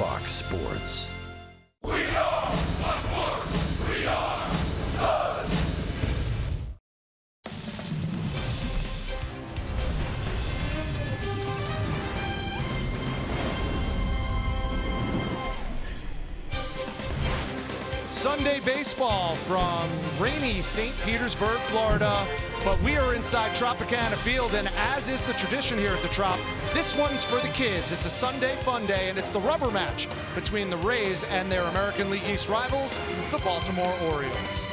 Fox Sports. We are Fox Sports. We are Sun. Sunday baseball from rainy St. Petersburg, Florida. But we are inside Tropicana Field, and as is the tradition here at the Trop, this one's for the kids. It's a Sunday fun day, and it's the rubber match between the Rays and their American League East rivals, the Baltimore Orioles.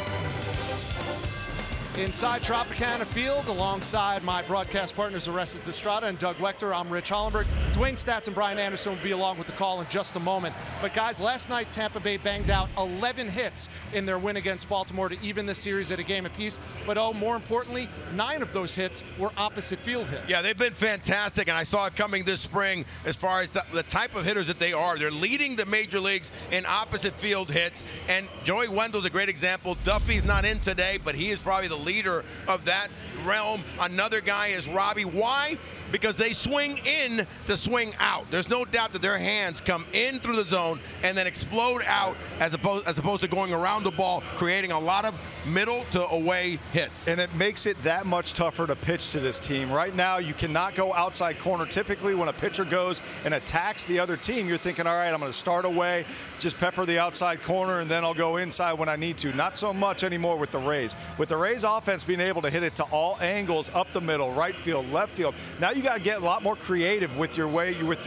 Inside Tropicana Field, alongside my broadcast partners Orestes Estrada and Doug Wechter, I'm Rich Hollenberg. Dwayne Statz and Brian Anderson will be along with the call in just a moment. But guys, last night Tampa Bay banged out 11 hits in their win against Baltimore to even the series at a game apiece. But more importantly, 9 of those hits were opposite field hits. Yeah, they've been fantastic, and I saw it coming this spring as far as the type of hitters that they are. They're leading the major leagues in opposite field hits, and Joey Wendell's a great example. Duffy's not in today, but he is probably the leader of that realm. Another guy is Robbie. Why? Because they swing in to swing out. There's no doubt that their hands come in through the zone and then explode out as opposed to going around the ball, creating a lot of middle to away hits. And it makes it that much tougher to pitch to this team. Right now, you cannot go outside corner. Typically, when a pitcher goes and attacks the other team, you're thinking, all right, I'm going to start away, just pepper the outside corner, and then I'll go inside when I need to. Not so much anymore with the Rays. With the Rays offense being able to hit it to all angles, up the middle, right field, left field, now you got to get a lot more creative with your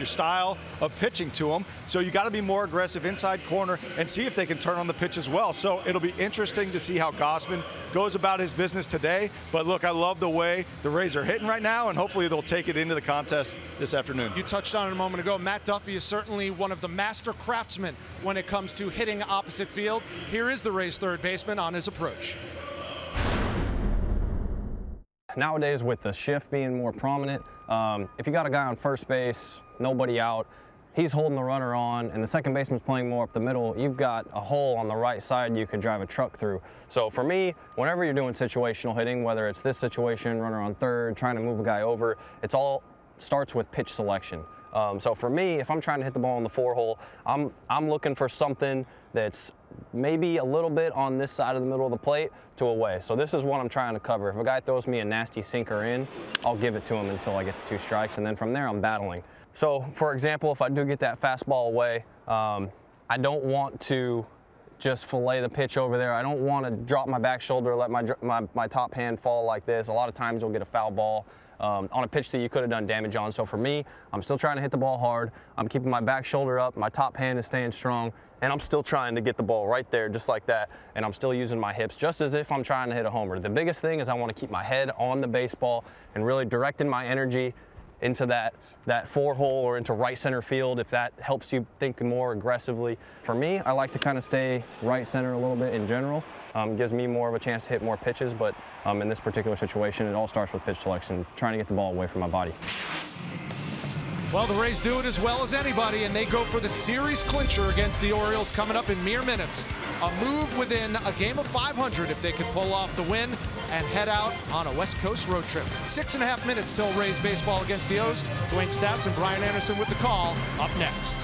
style of pitching to them. So you got to be more aggressive inside corner and see if they can turn on the pitch as well. So it'll be interesting to see how Gausman goes about his business today. But look, I love the way the Rays are hitting right now, and hopefully they'll take it into the contest this afternoon. You touched on it a moment ago. Matt Duffy is certainly one of the master craftsmen when it comes to hitting opposite field. Here is the Rays third baseman on his approach. Nowadays, with the shift being more prominent, if you got a guy on first base, nobody out, he's holding the runner on, and the second baseman's playing more up the middle, you've got a hole on the right side you could drive a truck through. So for me, whenever you're doing situational hitting, whether it's this situation, runner on third, trying to move a guy over, it's all starts with pitch selection. So for me, if I'm trying to hit the ball in the 4-hole, I'm looking for something that's maybe a little bit on this side of the middle of the plate to away. So this is what I'm trying to cover. If a guy throws me a nasty sinker in, I'll give it to him until I get to 2 strikes, and then from there I'm battling. So for example, if I do get that fastball away, I don't want to just fillet the pitch over there. I don't want to drop my back shoulder, let my top hand fall like this. A lot of times you'll get a foul ball on a pitch that you could have done damage on. So for me, I'm still trying to hit the ball hard. I'm keeping my back shoulder up, my top hand is staying strong, and I'm still trying to get the ball right there just like that, and I'm still using my hips just as if I'm trying to hit a homer. The biggest thing is I want to keep my head on the baseball and really directing my energy into that 4-hole or into right center field, if that helps you think more aggressively. For me, I like to kind of stay right center a little bit in general. Gives me more of a chance to hit more pitches, but in this particular situation, it all starts with pitch selection, trying to get the ball away from my body. Well, the Rays do it as well as anybody, and they go for the series clincher against the Orioles coming up in mere minutes. A move within a game of 500 if they could pull off the win and head out on a West Coast road trip. 6.5 minutes till Rays baseball against the O's. Dwayne Statz and Brian Anderson with the call up next.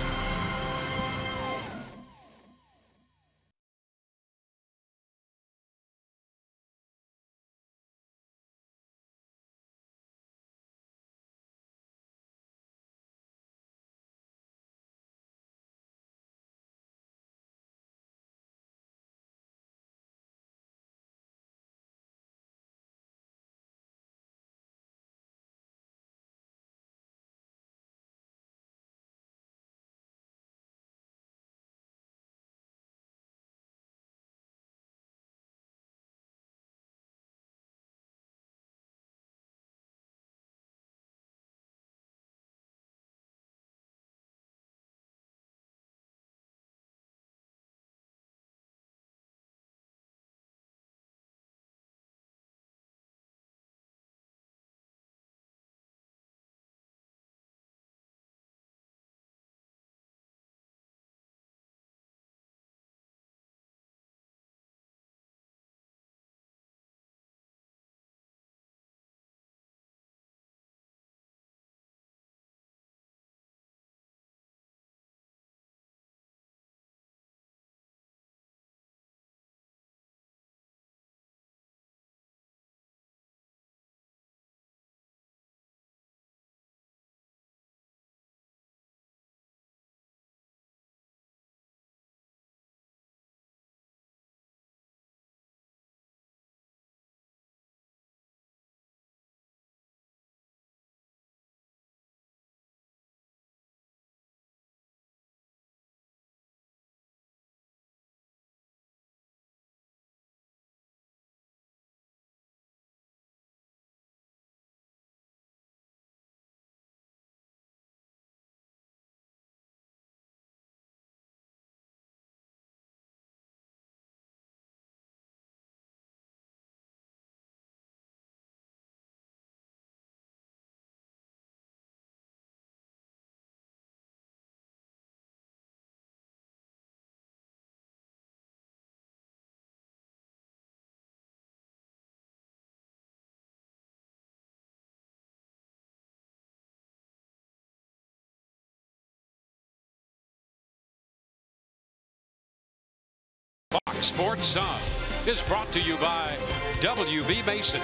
Sports Sun is brought to you by WB Mason.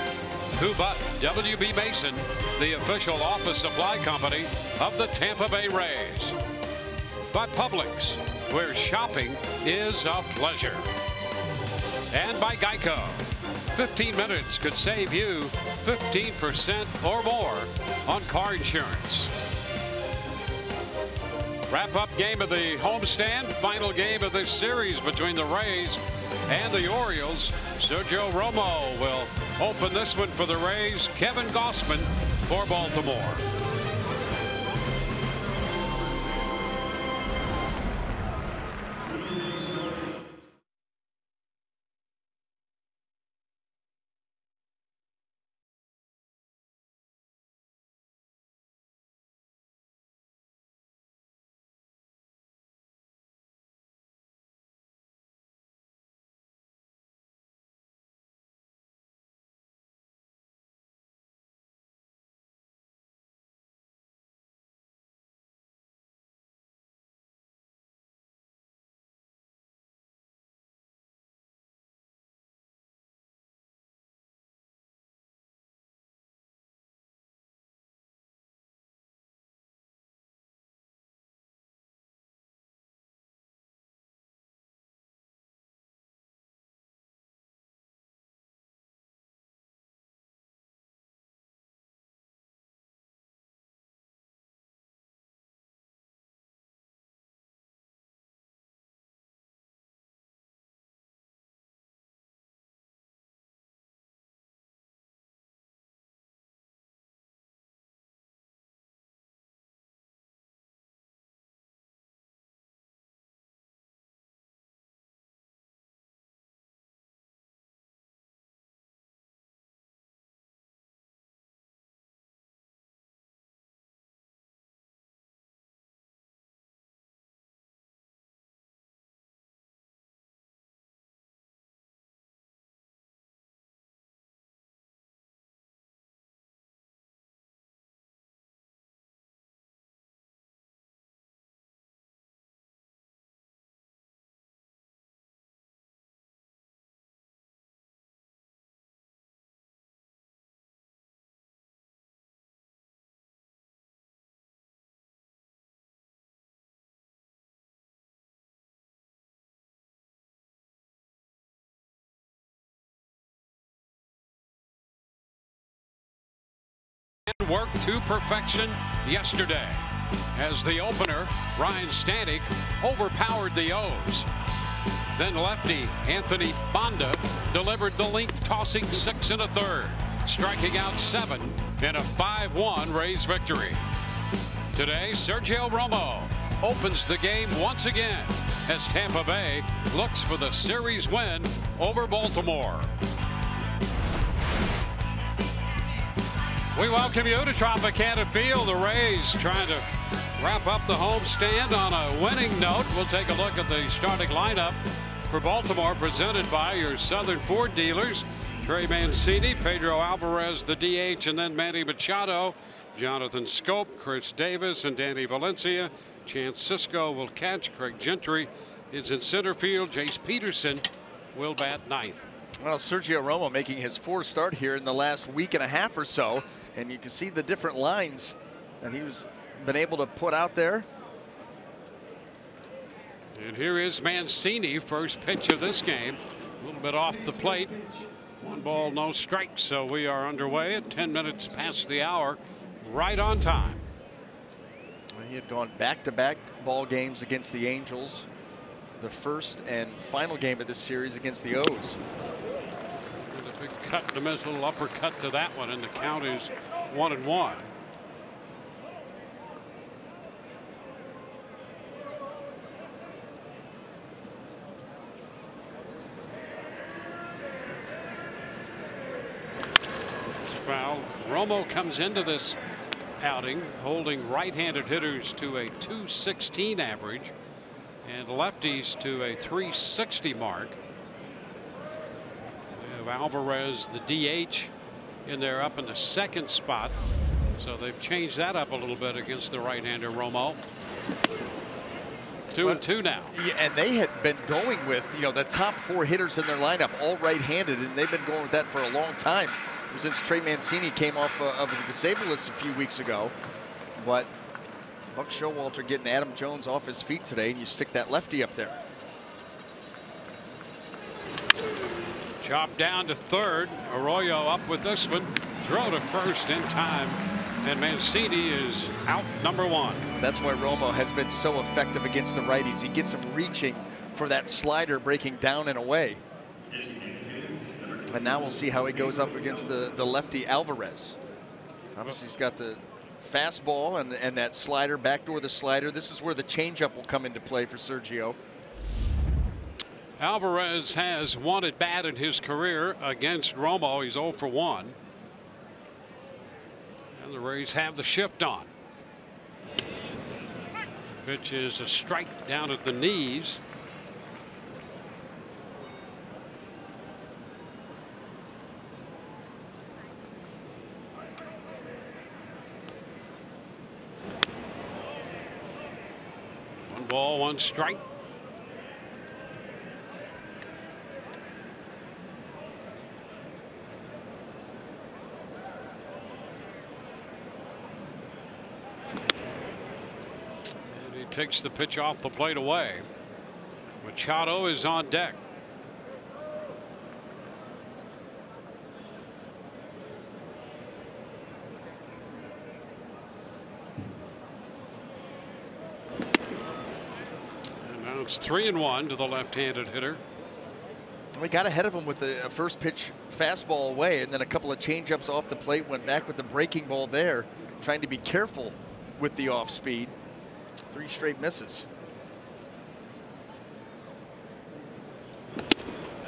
Who but WB Mason, the official office supply company of the Tampa Bay Rays. By Publix, where shopping is a pleasure. And by Geico. 15 minutes could save you 15% or more on car insurance. Wrap-up game of the homestand, final game of this series between the Rays and the Orioles. Sergio Romo will open this one for the Rays. Kevin Gossman for Baltimore. Worked to perfection yesterday as the opener, Ryan Stanek, overpowered the O's. Then lefty Anthony Banda delivered the length-tossing 6 1/3, striking out 7 in a 5-1 Rays victory. Today, Sergio Romo opens the game once again as Tampa Bay looks for the series win over Baltimore. We welcome you to Tropicana Field. The Rays trying to wrap up the homestand on a winning note. We'll take a look at the starting lineup for Baltimore, presented by your Southern Ford dealers. Trey Mancini, Pedro Alvarez, the DH, and then Manny Machado, Jonathan Scope, Chris Davis, and Danny Valencia. Chance Sisco will catch. Craig Gentry is in center field. Jace Peterson will bat ninth. Well, Sergio Romo making his fourth start here in the last week and a half or so. And you can see the different lines that he's been able to put out there. And here is Mancini, first pitch of this game. A little bit off the plate. 1 ball, no strikes. So we are underway at 10 minutes past the hour, right on time. He had gone back-to-back ball games against the Angels. The first and final game of this series against the O's. And a big cut to miss, a little uppercut to that one, and the count is 1-1. Foul. Romo comes into this outing holding right-handed hitters to a .216 average and lefties to a .360 mark. We have Alvarez, the DH, in there up in the second spot, so they've changed that up a little bit against the right-hander Romo. 2-2 now. Yeah, and they had been going with, the top 4 hitters in their lineup, all right-handed, and they've been going with that for a long time, since Trey Mancini came off of the disabled list a few weeks ago. But Buck Showalter getting Adam Jones off his feet today, and you stick that lefty up there. Chop down to third. Arroyo up with this one. Throw to first in time. And Mancini is out, number 1. That's why Romo has been so effective against the righties. He gets him reaching for that slider, breaking down and away. And now we'll see how he goes up against the lefty Alvarez. Obviously, he's got the fastball and that slider, backdoor the slider. This is where the changeup will come into play for Sergio. Alvarez has one at bat in his career against Romo. He's 0 for 1. And the Rays have the shift on. Pitch is a strike down at the knees. One ball, one strike. Takes the pitch off the plate away. Machado is on deck. And now it's 3-1 to the left-handed hitter. We got ahead of him with a first pitch fastball away, and then a couple of changeups off the plate. Went back with the breaking ball there, trying to be careful with the off speed. 3 straight misses.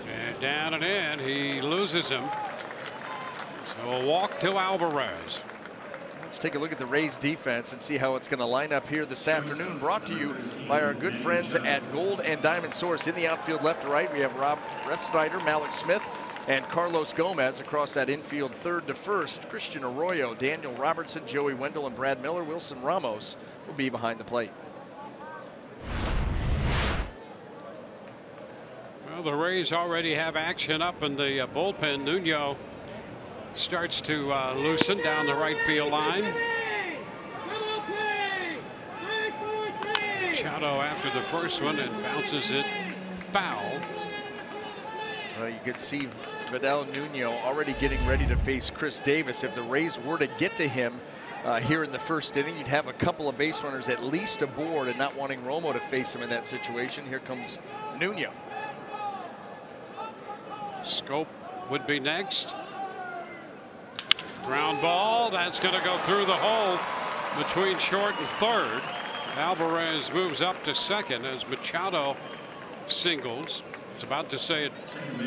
And down and in, he loses him. So a walk to Alvarez. Let's take a look at the Rays defense and see how it's going to line up here this afternoon. Brought to you by our good friends at Gold and Diamond Source. In the outfield left to right, we have Rob Refsnyder, Malik Smith, and Carlos Gomez. Across that infield third to first, Christian Arroyo, Daniel Robertson, Joey Wendell, and Brad Miller. Wilson Ramos will be behind the plate. Well, the Rays already have action up in the bullpen. Nuno starts to loosen down the right field line. Machado after the first one and bounces it foul. Well, you could see Vidal Nuno already getting ready to face Chris Davis. If the Rays were to get to him here in the first inning, you'd have a couple of base runners at least aboard, and not wanting Romo to face him in that situation. Here comes Nuno. Scope would be next. Ground ball. That's going to go through the hole between short and third. Alvarez moves up to second as Machado singles. It's about to say it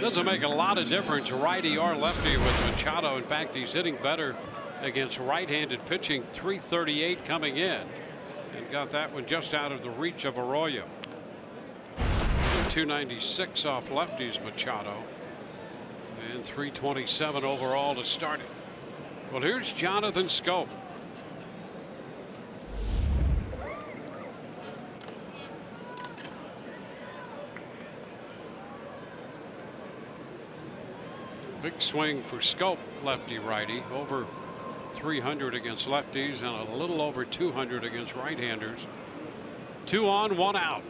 doesn't make a lot of difference, righty or lefty, with Machado. In fact, he's hitting better against right-handed pitching. 338 coming in, and got that one just out of the reach of Arroyo. 296 off lefties, Machado, and 327 overall to start it. Well, here's Jonathan Scope. Big swing for Scope, lefty righty, over 300 against lefties and a little over 200 against right-handers. 2 on, 1 out.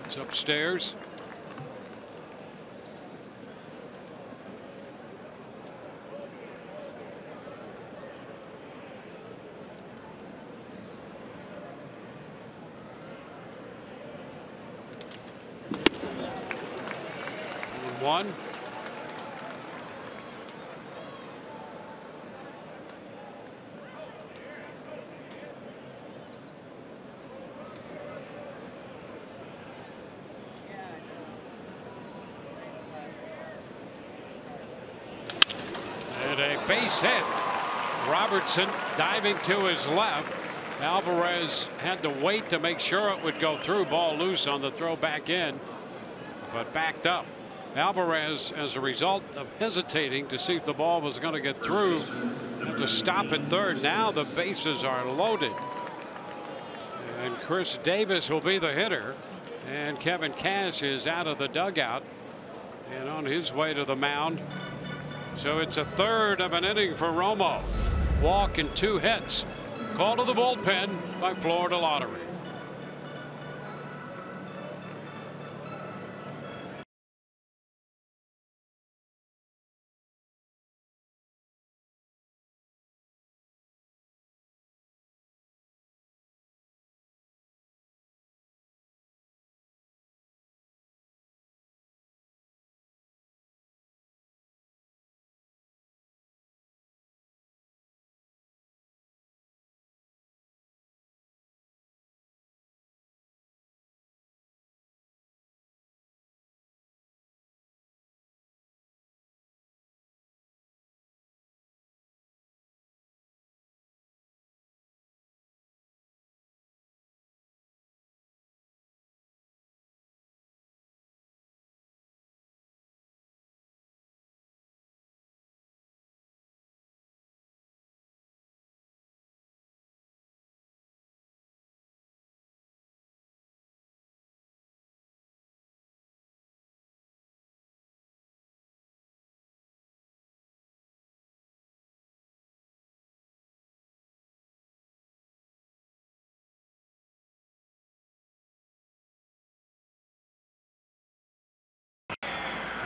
It's upstairs. One. And a base hit. Robertson diving to his left. Alvarez had to wait to make sure it would go through. Ball loose on the throw back in, but backed up. Alvarez, as a result of hesitating to see if the ball was going to get through, Have to stop at third. Now the bases are loaded. And Chris Davis will be the hitter. And Kevin Cash is out of the dugout and on his way to the mound. So it's a third of an inning for Romo. Walk and 2 hits. Call to the bullpen by Florida Lottery.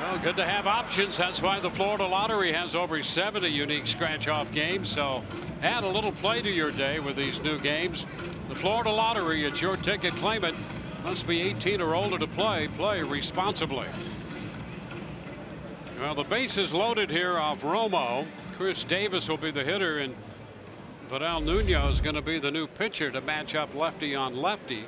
Well, good to have options. That's why the Florida Lottery has over 70 unique scratch-off games. So add a little play to your day with these new games. The Florida Lottery, it's your ticket. Claim it. Must be 18 or older to play. Play responsibly. Well, the base is loaded here off Romo. Chris Davis will be the hitter, and Vidal Nuno is going to be the new pitcher to match up lefty on lefty.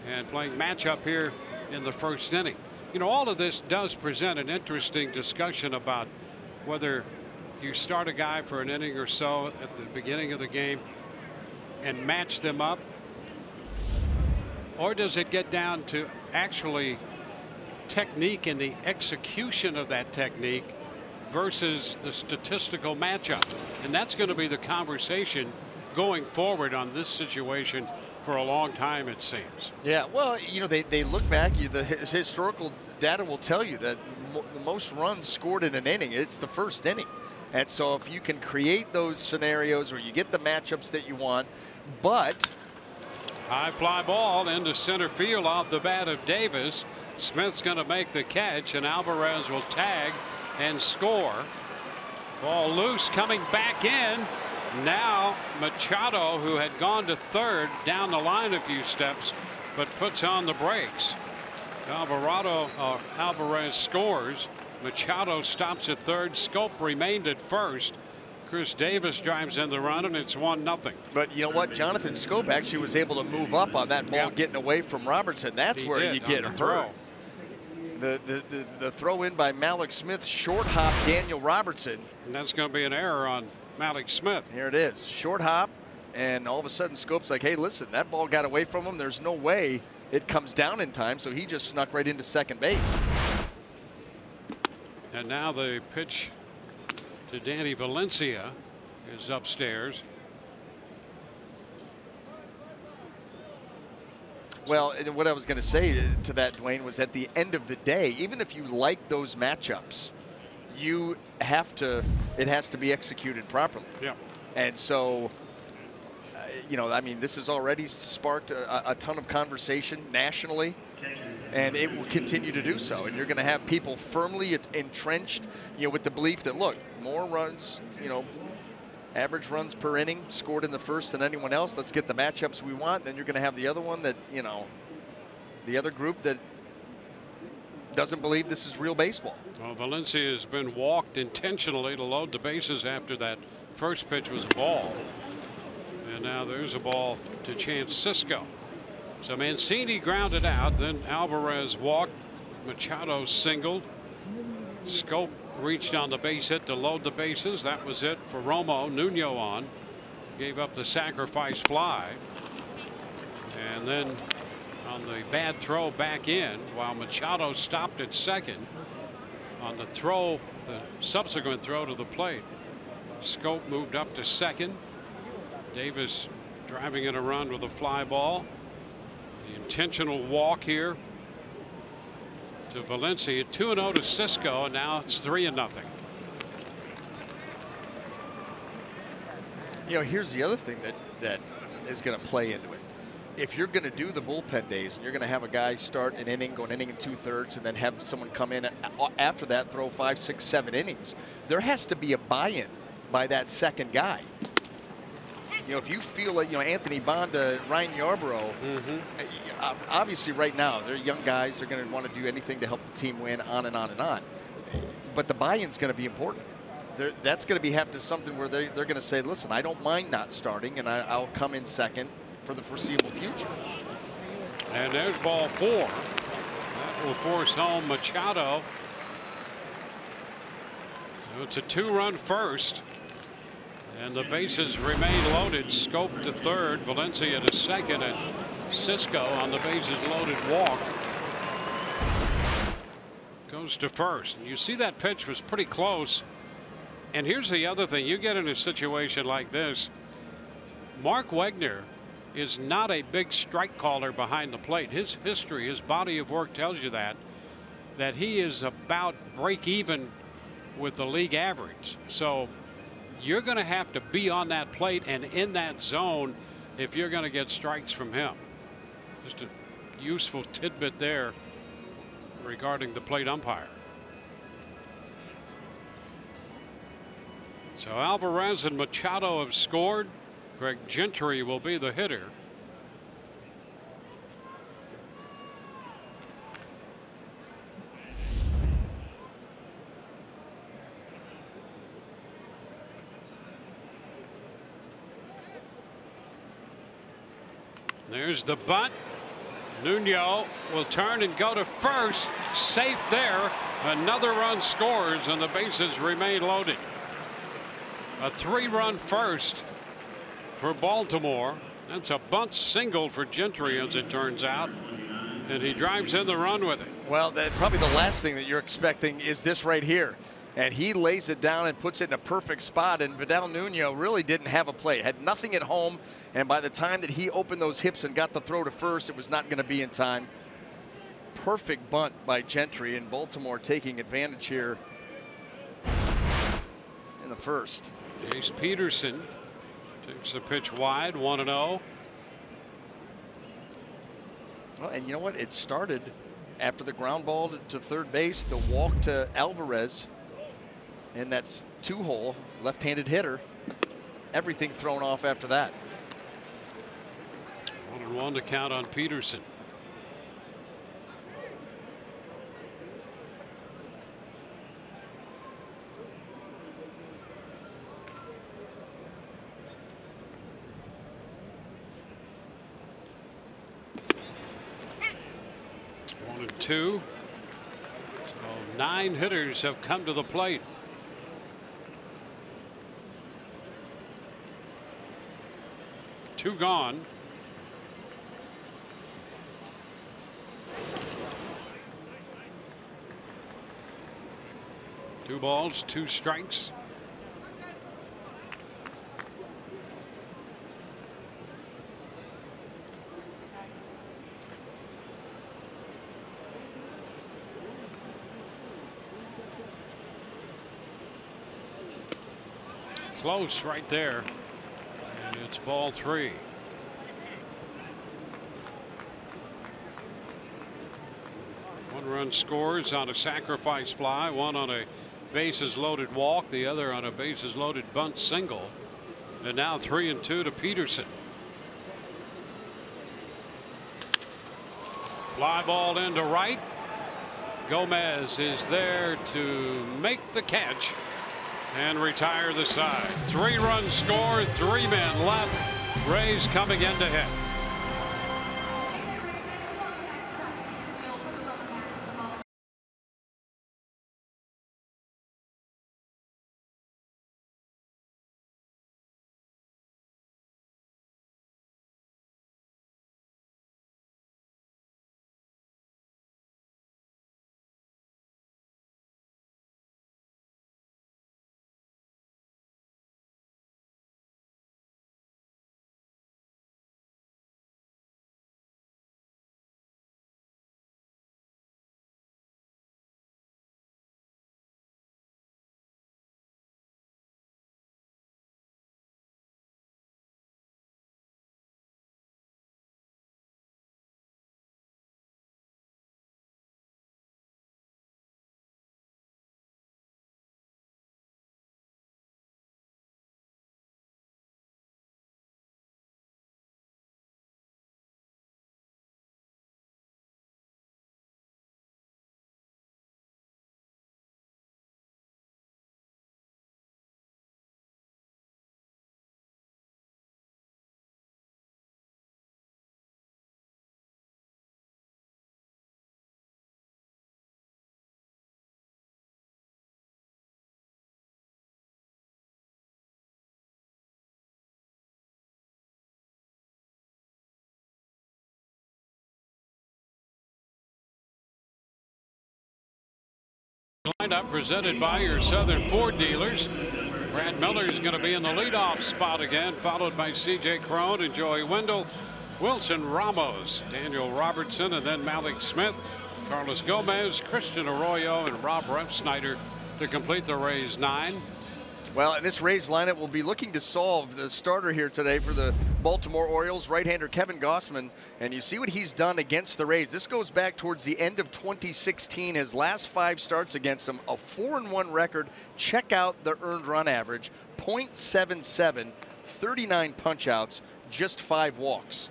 And playing matchup here in the first inning. You know, all of this does present an interesting discussion about whether you start a guy for an inning or so at the beginning of the game and match them up, or does it get down to actually technique and the execution of that technique versus the statistical matchup? And that's going to be the conversation going forward on this situation for a long time, it seems. Yeah, well, you know, they look back, the historical data will tell you that the most runs scored in an inning, it's the first inning. And so if you can create those scenarios where you get the matchups that you want, but high fly ball into center field off the bat of Davis. Smith's going to make the catch, and Alvarez will tag and score. Ball loose, coming back in. Now Machado, who had gone to third, down the line a few steps, but puts on the brakes. Alvarez scores. Machado stops at third. Scope remained at first. Chris Davis drives in the run, and it's 1-0. But you know what? Jonathan Scope actually was able to move up on that ball, getting away from Robertson. That's where you get hurt. The throw in by Malik Smith, short hop Daniel Robertson. And that's going to be an error on Malik Smith. Here it is, short hop, and all of a sudden Scope's like, hey, listen, that ball got away from him. There's no way it comes down in time, so he just snuck right into second base. And now the pitch to Danny Valencia is upstairs. Well, and what I was going to say to that, Dwayne, was at the end of the day, even if you like those matchups, you have to, it has to be executed properly. Yeah. And so, you know, I mean, this has already sparked a ton of conversation nationally, and it will continue to do so. And you're going to have people firmly entrenched, you know, with the belief that, look, more runs, you know, average runs per inning scored in the first than anyone else. Let's get the matchups we want. Then you're going to have the other one that, you know, the other group that doesn't believe this is real baseball. Well, Valencia has been walked intentionally to load the bases after that first pitch was a ball. And now there's a ball to Chance Cisco. So Mancini grounded out, then Alvarez walked, Machado singled, Scope reached on the base hit to load the bases. That was it for Romo. Nuno on, gave up the sacrifice fly, and then on the bad throw back in, while Machado stopped at second on the throw, the subsequent throw to the plate. Scope moved up to second. Davis driving in a run with a fly ball. The intentional walk here to Valencia. 2-0 to Cisco, and now it's 3-0. You know, here's the other thing that is going to play into it. If you're going to do the bullpen days and you're going to have a guy start an inning, go an inning and 2/3, and then have someone come in after that, throw 5, 6, 7 innings, there has to be a buy-in by that second guy. You know, if you feel like, you know, Anthony Bonda, Ryan Yarbrough, obviously right now they're young guys. They're going to want to do anything to help the team win, on and on and on. But the buy-in's going to be important. That's going to have to something where they're going to say, listen, I don't mind not starting, and I'll come in second for the foreseeable future. And there's ball 4. That will force home Machado. So it's a 2-run first. And the bases remain loaded. Scope to third, Valencia to second, and Cisco on the bases loaded walk goes to first. And you see that pitch was pretty close. And here's the other thing. You get in a situation like this. Mark Wegner is not a big strike caller behind the plate. His history, his body of work tells you that he is about break even with the league average. So you're going to have to be on that plate and in that zone if you're going to get strikes from him. Just a useful tidbit there regarding the plate umpire. So Alvarez and Machado have scored. Craig Gentry will be the hitter. There's the bunt. Nuno will turn and go to first. Safe there. Another run scores and the bases remain loaded. A 3-run first for Baltimore. That's a bunt single for Gentry, as it turns out. And he drives in the run with it. Well, probably the last thing that you're expecting is this right here. And he lays it down and puts it in a perfect spot. And Vidal Nuno really didn't have a play. Had nothing at home. And by the time that he opened those hips and got the throw to first, it was not going to be in time. Perfect bunt by Gentry, and Baltimore taking advantage here in the first. Jace Peterson takes the pitch wide, 1-0. Well, and you know what? It started after the ground ball to third base, the walk to Alvarez, and that's 2-hole, left-handed hitter. Everything thrown off after that. 1-1 to count on Peterson. Two. So 9 hitters have come to the plate. Two gone. Two balls, 2 strikes. Close right there, and it's ball 3. One run scores on a sacrifice fly, one on a bases loaded walk, the other on a bases loaded bunt single, and now 3-2 to Peterson. Fly ball into right. Gomez is there to make the catch and retire the side. 3-run score, 3 men left. Rays coming in to hit. Lineup presented by your Southern Ford dealers. Brad Miller is going to be in the leadoff spot again, followed by C.J. Crone and Joey Wendell, Wilson Ramos, Daniel Robertson, and then Malik Smith, Carlos Gomez, Christian Arroyo, and Rob Refsnyder to complete the Rays 9. Well, and this Rays lineup will be looking to solve the starter here today for the Baltimore Orioles, right-hander Kevin Gausman. And you see what he's done against the Rays. This goes back towards the end of 2016. His last 5 starts against them, a 4-1 record. Check out the earned run average, .77, 39 punch-outs, just 5 walks.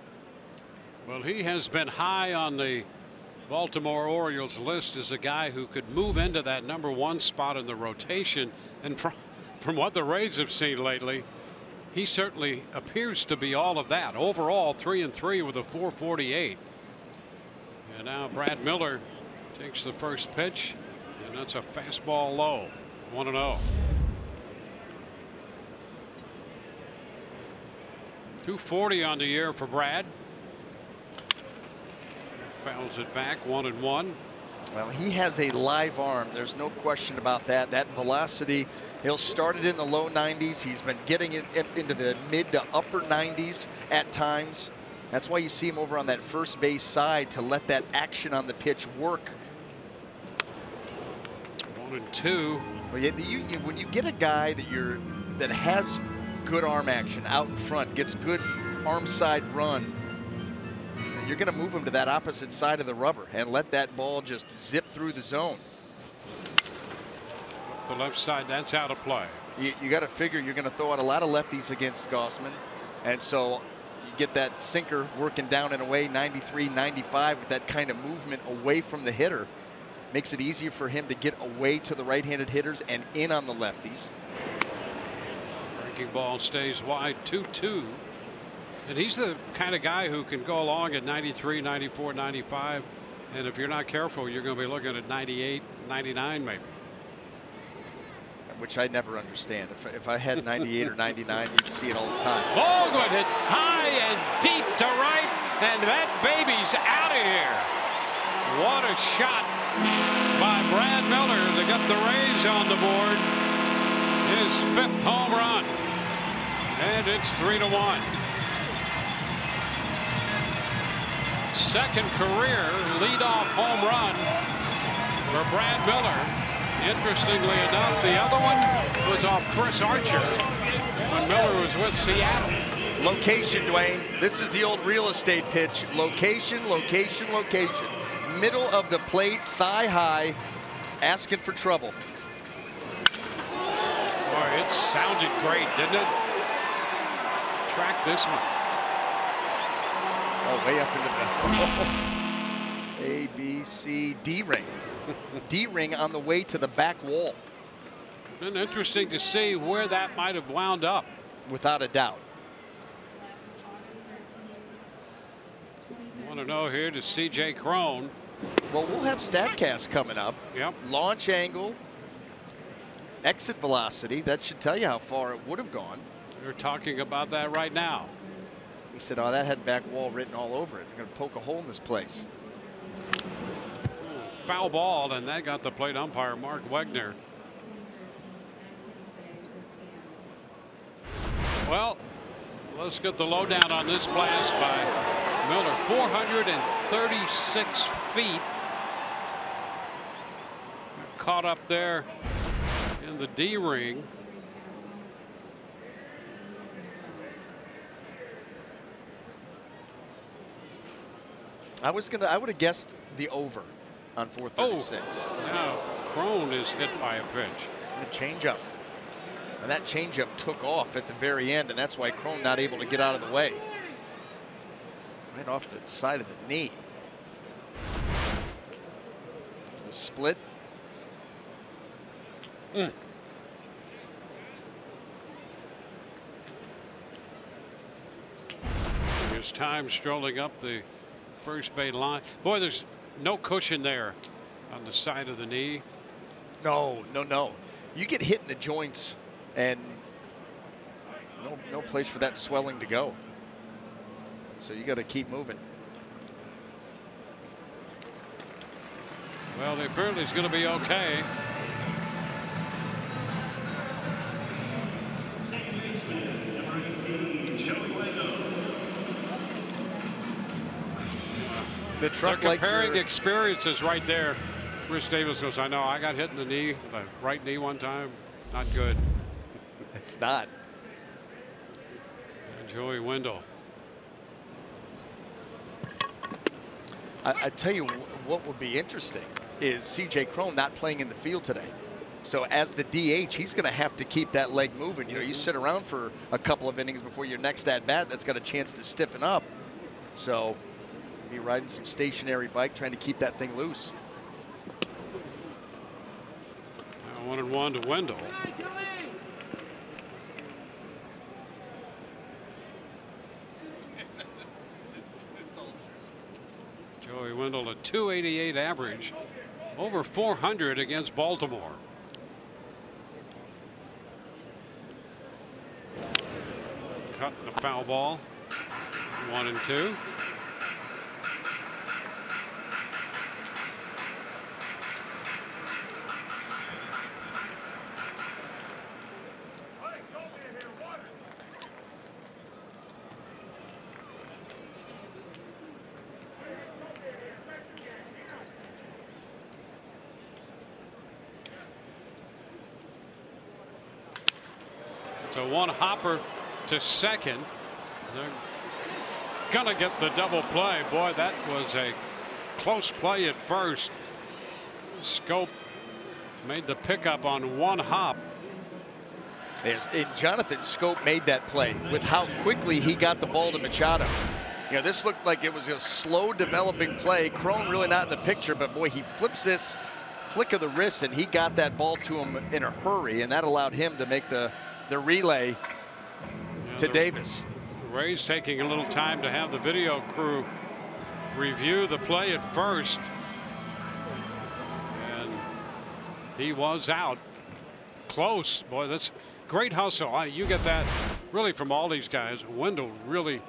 Well, he has been high on the Baltimore Orioles list as a guy who could move into that #1 spot in the rotation. And from what the Rays have seen lately, he certainly appears to be all of that. Overall, 3-3 with a .448. And now Brad Miller takes the first pitch, and that's a fastball low, 1-0. 240 on the year for Brad. Fouls it back, 1-1. Well, he has a live arm. There's no question about that. That velocity, he'll start it in the low 90s. He's been getting it into the mid to upper 90s at times. That's why you see him over on that first base side, to let that action on the pitch work. 1-2. Well, when you get a guy that has good arm action out in front, gets good arm side run, you're going to move him to that opposite side of the rubber and let that ball just zip through the zone. The left side, that's out of play. You got to figure you're going to throw out a lot of lefties against Gausman, and so you get that sinker working down and away, 93, 95, with that kind of movement away from the hitter. Makes it easier for him to get away to the right-handed hitters and in on the lefties. Breaking ball stays wide, 2-2. And he's the kind of guy who can go along at 93, 94, 95. And if you're not careful, you're going to be looking at 98, 99 maybe. Which I never understand. If I had 98 or 99, you'd see it all the time. Oh, good hit. High and deep to right. And that baby's out of here. What a shot by Brad Miller to get the Rays on the board. His 5th home run. And it's 3-1. Second career leadoff home run for Brad Miller. Interestingly enough, the other one was off Chris Archer when Miller was with Seattle. Location, Dwayne. This is the old real estate pitch. Location, location, location. Middle of the plate, thigh high, asking for trouble. Boy, it sounded great, didn't it? Track this one. Oh, way up into the A, B, C, D ring. D ring on the way to the back wall. Been interesting to see where that might have wound up. Without a doubt. 1-0 here to C.J. Crone. Well, we'll have StatCast coming up. Yep. Launch angle, exit velocity. That should tell you how far it would have gone. They're talking about that right now. He said, oh, that had back wall written all over it. I'm going to poke a hole in this place. Foul ball, and that got the plate umpire, Mark Wegner. Well, let's get the lowdown on this blast by Miller. 436 feet. Caught up there in the D ring. I would have guessed the over on 436. Oh, now Crone is hit by a pitch. A changeup. And that changeup took off at the very end, and that's why Crone not able to get out of the way. Right off the side of the knee. There's the split. Here's Time strolling up the first base line. Boy, there's no cushion there on the side of the knee. No, no, no. You get hit in the joints and no place for that swelling to go. So you got to keep moving. Well, apparently it's going to be okay. The truck They're like comparing experiences right there. Chris Davis goes, I know, I got hit in the knee, the right knee one time. Not good. It's not. And Joey Wendell. I tell you what would be interesting is C.J. Cron not playing in the field today. So as the DH, he's going to have to keep that leg moving. You know, you sit around for a couple of innings before your next at-bat, that's got a chance to stiffen up. So be riding some stationary bike, trying to keep that thing loose. Now 1-1 to Wendell. Joey Wendell, a .288 average, over 400 against Baltimore. Cut and a foul ball. 1-2. So one hopper to second. They're gonna get the double play. Boy, that was a close play at first. Scope made the pickup on one hop. Yes, and Jonathan Scope made that play with how quickly he got the ball to Machado. You know, this looked like it was a slow developing play. Cron really not in the picture, but boy, he flips this flick of the wrist and he got that ball to him in a hurry, and that allowed him to make the relay to Davis. Rays taking a little time to have the video crew review the play at first. And he was out. Close. Boy, that's great hustle. You get that really from all these guys. Wendell really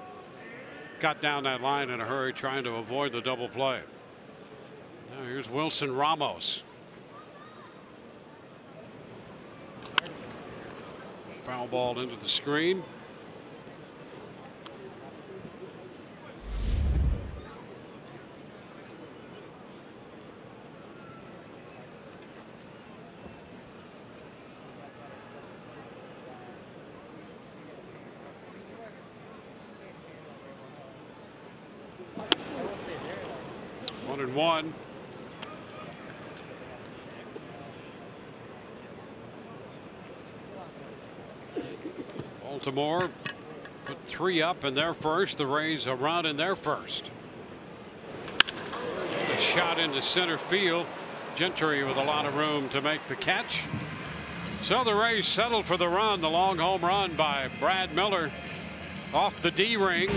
got down that line in a hurry trying to avoid the double play. Now here's Wilson Ramos. Foul ball into the screen. One and one. Baltimore put 3 up in their first. The Rays a run in their first. A shot into center field. Gentry with a lot of room to make the catch. So the Rays settled for the run. The long home run by Brad Miller off the D ring.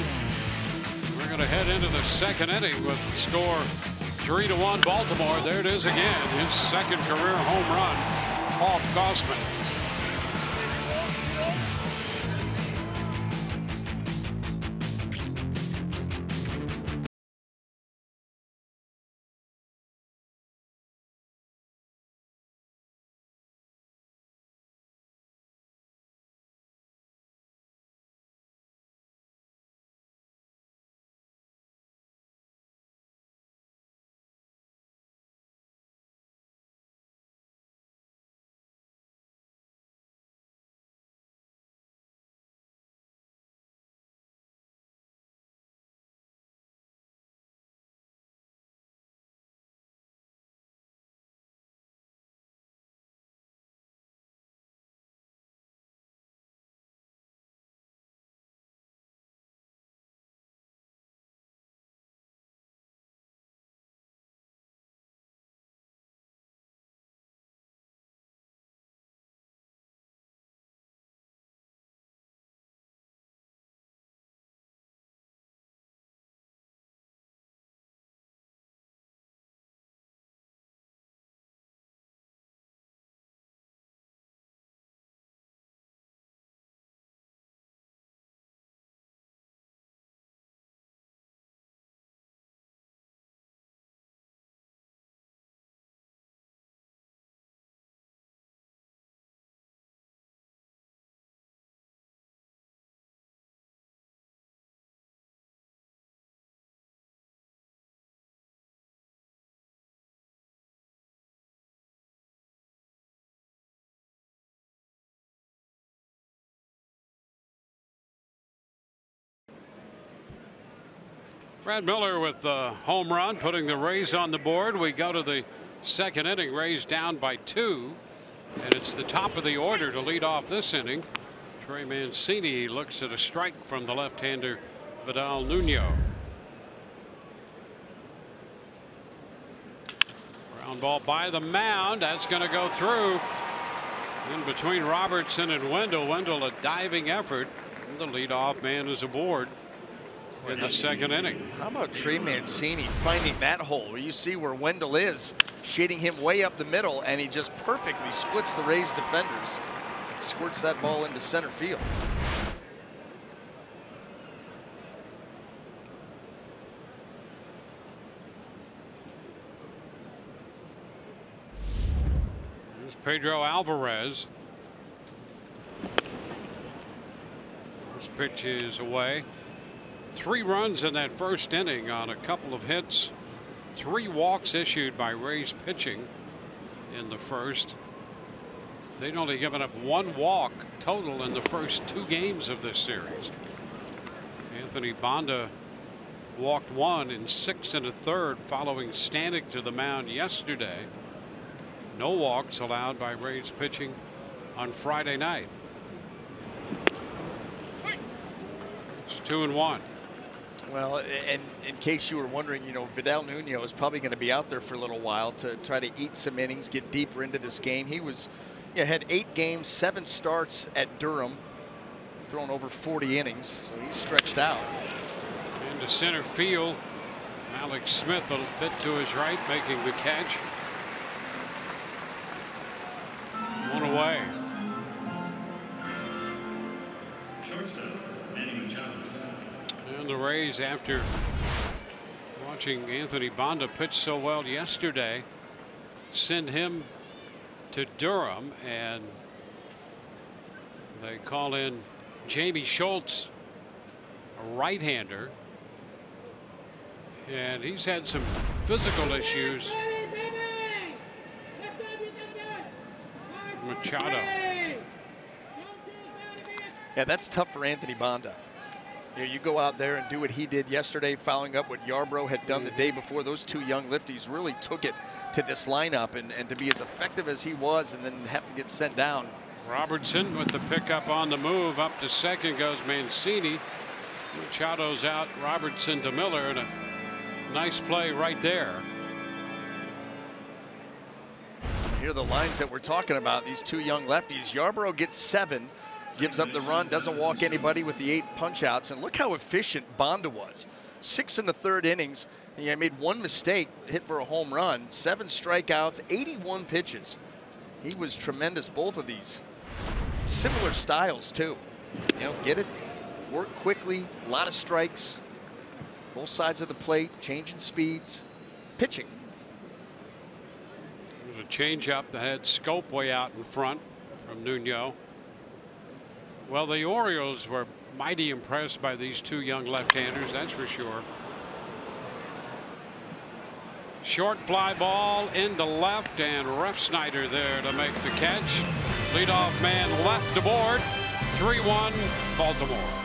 We're going to head into the second inning with the score 3-1 Baltimore. There it is again. His second career home run off Gossman. Brad Miller with the home run, putting the Rays on the board. We go to the second inning. Rays down by 2, and it's the top of the order to lead off this inning. Trey Mancini looks at a strike from the left-hander Vidal Nuno. Ground ball by the mound. That's going to go through. In between Robertson and Wendell. Wendell a diving effort. The leadoff man is aboard in the second inning. How about Trey Mancini finding that hole where you see where Wendell is, shading him way up the middle, and he just perfectly splits the Rays defenders. Squirts that ball into center field. Pedro Alvarez. First pitch is away. 3 runs in that first inning on a couple of hits. 3 walks issued by Rays pitching in the first. They'd only given up 1 walk total in the first 2 games of this series. Anthony Banda walked 1 in 6 1/3 following Stanek to the mound yesterday. No walks allowed by Rays pitching on Friday night. It's 2-1. Well, and in case you were wondering, you know, Vidal Nuno is probably going to be out there for a little while to try to eat some innings, get deeper into this game. He was, had 8 games, 7 starts at Durham, thrown over 40 innings, so he's stretched out. Into center field, Alex Smith a bit to his right, making the catch. 1 away. And the Rays, after watching Anthony Banda pitch so well yesterday, send him to Durham, and they call in Jamie Schultz, a right-hander, and he's had some physical issues. Machado. Yeah, that's tough for Anthony Banda. You go out there and do what he did yesterday, following up what Yarbrough had done the day before. Those 2 young lefties really took it to this lineup, and to be as effective as he was and then have to get sent down. Robertson with the pickup on the move. Up to second goes Mancini. Machado's out. Robertson to Miller, and a nice play right there. Here are the lines that we're talking about, these 2 young lefties. Yarbrough gets 7, gives up the run, doesn't walk anybody with the 8 punch-outs, and look how efficient Banda was. 6 1/3 innings. He made 1 mistake, hit for a home run, 7 strikeouts, 81 pitches. He was tremendous, both of these. Similar styles, too. Get it, work quickly, a lot of strikes, both sides of the plate, changing speeds, pitching. A changeup that had scope way out in front from Nuno. Well, the Orioles were mighty impressed by these 2 young left-handers, that's for sure. Short fly ball into left, and Refsnyder there to make the catch. Leadoff man left aboard. 3-1 Baltimore.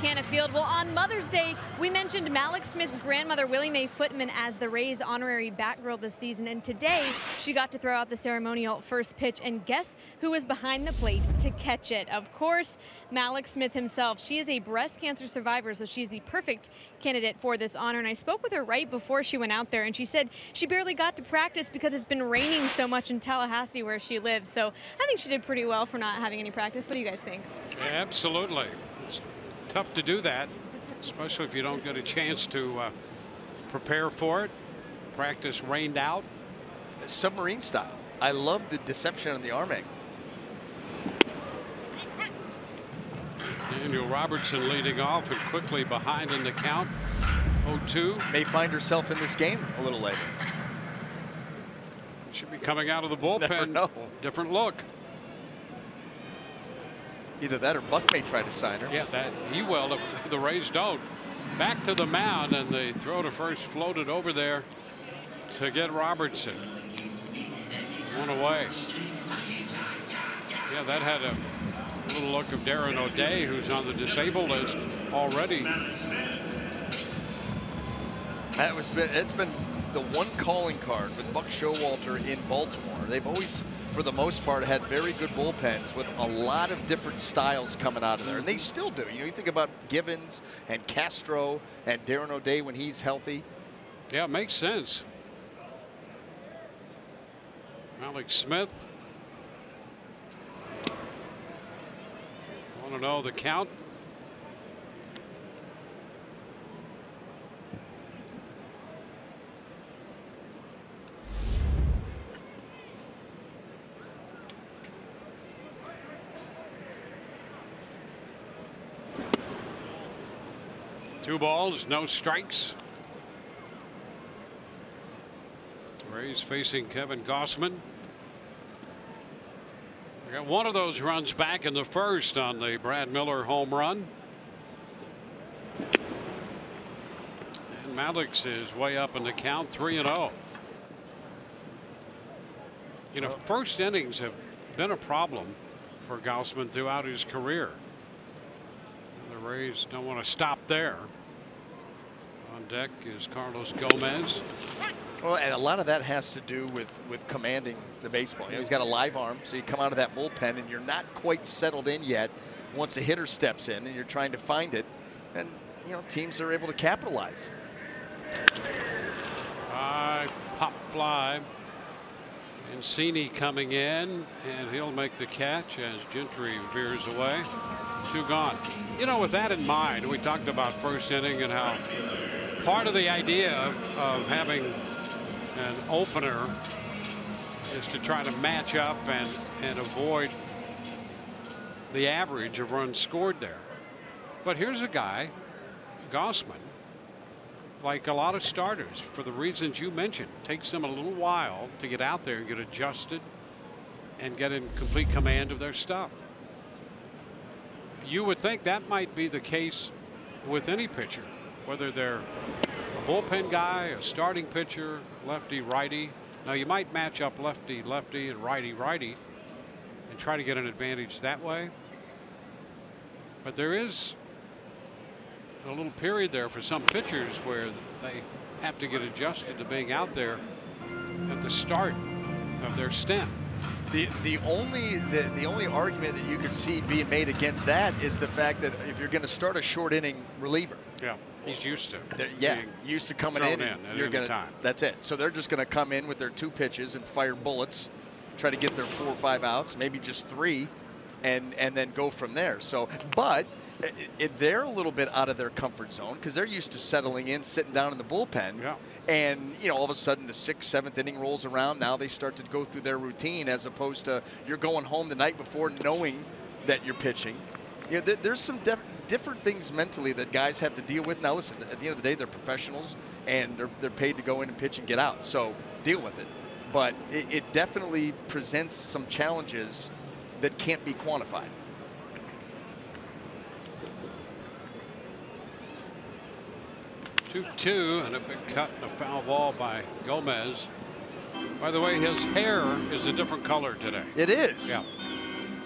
Canna Field. Well, on Mother's Day, we mentioned Mallex Smith's grandmother, Willie Mae Footman, as the Rays' honorary Batgirl this season. And today, she got to throw out the ceremonial first pitch. And guess who was behind the plate to catch it? Of course, Mallex Smith himself. She is a breast cancer survivor, so she's the perfect candidate for this honor. And I spoke with her right before she went out there, and she said she barely got to practice because it's been raining so much in Tallahassee where she lives. So I think she did pretty well for not having any practice. What do you guys think? Absolutely. It's tough to do that, especially if you don't get a chance to prepare for it. Practice rained out. Submarine style. I love the deception on the arm angle. Daniel Robertson leading off and quickly behind in the count. 0-2. May find herself in this game a little later. Should be coming out of the bullpen. Never know. Different look. Either that or Buck may try to sign her. Yeah, that he will if the Rays don't. Back to the mound, and the throw to first floated over there to get Robertson. One away. Yeah, that had a little look of Darren O'Day, who's on the disabled list already. It's been the one calling card with Buck Showalter in Baltimore. They've always, for the most part, had very good bullpens with a lot of different styles coming out of there, and they still do. You know, you think about Givens and Castro and Darren O'Day when he's healthy. Yeah, it makes sense. Mallex Smith. Want to know the count? Two balls, no strikes. Rays facing Kevin Gossman. We got one of those runs back in the first on the Brad Miller home run. And Mallex is way up in the count, 3-0. You know, first innings have been a problem for Gossman throughout his career. The Rays don't want to stop there. On deck is Carlos Gomez. Well, and a lot of that has to do with commanding the baseball. You know, he's got a live arm, so you come out of that bullpen and you're not quite settled in yet once a hitter steps in and you're trying to find it. And, you know, teams are able to capitalize. High pop fly. Encini coming in, and he'll make the catch as Gentry veers away. Two gone. You know, with that in mind, we talked about first inning and how part of the idea of having an opener is to try to match up and avoid the average of runs scored there. But here's a guy, Gossman, like a lot of starters, for the reasons you mentioned, takes them a little while to get out there and get adjusted and get in complete command of their stuff. You would think that might be the case with any pitcher, whether they're a bullpen guy, a starting pitcher, lefty, righty. Now you might match up lefty, lefty, and righty, righty, and try to get an advantage that way. But there is a little period there for some pitchers where they have to get adjusted to being out there at the start of their stint. The only argument that you could see being made against that is the fact that if you're going to start a short inning reliever, yeah, he's used to. Used to coming in. You're going to. That's it. So they're just going to come in with their two pitches and fire bullets, try to get their 4 or 5 outs, maybe just 3, and then go from there. So, but they're a little bit out of their comfort zone because they're used to settling in, sitting down in the bullpen. Yeah. And, you know, all of a sudden the 6th, 7th inning rolls around. Now they start to go through their routine as opposed to you're going home the night before knowing that you're pitching. You know, there's some different things mentally that guys have to deal with. Now, listen, at the end of the day, they're professionals and they're paid to go in and pitch and get out. So deal with it. But it definitely presents some challenges that can't be quantified. Two and a big cut and a foul ball by Gomez. By the way, his hair is a different color today. It is. Yeah,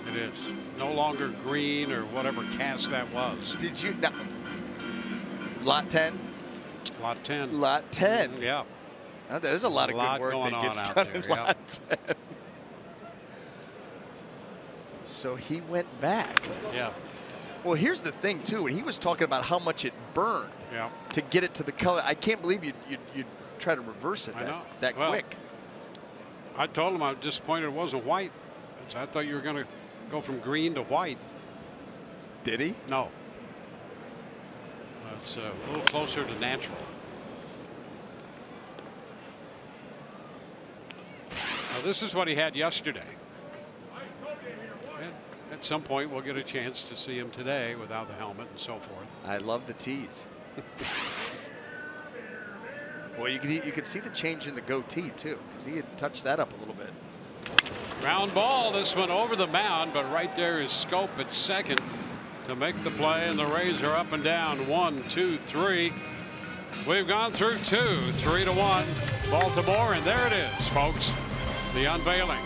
it It is no longer green or whatever cast that was. Did you? No. Lot 10? Lot 10. Lot 10. Yeah. Now, there's a lot of good work that gets done in Lot 10. So he went back. Yeah. Well, here's the thing, too. When he was talking about how much it burned to get it to the color, I can't believe you'd try to reverse it that quick. I told him I was disappointed it wasn't white. I thought you were going to go from green to white. Did he? No. It's a little closer to natural. Now, this is what he had yesterday. And at some point, we'll get a chance to see him today without the helmet and so forth. I love the tees. Well, you could see the change in the goatee, too, because he had touched that up a little bit. Ground ball. This one over the mound, but right there is Scope at second to make the play, and the Rays are up and down. 1, 2, 3. We've gone through 2, 3-1 Baltimore, and there it is, folks. The unveiling.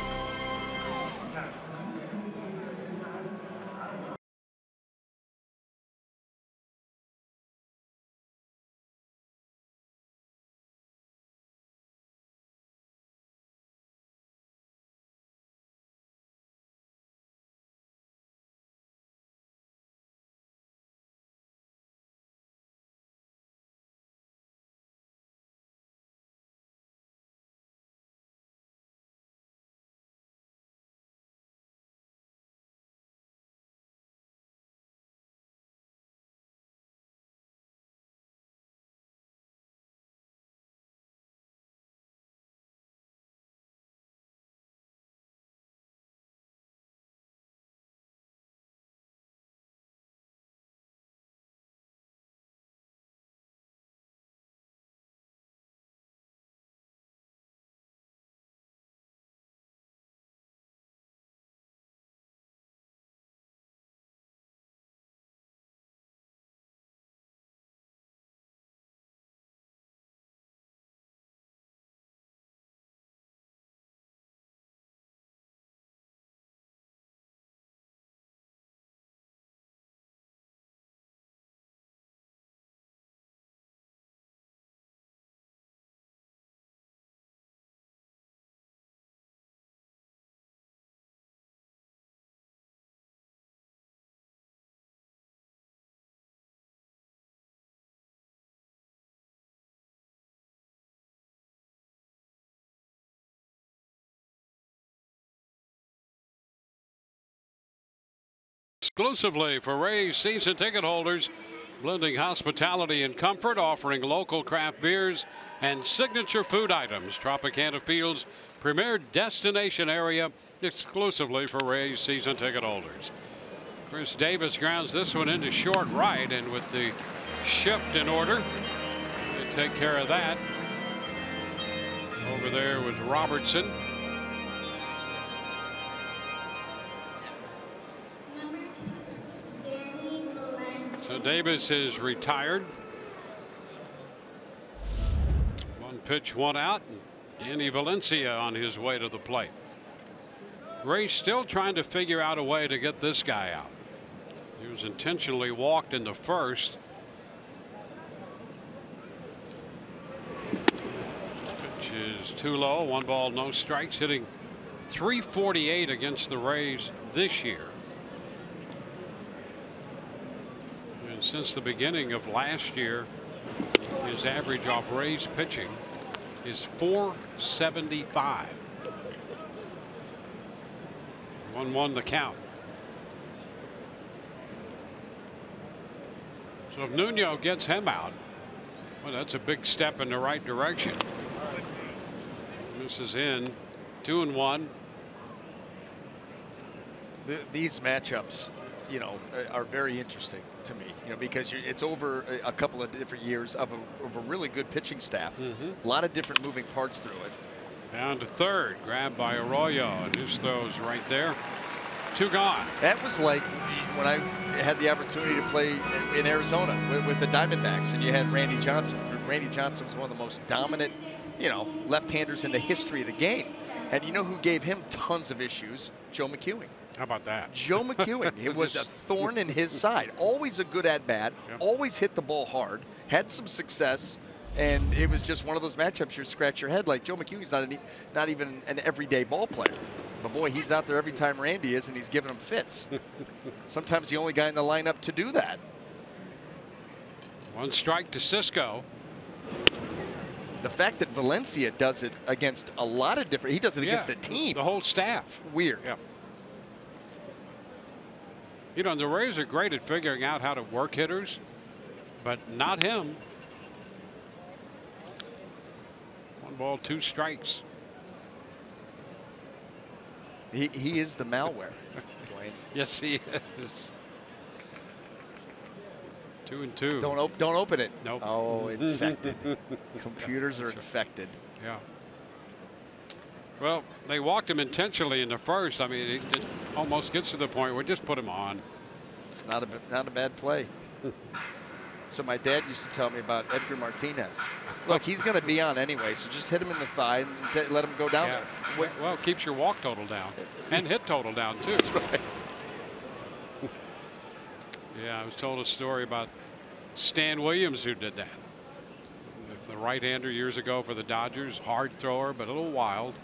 Exclusively for Rays season ticket holders, blending hospitality and comfort, offering local craft beers and signature food items. Tropicana Field's premier destination area, exclusively for Rays season ticket holders. Chris Davis grounds this one into short right, and with the shift in order, they take care of that. Over there with Robertson. So Davis is retired. 1 pitch, 1 out. Danny Valencia on his way to the plate. Rays still trying to figure out a way to get this guy out. He was intentionally walked in the first. Pitch is too low. 1 ball, no strikes. Hitting .348 against the Rays this year. Since the beginning of last year, his average off Rays pitching is .475. 1-1 the count. So if Nuno gets him out, well, that's a big step in the right direction. This is in 2-1. These matchups, you know, are very interesting to me, you know, because it's over a couple of different years of a really good pitching staff. A lot of different moving parts through it. Down to third, grabbed by Arroyo, and his throw's right there. 2 gone. That was like when I had the opportunity to play in Arizona with the Diamondbacks, and you had Randy Johnson. Randy Johnson was one of the most dominant, you know, left-handers in the history of the game. And you know who gave him tons of issues? Joe McEwing. How about that? Joe McEwing. It was a thorn in his side. Always a good at-bat. Yep. Always hit the ball hard. Had some success. And it was just one of those matchups you scratch your head like Joe McEwing's not even an everyday ball player. But boy, he's out there every time Randy is, and he's giving him fits. Sometimes the only guy in the lineup to do that. 1 strike to Cisco. The fact that Valencia does it against a lot of different, he does it against a team. The whole staff. Weird. Yeah. You know, the Rays are great at figuring out how to work hitters, but not him. 1 ball, 2 strikes. He is the malware, Dwayne. Yes, he is. 2-2. Don't open it. Nope. Oh, infected. Computers are infected. Yeah. Well, they walked him intentionally in the first. I mean, it almost gets to the point where just put him on. It's not a bad play. So my dad used to tell me about Edgar Martinez. Look, he's going to be on anyway, so just hit him in the thigh and let him go down there. Well, it keeps your walk total down and hit total down, too. That's right. Yeah, I was told a story about Stan Williams who did that. The right-hander years ago for the Dodgers, hard thrower, but a little wild.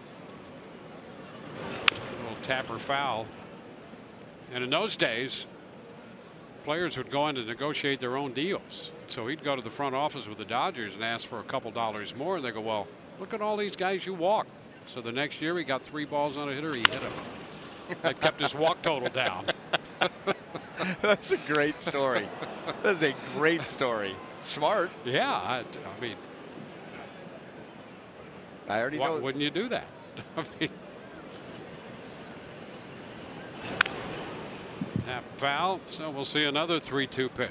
A little tapper foul. And in those days, players would go in to negotiate their own deals. So he'd go to the front office with the Dodgers and ask for a couple dollars more. And they go, well, look at all these guys you walked. So the next year he got 3 balls on a hitter. He hit him. That kept his walk total down. That's a great story. That's a great story. Smart. Yeah, I mean, I already know. Why wouldn't you do that? I mean, tap foul. So we'll see another 3-2 pitch.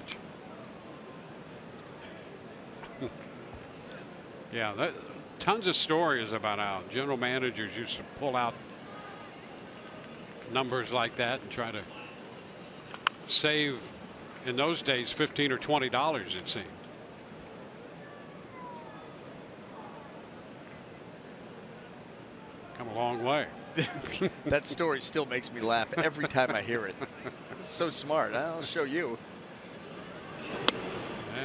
Yeah, tons of stories about how general managers used to pull out numbers like that and try to save, in those days, $15 or $20, it seemed. Come a long way. That story still makes me laugh every time I hear it. It's so smart. I'll show you.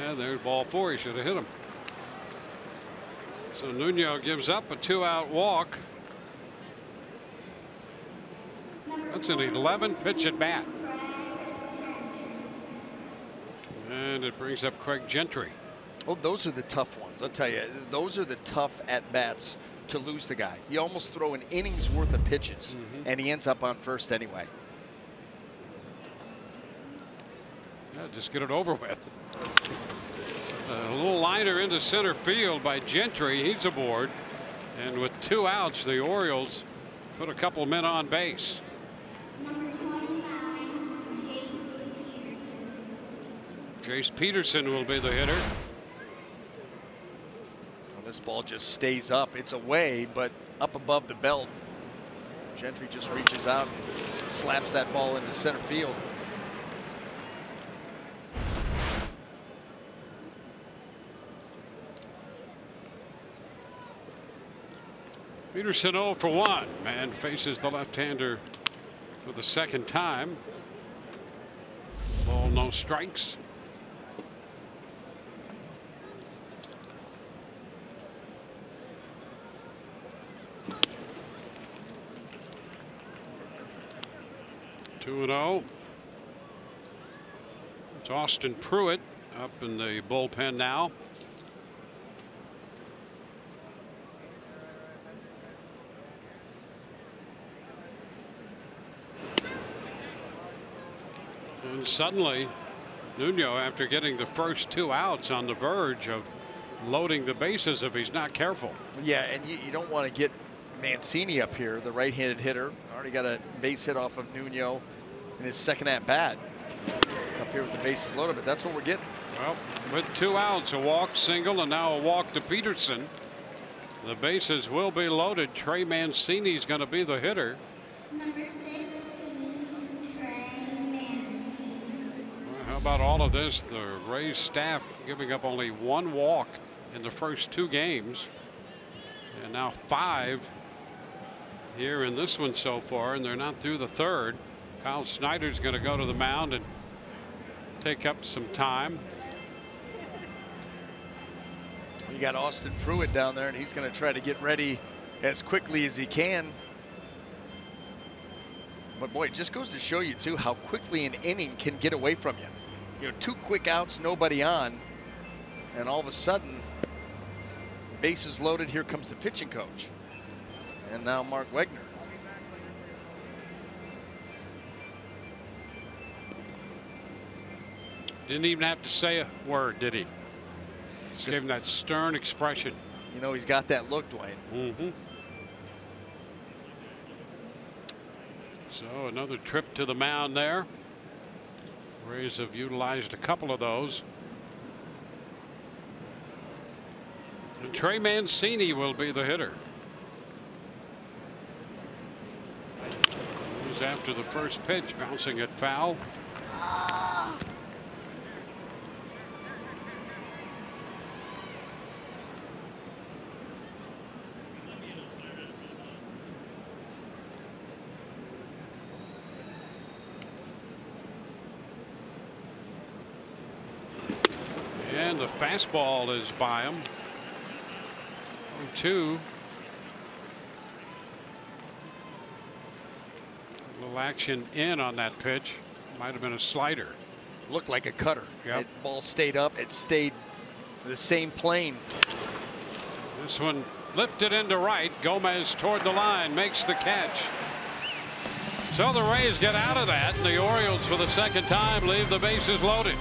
And there's ball 4. He should have hit him. So Nuno gives up a 2-out walk. That's an 11 pitch at bat. And it brings up Craig Gentry. Well, those are the tough ones. I'll tell you, those are the tough at-bats to lose the guy. You almost throw an inning's worth of pitches, and he ends up on first anyway. Yeah, just get it over with. A little liner into center field by Gentry. He's aboard. And with 2 outs, the Orioles put a couple men on base. Number 29, Jace Peterson will be the hitter. Well, this ball just stays up. It's away, but up above the belt. Gentry just reaches out and slaps that ball into center field. Peterson 0 for 1. Man faces the left-hander for the 2nd time. Ball, no strikes. Two and 0. It's Austin Pruitt up in the bullpen now. And suddenly, Nuno, after getting the first 2 outs, on the verge of loading the bases if he's not careful. Yeah, and you don't want to get Mancini up here, the right-handed hitter. Already got a base hit off of Nuno in his 2nd at-bat. Up here with the bases loaded, but that's what we're getting. Well, with 2 outs, a walk, single, and now a walk to Peterson. The bases will be loaded. Trey Mancini's going to be the hitter. Number 16, Trey Mancini. Well, how about all of this? The Rays staff giving up only 1 walk in the first 2 games. And now 5 here in this one so far, and they're not through the 3rd. Kyle Snyder's going to go to the mound and take up some time. You got Austin Pruitt down there, and he's going to try to get ready as quickly as he can. But boy, it just goes to show you too how quickly an inning can get away from you. You know, 2 quick outs, nobody on, and all of a sudden, bases loaded. Here comes the pitching coach, and now Mark Wegner. Didn't even have to say a word, did he? Just gave him that stern expression. You know, he's got that look, Dwayne. Mm-hmm. So another trip to the mound there. Rays have utilized a couple of those. And Trey Mancini will be the hitter. He's after the first pitch, bouncing it foul. And the fastball is by him. 0-2. A little action in on that pitch. Might have been a slider. Looked like a cutter. Yep. That ball stayed up. It stayed the same plane. This one lifted into right. Gomez toward the line, makes the catch. So the Rays get out of that, and the Orioles for the second time leave the bases loaded.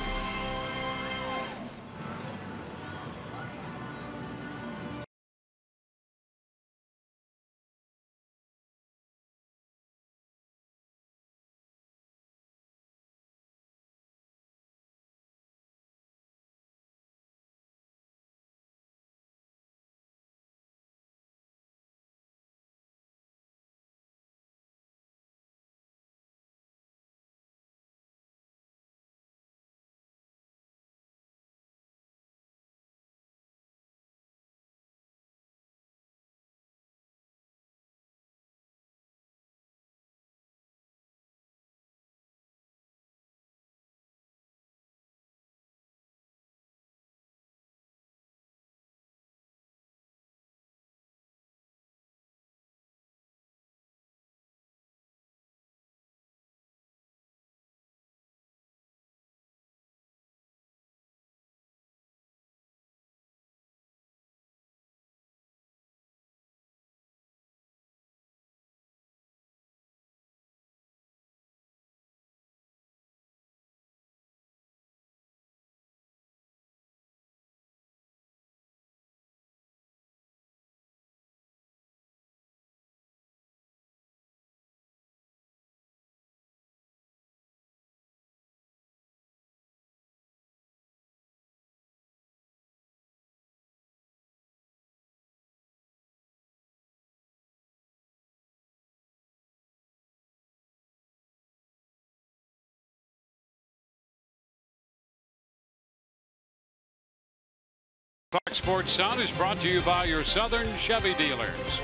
Fox Sports Sun is brought to you by your Southern Chevy dealers,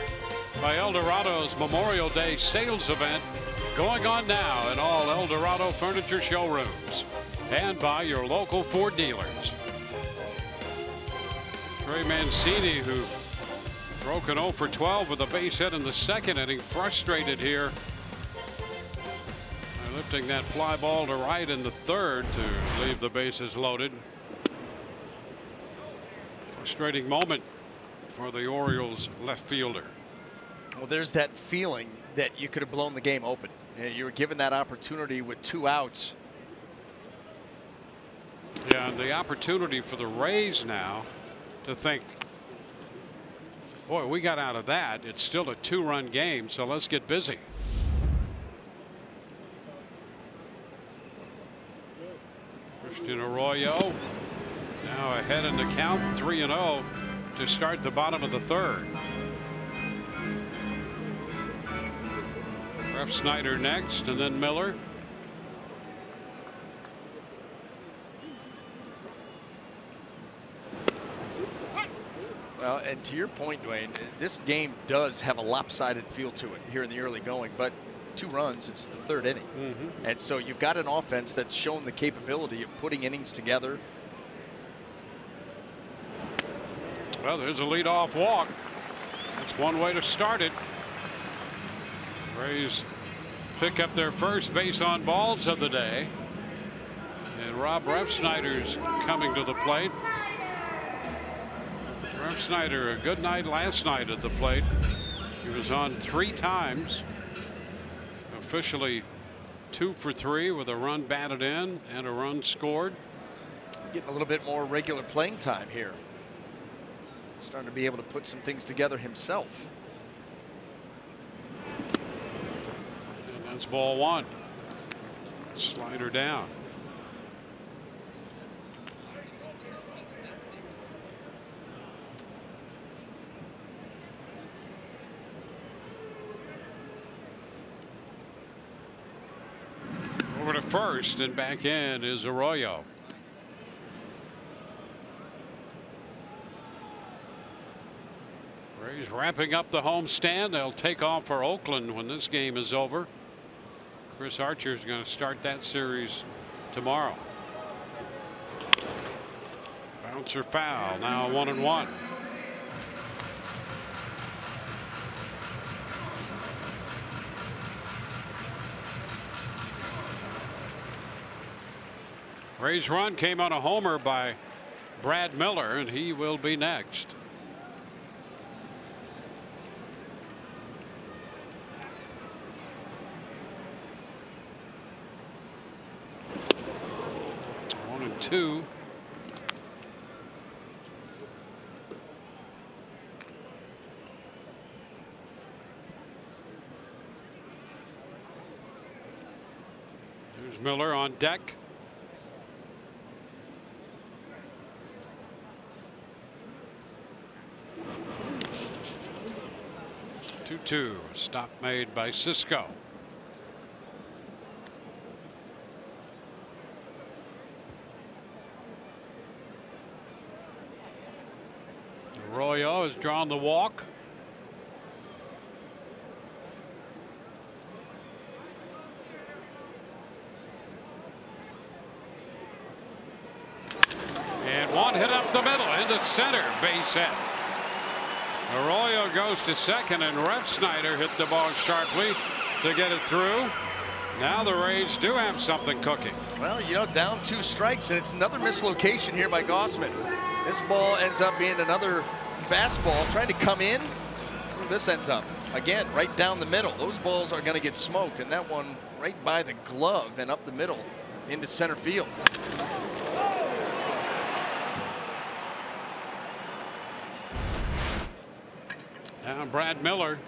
by Eldorado's Memorial Day sales event going on now in all Eldorado furniture showrooms, and by your local Ford dealers. Trey Mancini, who broke an 0 for 12 with a base hit in the second inning, frustrated here by lifting that fly ball to right in the third to leave the bases loaded. Frustrating moment for the Orioles left fielder. Well, there's that feeling that you could have blown the game open. You were given that opportunity with 2 outs. Yeah, and the opportunity for the Rays now to think, boy, we got out of that. It's still a 2-run game, so let's get busy. Christian Arroyo now ahead in the count, 3-0 to start the bottom of the third. Ref Snyder next, and then Miller. Well, and to your point, Dwayne, this game does have a lopsided feel to it here in the early going, but 2 runs. It's the 3rd inning. And so you've got an offense that's shown the capability of putting innings together. Well, there's a leadoff walk. That's one way to start it. Rays pick up their first base on balls of the day. And Rob Refsnyder's coming to the plate. Refsnyder, a good night last night at the plate. He was on 3 times. Officially 2 for 3 with a run batted in and a run scored. Getting a little bit more regular playing time here. Starting to be able to put some things together himself. And that's ball 1. Slider down. Over to first and back in is Arroyo. Rays wrapping up the homestand. They'll take off for Oakland when this game is over. Chris Archer is going to start that series tomorrow. Bouncer foul. Now 1-1. Rays run came on a homer by Brad Miller, and he will be next. One and two. There's Miller on deck. 2-2. Stop made by Cisco. Arroyo has drawn the walk. And one hit up the middle into center, base hit. Arroyo goes to second, and Refsnyder hit the ball sharply to get it through. Now the Rays do have something cooking. Well, you know, down 2 strikes, and it's another mislocation here by Gausman. This ball ends up being another fastball trying to come in. This ends up, again, right down the middle. Those balls are going to get smoked, and that one right by the glove and up the middle into center field. Now Brad Miller.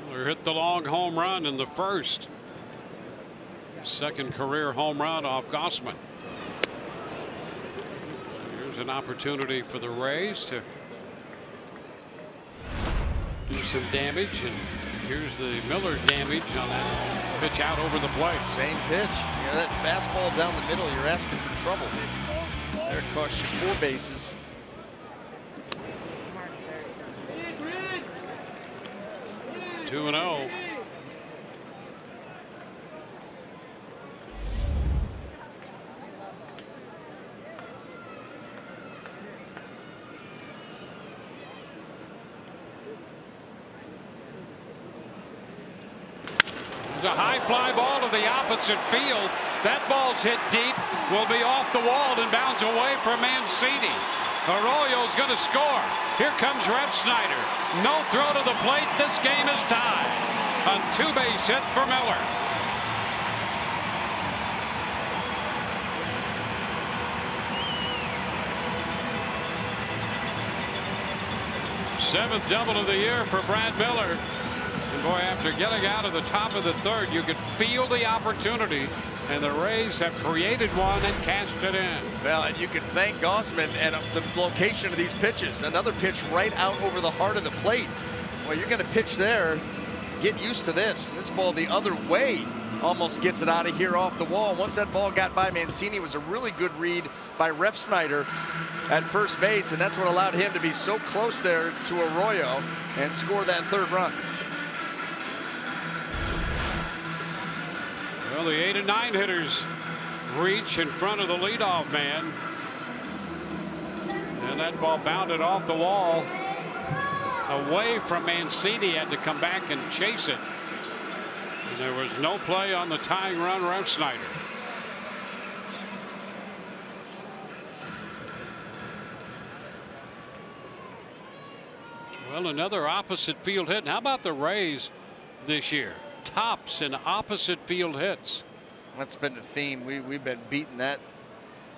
Miller hit the long home run in the first. Second career home run off Gausman. Here's an opportunity for the Rays to do some damage, and here's the Miller damage on that pitch out over the plate. Same pitch. You know, that fastball down the middle, you're asking for trouble. There it cost you 4 bases. Two and 0. A high fly ball to the opposite field. That ball's hit deep, will be off the wall and bounce away from Mancini. Arroyo's going to score. Here comes Refsnyder. No throw to the plate. This game is tied. A 2-base hit for Miller. Seventh double of the year for Brad Miller. And boy, after getting out of the top of the third, you could feel the opportunity, and the Rays have created one and cashed it in. Well, and you can thank Gausman and the location of these pitches. Another pitch right out over the heart of the plate. Well, you're going to pitch there. Get used to this. This ball the other way almost gets it out of here off the wall. Once that ball got by Mancini, it was a really good read by Refsnyder at first base, and that's what allowed him to be so close there to Arroyo and score that third run. Well, the 8 and 9 hitters reach in front of the leadoff man. And that ball bounded off the wall away from Mancini. Had to come back and chase it. And there was no play on the tying run, Refsnyder. Well, another opposite field hit. And how about the Rays this year? Tops in opposite field hits. That's been the theme. We've been beating that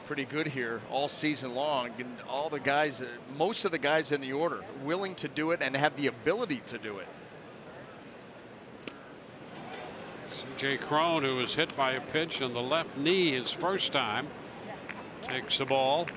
pretty good here all season long. And all the guys, most of the guys in the order, willing to do it and have the ability to do it. C.J. Cron, who was hit by a pitch on the left knee his first time, takes the ball.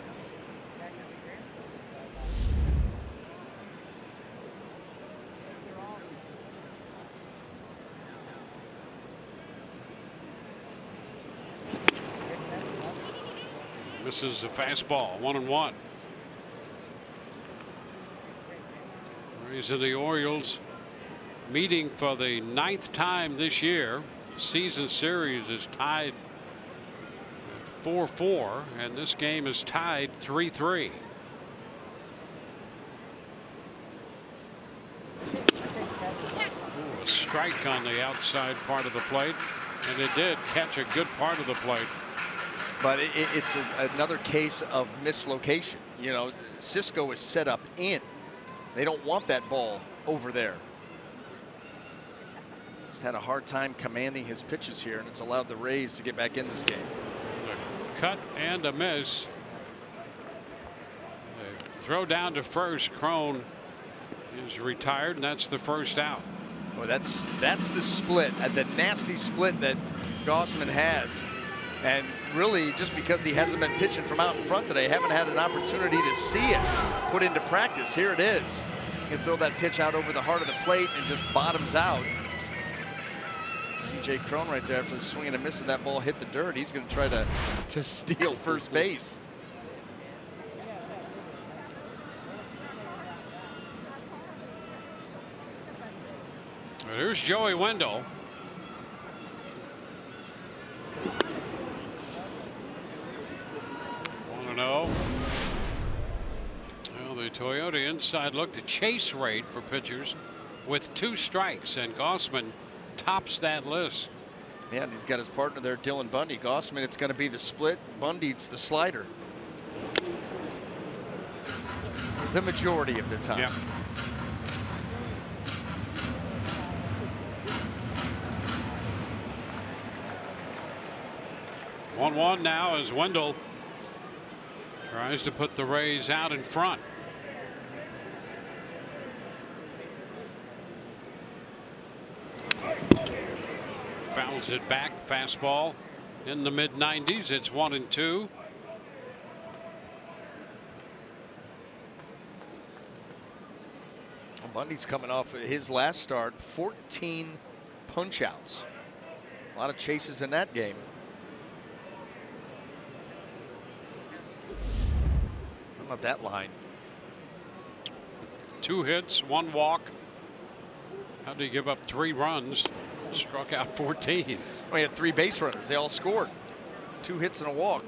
Misses the fastball. 1-1. Rays and the Orioles meeting for the 9th time this year. Season series is tied 4-4, and this game is tied 3-3. A strike on the outside part of the plate, and it did catch a good part of the plate. But it's another case of mislocation. You know, Cisco is set up in. They don't want that ball over there. Just had a hard time commanding his pitches here, and it's allowed the Rays to get back in this game. A cut and a miss. A throw down to first. Cron is retired, and that's the first out. Well, that's the split, the nasty split that Gausman has. And really, just because he hasn't been pitching from out in front today, haven't had an opportunity to see it put into practice. Here it is. You can throw that pitch out over the heart of the plate and just bottoms out. C.J. Cron right there, after swinging and missing, that ball hit the dirt. He's going to try to steal first base. Here's Joey Wendell. Well, the Toyota inside look, the chase rate for pitchers with 2 strikes, and Gausman tops that list. Yeah, and he's got his partner there, Dylan Bundy. Gausman, it's going to be the split. Bundy, it's the slider. The majority of the time. Yeah. One now as Wendell tries to put the Rays out in front. Fouls it back. Fastball in the mid-90s. It's 1-2. Bundy's coming off of his last start, 14 punch-outs. A lot of chases in that game. How about that line? 2 hits, 1 walk. How did he give up 3 runs? Struck out 14. Oh, he had 3 base runners. They all scored. 2 hits and a walk.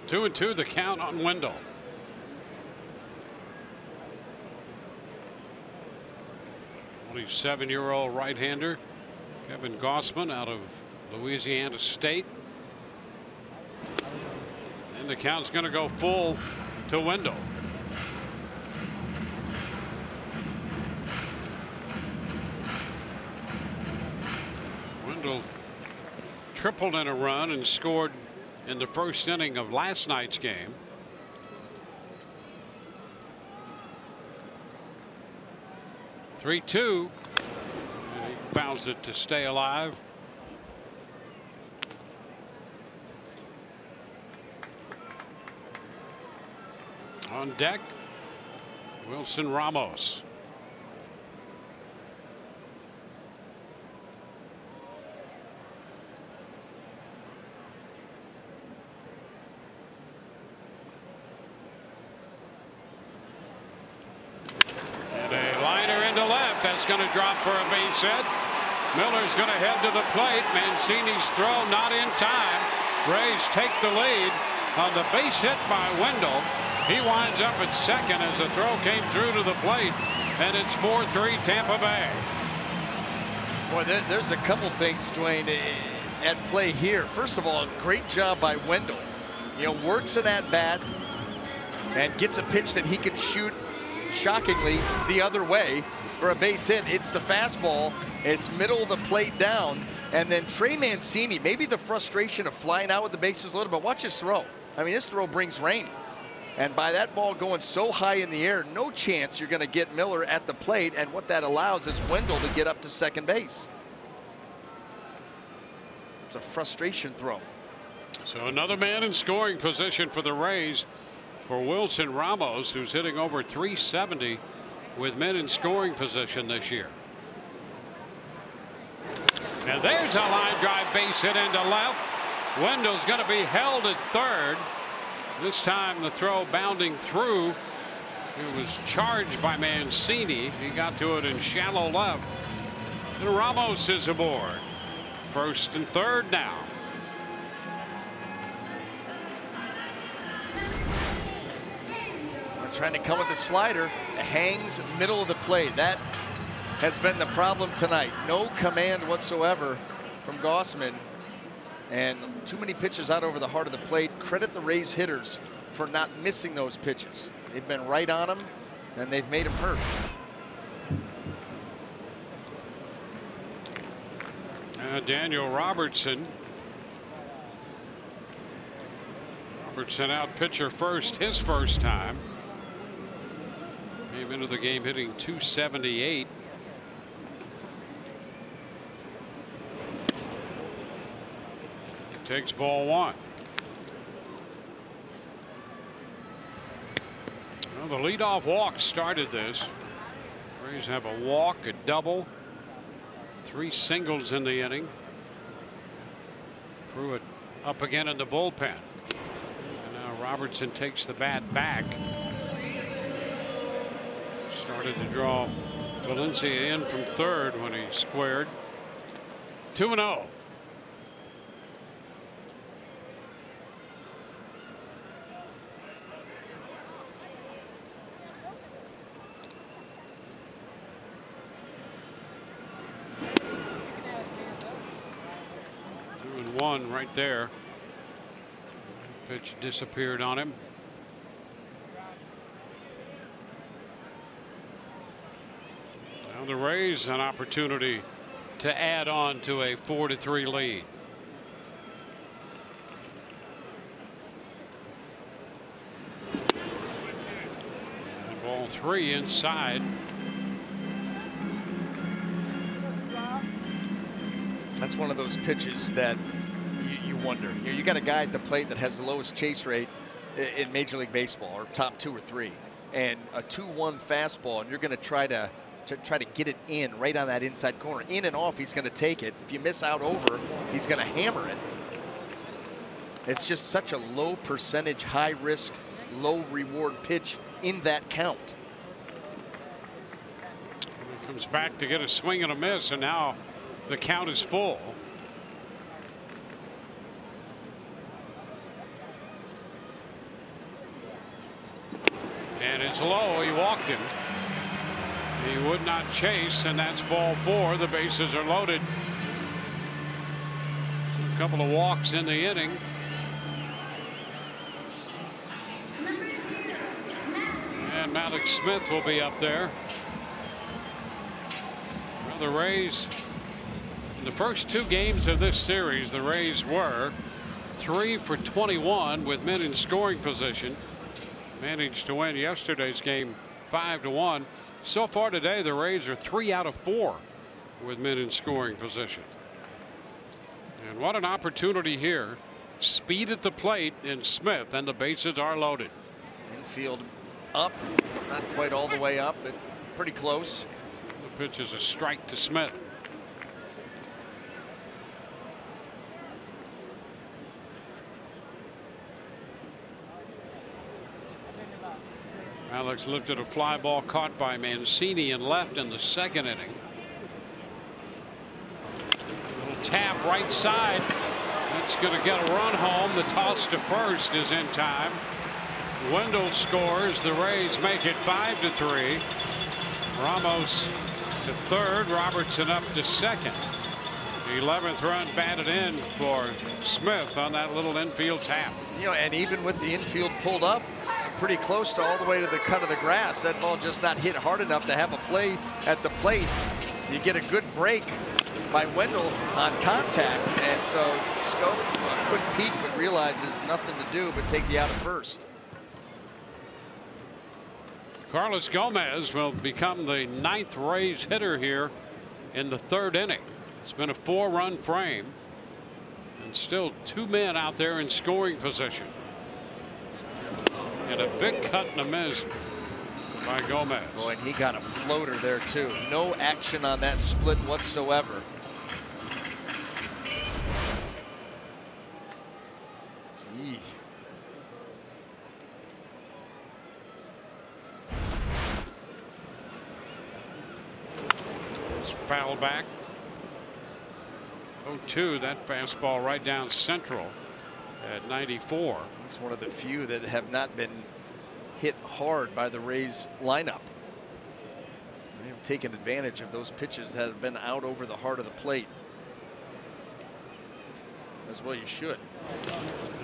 2-2 the count on Wendell. Only 7-year-old right-hander Kevin Gausman out of Louisiana State. And the count's going to go full to Wendell. Wendell tripled in a run and scored in the first inning of last night's game. Three-2. And he fouls it to stay alive. On deck, Wilson Ramos. That's going to drop for a base hit. Miller's going to head to the plate. Mancini's throw not in time. Rays take the lead on the base hit by Wendell. He winds up at second as the throw came through to the plate, and it's 4-3 Tampa Bay. Boy, there's a couple things, Dwayne, at play here. First of all, great job by Wendell. You know, works an at-bat and gets a pitch that he can shoot, shockingly, the other way for a base hit. It's the fastball. It's middle of the plate down. And then Trey Mancini, maybe the frustration of flying out with the bases loaded, but watch his throw. I mean, this throw brings rain. And by that ball going so high in the air, no chance you're going to get Miller at the plate. And what that allows is Wendell to get up to second base. It's a frustration throw. So another man in scoring position for the Rays for Wilson Ramos, who's hitting over 370 with men in scoring position this year. And there's a line drive base hit into left. Wendell's going to be held at third. This time the throw bounding through. It was charged by Mancini. He got to it in shallow left. And Ramos is aboard. First and third now. They're trying to come with the slider. It hangs middle of the plate. That has been the problem tonight. No command whatsoever from Gausman. And too many pitches out over the heart of the plate. Credit the Rays hitters for not missing those pitches. They've been right on them, and they've made them hurt. Daniel Robertson. Robertson out pitcher first, his first time. Came into the game hitting .278. Takes ball one. Well, the leadoff walk started this. Rays have a walk, a double, 3 singles in the inning. Threw it up again in the bullpen. And now Robertson takes the bat back. Started to draw Valencia in from third when he squared. 2-0. One right there. Pitch disappeared on him. Now the Rays an opportunity to add on to a 4-3 lead. And ball 3 inside. That's one of those pitches that you wonder. You got a guy at the plate that has the lowest chase rate in Major League Baseball, or top 2 or 3, and a 2-1 fastball, and you're going to try to get it in right on that inside corner. In and off, he's going to take it. If you miss out over, he's going to hammer it. It's just such a low percentage, high risk, low reward pitch in that count. He comes back to get a swing and a miss, and now the count is full. And it's low. He walked him. He would not chase, and that's ball 4. The bases are loaded. A couple of walks in the inning. And Malik Smith will be up there. Well, the Rays, in the first 2 games of this series, the Rays were 3 for 21 with men in scoring position. Managed to win yesterday's game 5-1. So far today, the Rays are 3 out of 4 with men in scoring position. And what an opportunity here. Speed at the plate in Smith, and the bases are loaded. Infield up, not quite all the way up, but pretty close. The pitch is a strike to Smith. Alex lifted a fly ball caught by Mancini and left in the second inning. Little tap right side. That's going to get a run home. The toss to first is in time. Wendell scores. The Rays make it 5-3. Ramos to third. Robertson up to second. The 11th run batted in for Smith on that little infield tap. You know, and even with the infield pulled up pretty close to all the way to the cut of the grass, that ball just not hit hard enough to have a play at the plate. You get a good break by Wendell on contact, and so Scope a quick peek but realizes nothing to do but take the out at first. Carlos Gomez will become the 9th Rays hitter here in the 3rd inning. It's been a 4-run frame and still 2 men out there in scoring position. And a big cut and a miss by Gomez. Boy, and he got a floater there too. No action on that split whatsoever. Eee. Foul back. 0-2. That fastball right down central at 94. It's one of the few that have not been hit hard by the Rays lineup. They have taken advantage of those pitches that have been out over the heart of the plate. As well you should.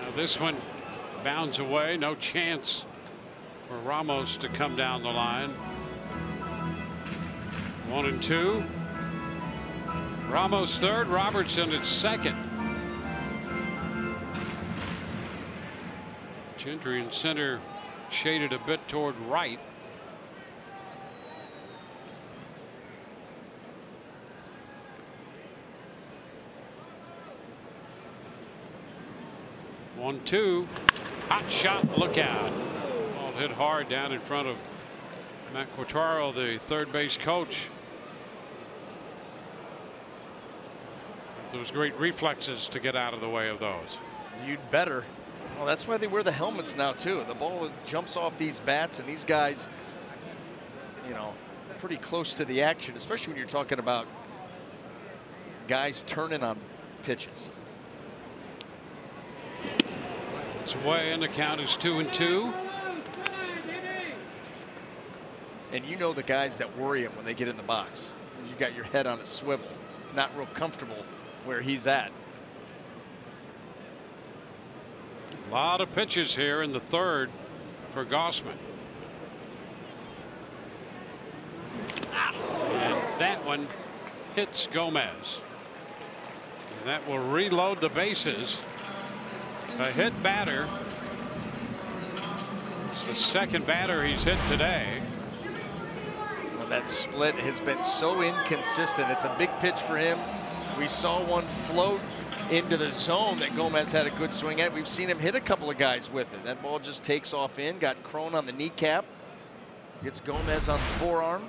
Now this one bounds away. No chance for Ramos to come down the line. 1-2. Ramos third, Robertson at second. Gentry in center, shaded a bit toward right. One, two, hot shot, look out. Ball hit hard down in front of Matt Quatraro, the third base coach. Those great reflexes to get out of the way of those. You'd better. Well, that's why they wear the helmets now too. The ball jumps off these bats, and these guys, you know, pretty close to the action, especially when you're talking about guys turning on pitches. It's away, and the count is 2-2. And you know the guys that worry him when they get in the box. You got your head on a swivel, not real comfortable where he's at. A lot of pitches here in the 3rd for Gossman. And that one hits Gomez. And that will reload the bases. A hit batter. It's the second batter he's hit today. Well, that split has been so inconsistent. It's a big pitch for him. We saw one float into the zone that Gomez had a good swing at. We've seen him hit a couple of guys with it. That ball just takes off in. Got Crone on the kneecap. Gets Gomez on the forearm.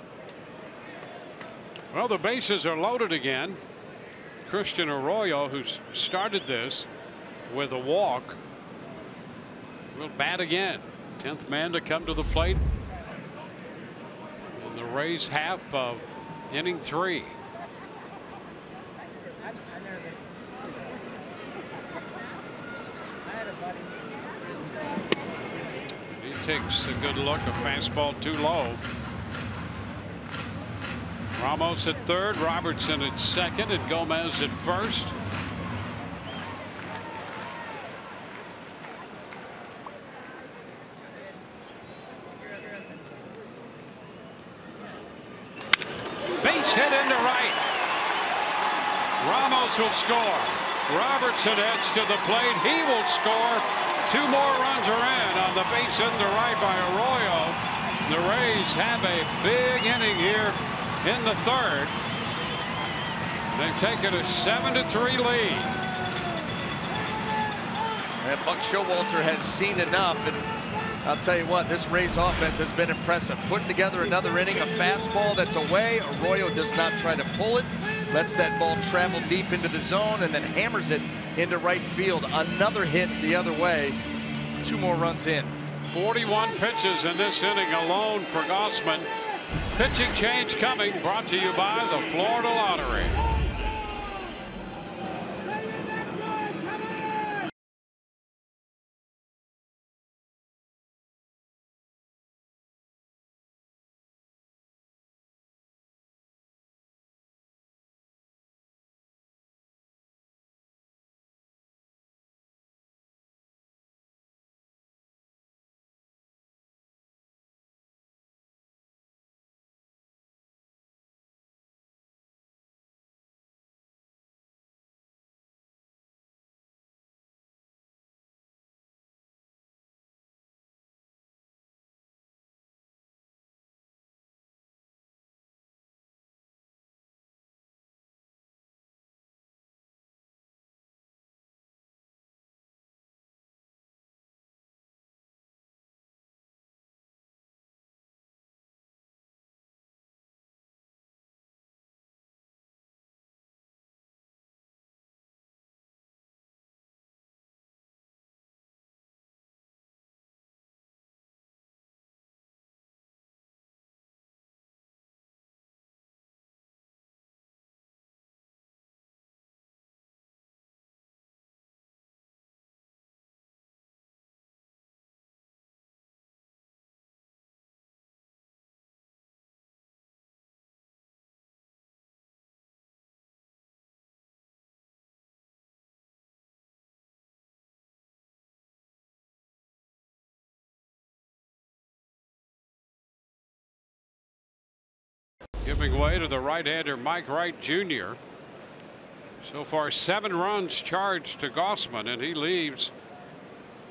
Well, the bases are loaded again. Christian Arroyo, who's started this with a walk, will bat again. 10th man to come to the plate in the Rays half of inning 3. He takes a good look. A fastball too low. Ramos at third, Robertson at second, and Gomez at first. Base hit into right. Ramos will score. Robertson heads to the plate. He will score. 2 more runs are in on the base hit to right by Arroyo. The Rays have a big inning here in the 3rd. They've taken a 7-3 lead. And Buck Showalter has seen enough, and I'll tell you what, this Rays offense has been impressive. Putting together another inning, a fastball that's away. Arroyo does not try to pull it. Lets that ball travel deep into the zone and then hammers it into right field. Another hit the other way. 2 more runs in. 41 pitches in this inning alone for Gossman. Pitching change coming, brought to you by the Florida Lottery. Giving way to the right-hander Mike Wright Jr. So far 7 runs charged to Gossman, and he leaves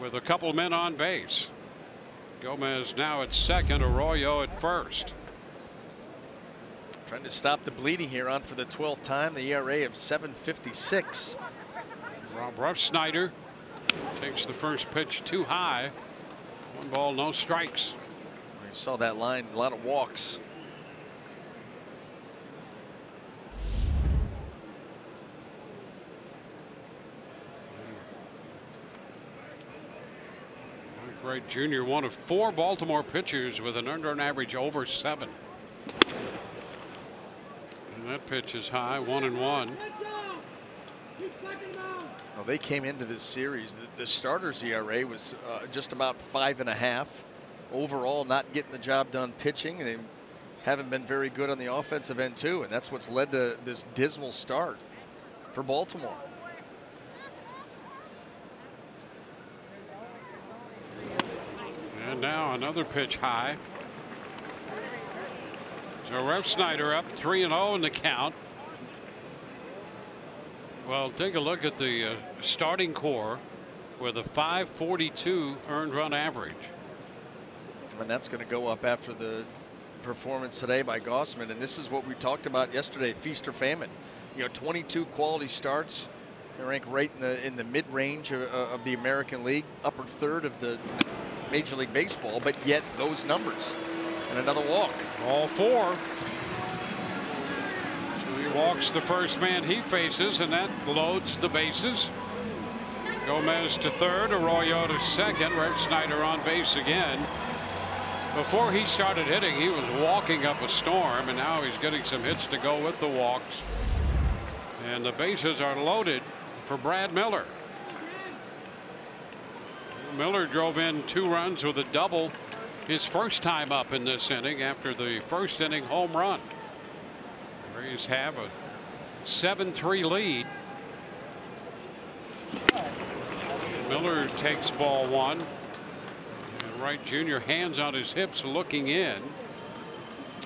with a couple men on base. Gomez now at second, Arroyo at first. Trying to stop the bleeding here, on for the 12th time. The ERA of 7.56. Rob Refsnyder takes the first pitch too high. 1 ball, no strikes. We saw that line, a lot of walks. Wright Jr., one of 4 Baltimore pitchers with an earned run average over 7. And that pitch is high, 1-1. Well, they came into this series. The starters ERA was just about 5.5. Overall, not getting the job done pitching, and they haven't been very good on the offensive end too. And that's what's led to this dismal start for Baltimore. And now another pitch high. So Refsnyder up 3-0 in the count. Well, take a look at the starting core with a 5.42 earned run average. And that's going to go up after the performance today by Gossman. And this is what we talked about yesterday, feast or famine. You know, 22 quality starts. They rank right in the mid-range of the American League, upper third of the Major League Baseball, but yet those numbers. And another walk. All 4. So he walks the first man he faces, and that loads the bases. Gomez to third, Arroyo to second, Refsnyder on base again. Before he started hitting, he was walking up a storm, and now he's getting some hits to go with the walks. And the bases are loaded for Brad Miller. Miller drove in 2 runs with a double his first time up in this inning after the first inning home run. Rays have a 7-3 lead. Miller takes ball 1. And Wright Jr. hands on his hips looking in.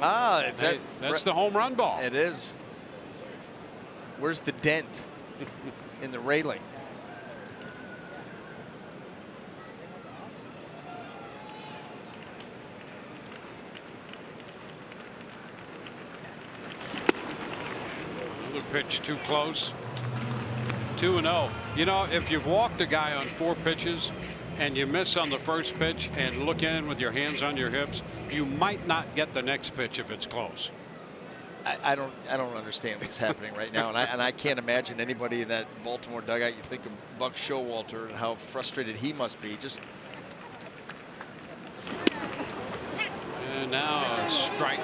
That's the home run ball. It is. Where's the dent in the railing? Another pitch too close. 2-0. You know, if you've walked a guy on 4 pitches and you miss on the first pitch and look in with your hands on your hips, you might not get the next pitch if it's close. I don't understand what's happening right now, and I can't imagine anybody in that Baltimore dugout. You think of Buck Showalter and how frustrated he must be. Just And now a strike.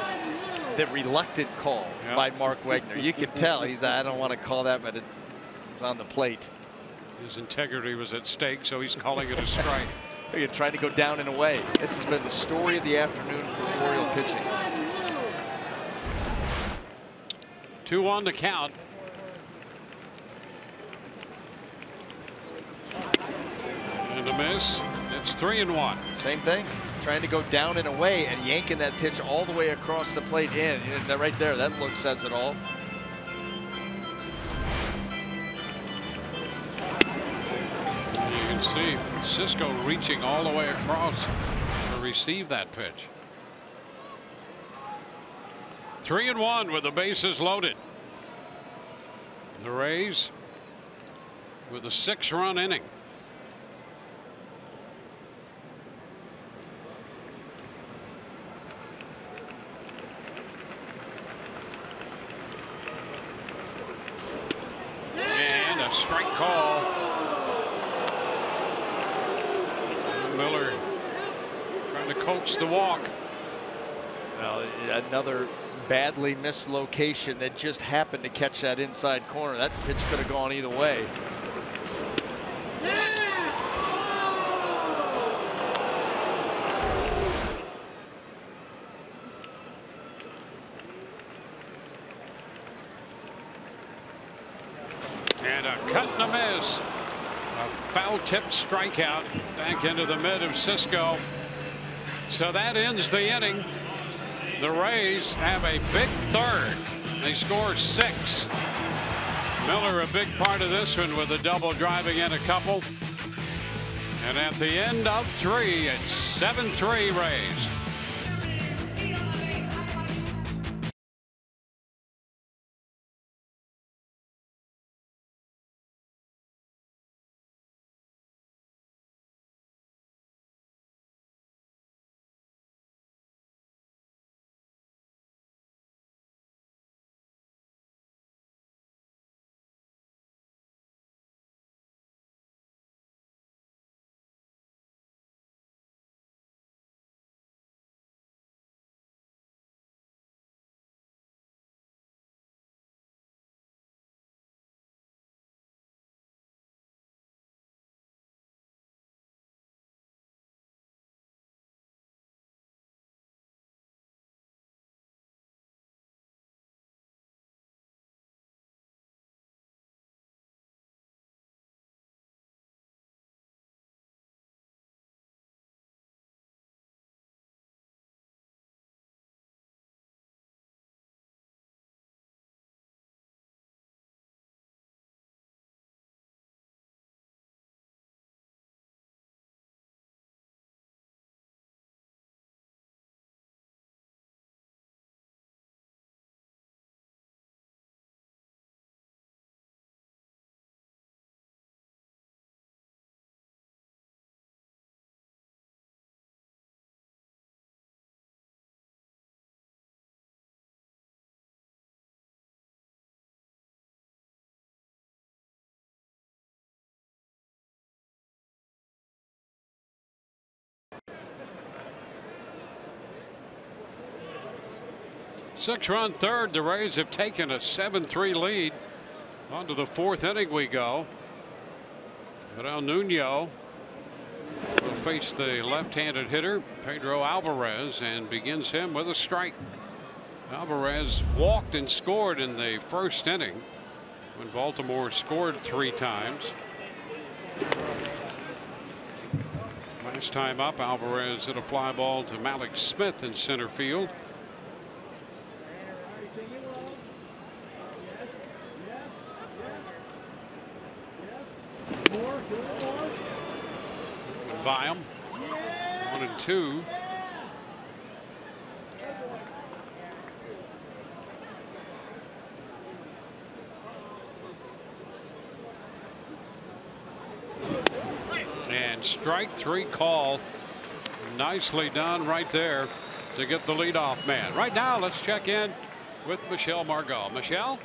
The reluctant call by Mark Wegner. You can tell he's, I don't want to call that, but it was on the plate. His integrity was at stake, so he's calling it a strike. You're trying to go down and away. This has been the story of the afternoon for Oriole pitching. 2-1 to count. And a miss. It's 3-1. Same thing. Trying to go down and away and yanking that pitch all the way across the plate in. And right there, that look says it all. You can see Cisco reaching all the way across to receive that pitch. 3-1 with the bases loaded. The Rays with a 6-run inning. And a strike call. Miller trying to coax the walk. Well, another badly missed location that just happened to catch that inside corner. That pitch could have gone either way. And a cut and a miss. A foul-tipped strikeout back into the mid of Cisco. So that ends the inning. The Rays have a big third. They score 6. Miller a big part of this one with a double driving in a couple. And at the end of 3, it's 7-3 Rays. Six-run third. The Rays have taken a 7-3 lead. On to the 4th inning we go. But El Nuno will face the left-handed hitter Pedro Alvarez and begins him with a strike. Alvarez walked and scored in the 1st inning when Baltimore scored 3 times. Last time up, Alvarez hit a fly ball to Malik Smith in center field. By him. 1-2. And strike 3 call. Nicely done right there to get the leadoff man. Right now, let's check in with Michelle Margot. Michelle?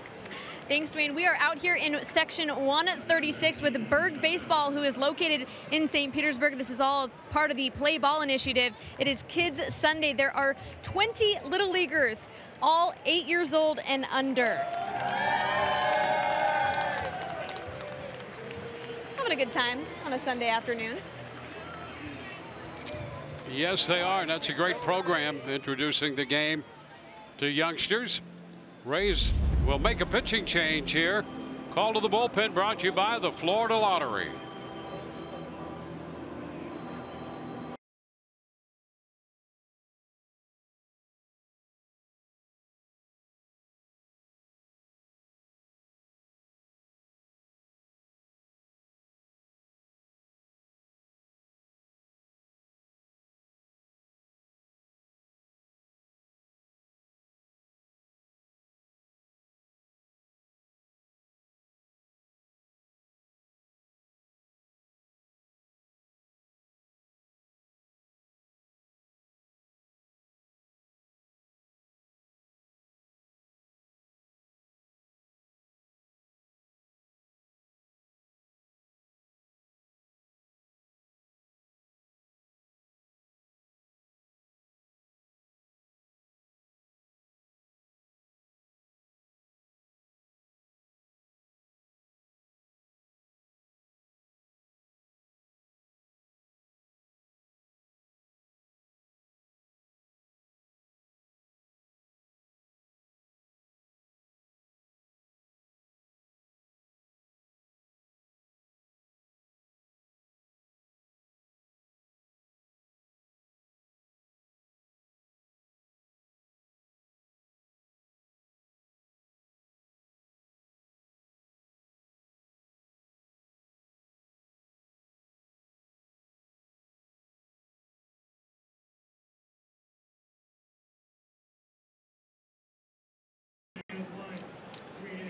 Thanks, Dwayne. We are out here in section 136 with Berg Baseball, who is located in St. Petersburg. This is all as part of the Play Ball initiative. It is Kids Sunday. There are 20 Little Leaguers, all 8 years old and under. Having a good time on a Sunday afternoon. Yes, they are. And that's a great program introducing the game to youngsters. Rays will make a pitching change here. Call to the bullpen brought to you by the Florida Lottery.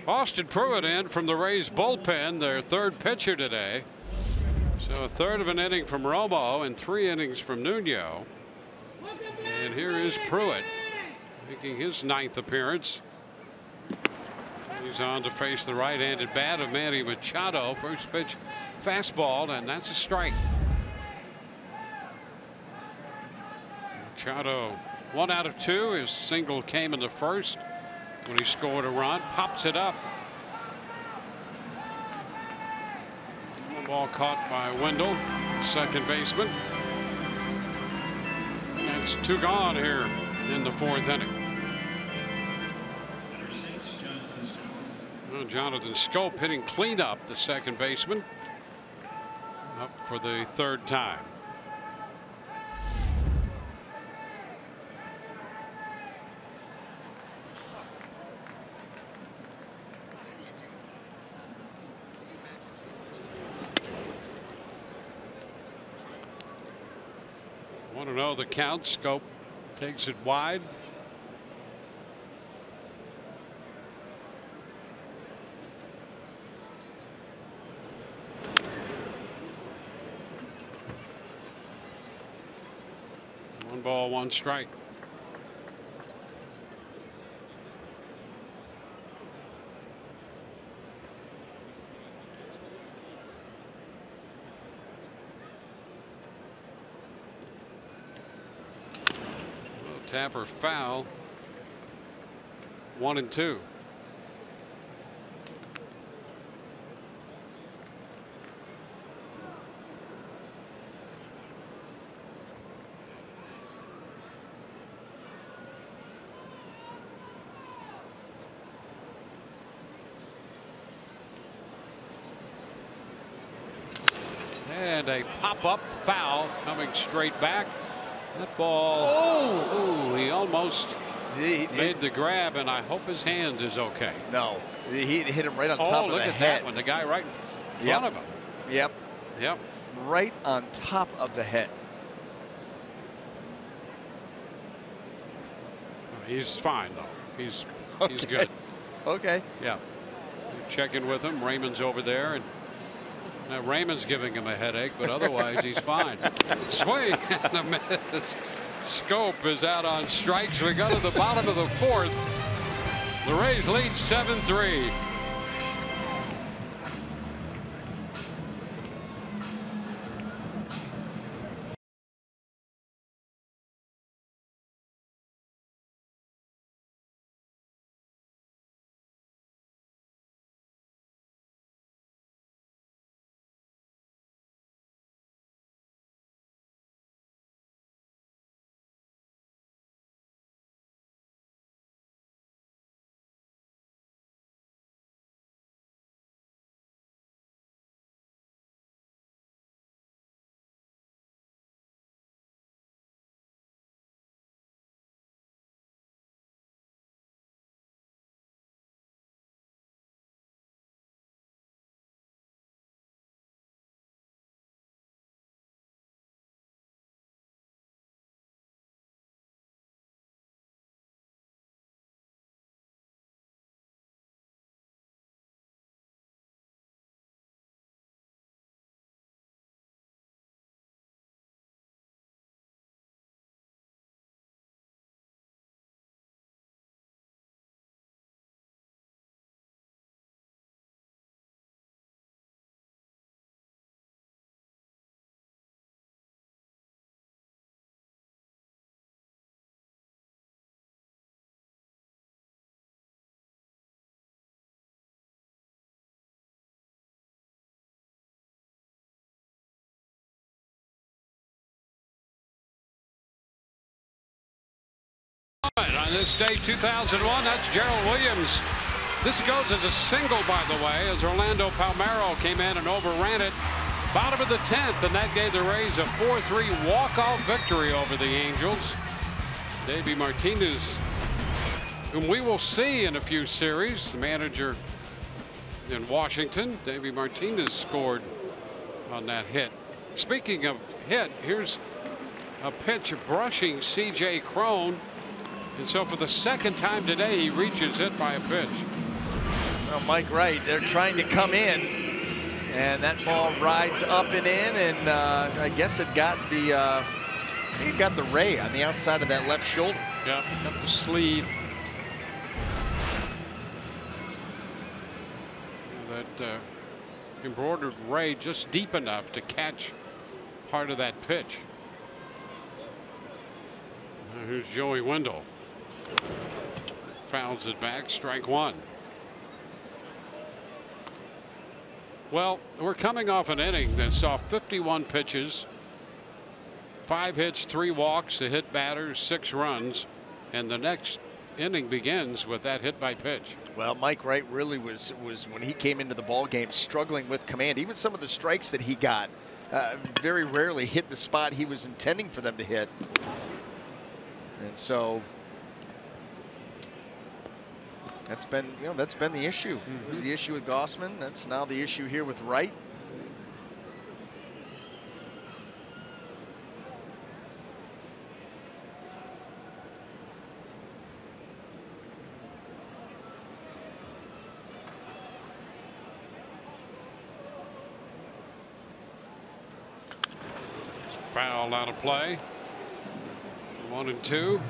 Austin Pruitt in from the Rays bullpen, their third pitcher today. So a third of an inning from Romo and 3 innings from Nuno. And here is Pruitt making his 9th appearance. He's on to face the right-handed bat of Manny Machado. First pitch fastball, and that's a strike. Machado 1 out of 2. His single came in the first when he scored a run. Pops it up. The ball caught by Wendell, second baseman. That's 2 gone here in the 4th inning. Well, Jonathan Scope hitting cleanup, the second baseman, up for the 3rd time. Want to know the count? Scope takes it wide. One ball, 1 strike. Tapper foul. 1 and 2. And a pop-up foul coming straight back. That ball, oh, he almost made the grab, and I hope his hand is okay. No, he hit him right on top of the head. Oh, look at that one. The guy right in front of him. Yep. Yep. Right on top of the head. He's fine, though. He's good. Okay. Yeah. Checking with him. Raymond's over there, and now Raymond's giving him a headache, but otherwise he's fine. Swing and a miss. Scope is out on strikes. We go to the bottom of the 4th. The Rays lead 7-3. On this day, 2001, that's Gerald Williams. This goes as a single, by the way, as Orlando Palmeiro came in and overran it. Bottom of the 10th, and that gave the Rays a 4-3 walk-off victory over the Angels. Davey Martinez, whom we will see in a few series, the manager in Washington. Davey Martinez scored on that hit. Speaking of hit, here's a pitch brushing C.J. Cron. And so for the second time today, he reaches hit by a pitch. Well, Mike Wright, they're trying to come in, and that ball rides up and in, and I guess it got the I think it got the ray on the outside of that left shoulder. Yeah, got the sleeve. That embroidered ray just deep enough to catch part of that pitch. Now here's Joey Wendell. Fouls it back, strike one. Well, we're coming off an inning that saw 51 pitches, 5 hits, 3 walks, a hit batter, 6 runs, and the next inning begins with that hit by pitch. Well, Mike Wright really was when he came into the ball game struggling with command. Even some of the strikes that he got very rarely hit the spot he was intending for them to hit. And so that's been the issue. It was the issue with Gossman. That's now the issue here with Wright. Foul out of play. 1-2.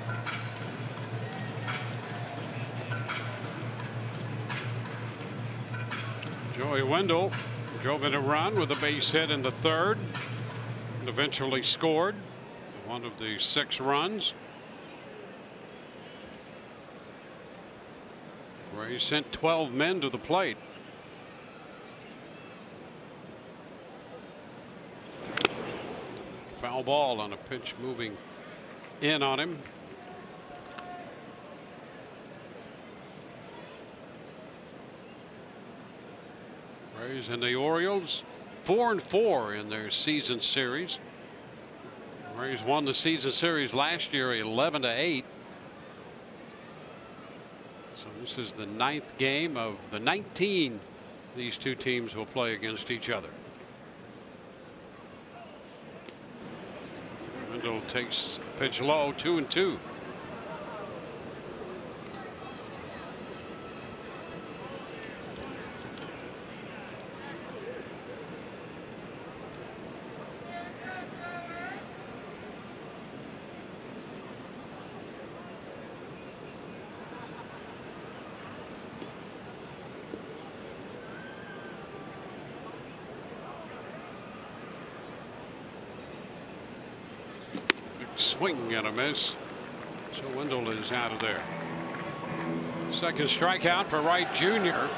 Joey Wendell drove in a run with a base hit in the 3rd and eventually scored one of the 6 runs. Rays sent 12 men to the plate. Foul ball on a pitch moving in on him. Rays and the Orioles 4-4 in their season series. Rays won the season series last year 11-8. So this is the 9th game of the 19 these two teams will play against each other. Wendell takes a pitch low, 2-2. Swing and a miss. So Wendell is out of there. Second strikeout for Wright Jr.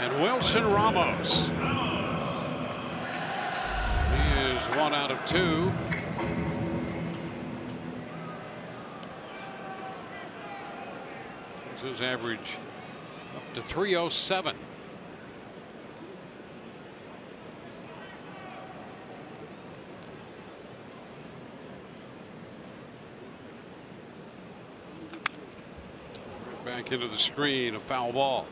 And Wilson Ramos. He is 1 out of 2. His average up to 307. Back into the screen, a foul ball.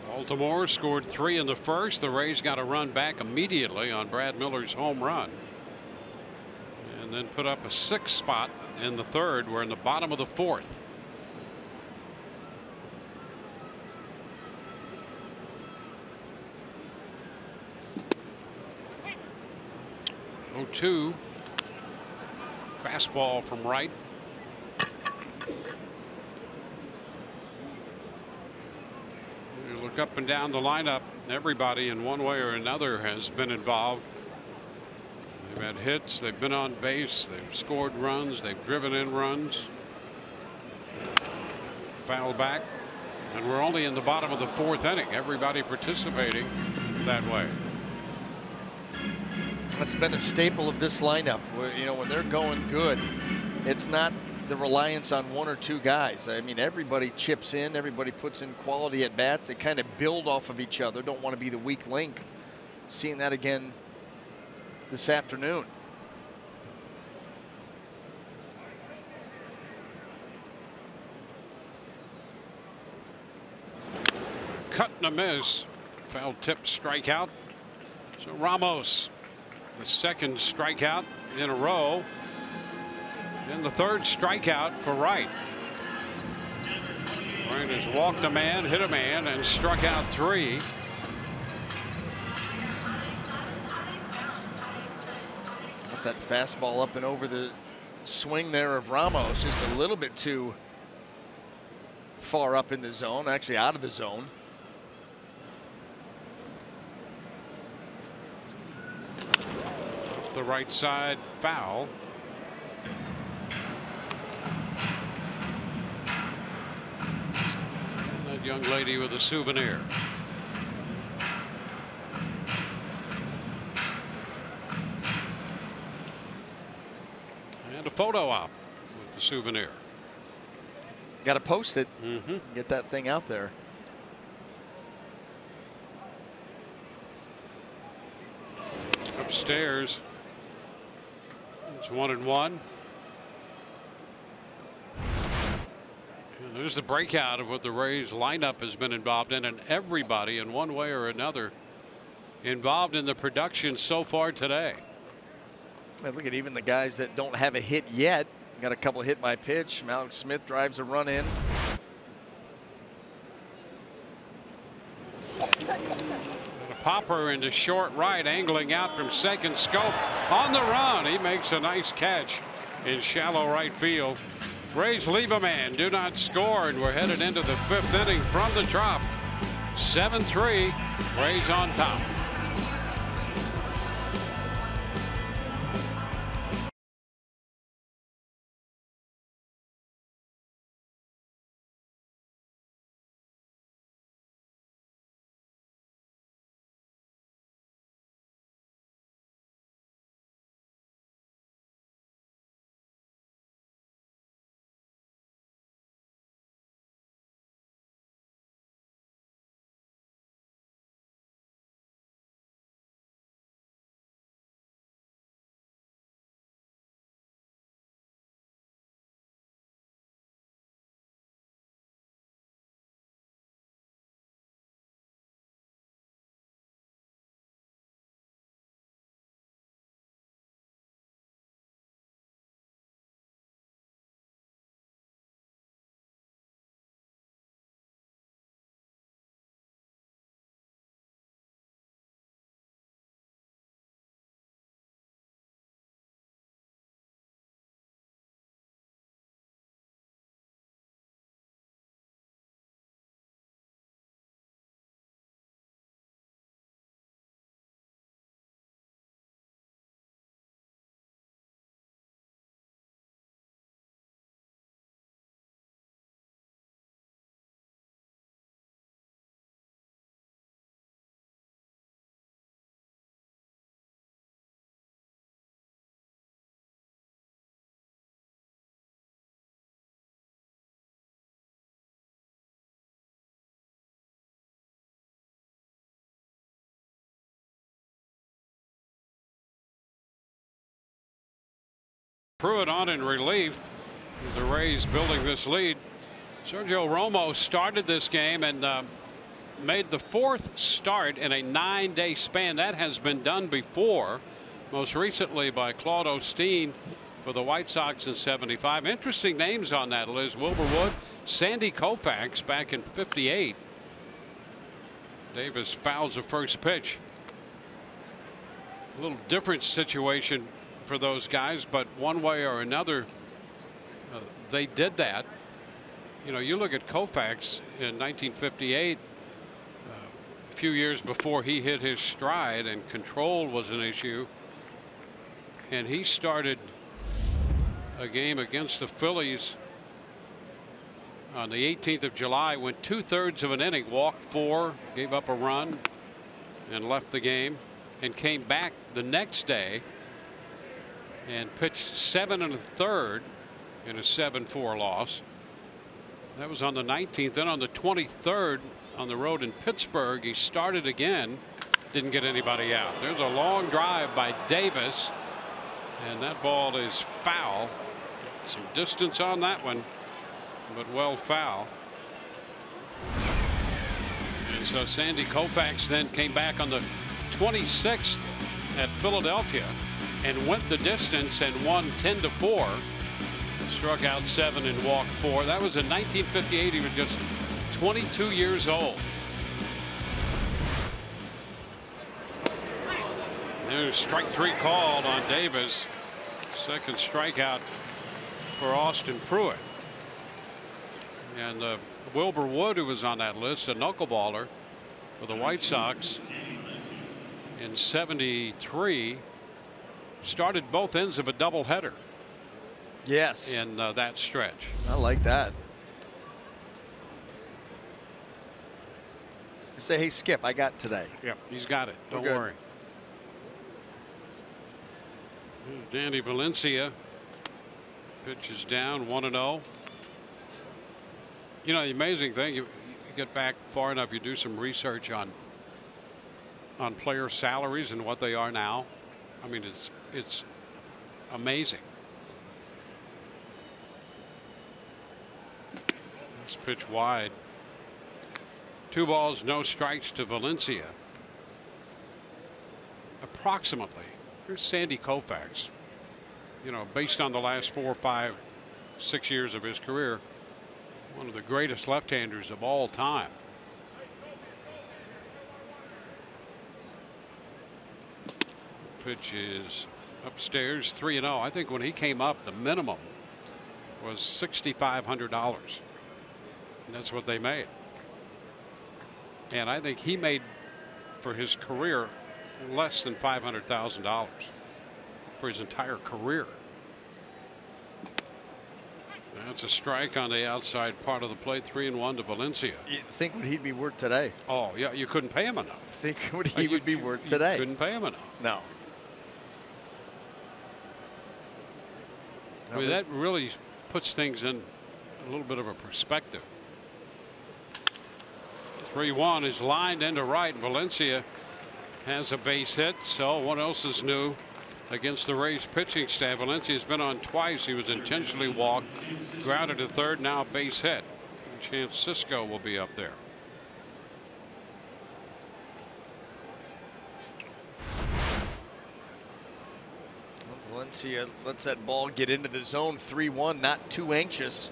Baltimore scored 3 in the 1st. The Rays got a run back immediately on Brad Miller's home run, and then put up a 6th spot in the 3rd. We're in the bottom of the 4th. Two fastball from Wright. You look up and down the lineup, everybody in one way or another has been involved. They've had hits, they've been on base, they've scored runs, they've driven in runs. foul back. And we're only in the bottom of the 4th inning. Everybody participating that way. That's been a staple of this lineup. Where, you know, when they're going good, it's not the reliance on 1 or 2 guys. I mean, everybody chips in, everybody puts in quality at bats. They kind of build off of each other, don't want to be the weak link. Seeing that again this afternoon. Cut and a miss. Foul tip, strikeout. So Ramos, the 2nd strikeout in a row. And the 3rd strikeout for Wright. Wright has walked a man, hit a man, and struck out 3. Got that fastball up and over the swing there of Ramos, just a little bit too far up in the zone, actually out of the zone. The right side, foul. And that young lady with a souvenir. And a photo op with the souvenir. Got to post it. Get that thing out there. Upstairs. It's 1-1. And there's the breakout of what the Rays lineup has been involved in, and everybody in one way or another involved in the production so far today. And look at even the guys that don't have a hit yet. Got a couple hit by pitch. Alex Smith drives a run in. A popper into short right, angling out from second scope on the run. He makes a nice catch in shallow right field. Rays leave a man, do not score, and we're headed into the 5th inning from the Trop. 7-3, Rays on top. Pruitt on in relief. The Rays building this lead. Sergio Romo started this game and made the 4th start in a 9-day span. That has been done before, most recently by Claude Osteen for the White Sox in '75. Interesting names on that list. Wilbur Wood, Sandy Koufax back in '58. Davis fouls the first pitch. A little different situation for those guys, but one way or another they did that. You know, you look at Koufax in 1958, a few years before he hit his stride and control was an issue, and he started a game against the Phillies on the 18th of July, went 2/3 of an inning, walked 4, gave up a run, and left the game, and came back the next day and pitched 7 1/3 in a 7-4 loss. That was on the 19th. Then on the 23rd, on the road in Pittsburgh, he started again, didn't get anybody out. There's a long drive by Davis, and that ball is foul. Some distance on that one, but well foul. And so Sandy Koufax then came back on the 26th at Philadelphia and went the distance and won 10-4. Struck out 7 and walked 4. That was in 1958. He was just 22 years old. There's strike 3 called on Davis. Second strikeout for Austin Pruitt. And Wilbur Wood, who was on that list, a knuckleballer for the White Sox in '73, started both ends of a doubleheader. Yes. In that stretch. I like that. You say, hey, Skip, I got today. Yep, he's got it. Don't Okay. worry. Danny Valencia pitches down 1-0. You know, the amazing thing, you get back far enough, you do some research on player salaries and what they are now. I mean, it's amazing. This pitch wide. 2 balls, no strikes to Valencia. Approximately. Here's Sandy Koufax. You know, based on the last 4, 5, 6 years of his career, one of the greatest left-handers of all time. Pitch is upstairs, 3-0. I think when he came up, the minimum was $6,500. And that's what they made. And I think he made, for his career, less than $500,000 for his entire career. That's a strike on the outside part of the plate. 3-1 to Valencia. You think what he'd be worth today? Oh yeah, you couldn't pay him enough. Think what he would be worth today? You couldn't pay him enough. No. I mean, that really puts things in a little bit of a perspective. 3-1 is lined into right. Valencia has a base hit, so what else is new against the Rays pitching staff? Valencia's been on twice. He was intentionally walked, grounded to third, now base hit. Chance Cisco will be up there. Valencia lets that ball get into the zone. 3-1, not too anxious.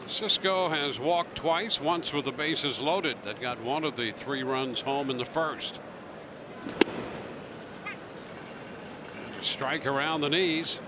Cisco has walked twice, once with the bases loaded. That got one of the 3 runs home in the first. And a strike around the knees.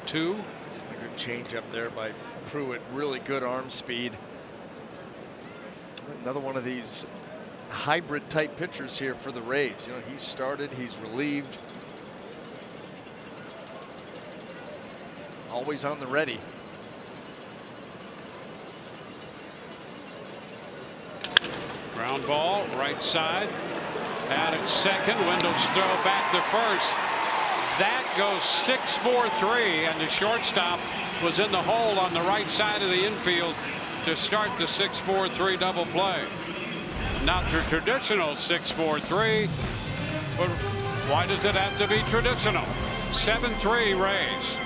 Two. A good change up there by Pruitt. Really good arm speed. Another one of these hybrid type pitchers here for the Rays. You know, he's started, he's relieved. Always on the ready. Ground ball, right side. Out at second. Wendell's throw back to first. That goes 6-4-3, and the shortstop was in the hole on the right side of the infield to start the 6-4-3 double play. Not the traditional 6-4-3, but why does it have to be traditional? 7-3 Rays.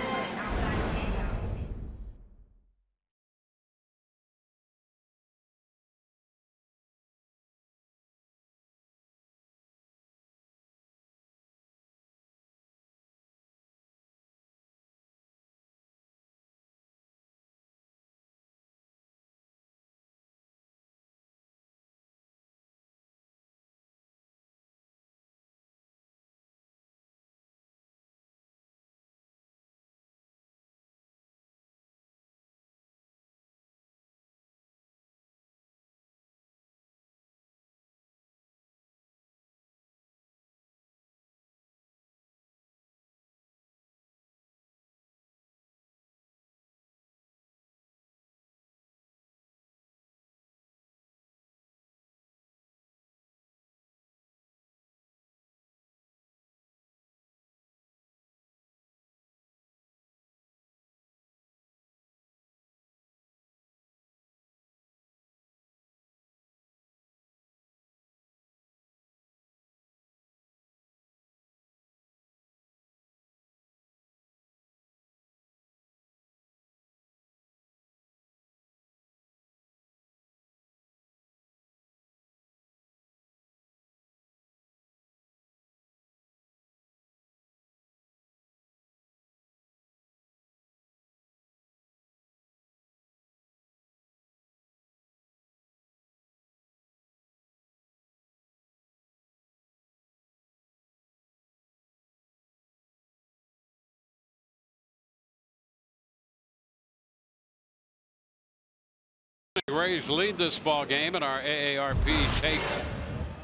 Rays lead this ball game in our AARP take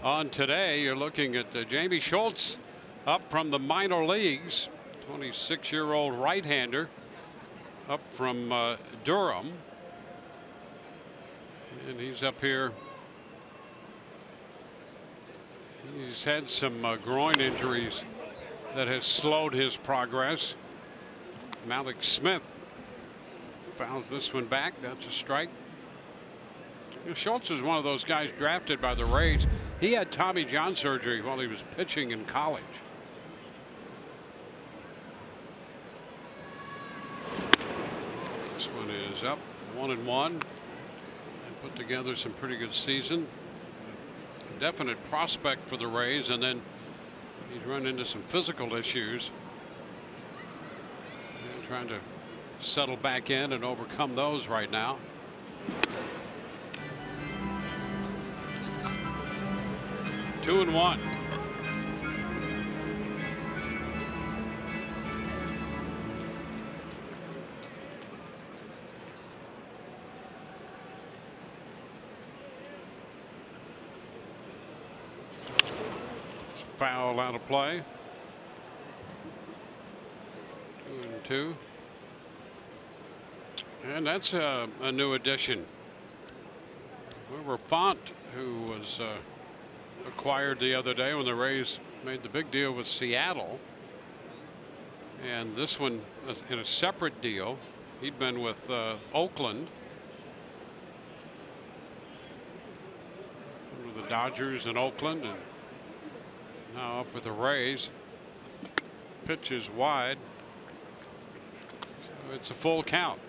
on today. You're looking at Jamie Schultz up from the minor leagues, 26-year-old right-hander up from Durham, and he's up here. He's had some groin injuries that has slowed his progress. Malik Smith fouls this one back. That's a strike. Schultz is one of those guys drafted by the Rays. He had Tommy John surgery while he was pitching in college. This one is up 1-1 and put together some pretty good season. A definite prospect for the Rays, and then he's run into some physical issues and trying to settle back in and overcome those right now. Two and one. Foul out of play. 2-2. And that's a new addition. Remember Font, who was acquired the other day when the Rays made the big deal with Seattle. And this one in a separate deal. He'd been with Oakland. The Dodgers and Oakland, and now up with the Rays. Pitch is wide. So it's a full count.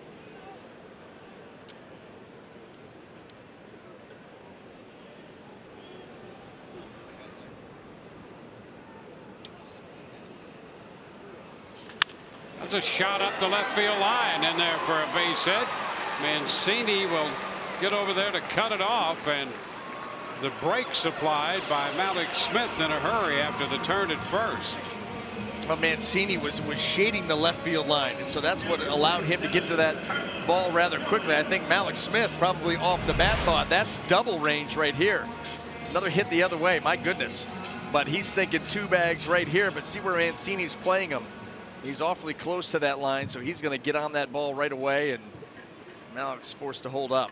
That's a shot up the left field line in there for a base hit. Mancini will get over there to cut it off, and the brakes applied by Malik Smith in a hurry after the turn at first. Well, Mancini was shading the left field line, and so that's what allowed him to get to that ball rather quickly. I think Malik Smith probably off the bat thought that's double range right here. Another hit the other way, my goodness. But he's thinking two bags right here, but see where Mancini's playing him. He's awfully close to that line, so he's going to get on that ball right away, and Malik's forced to hold up.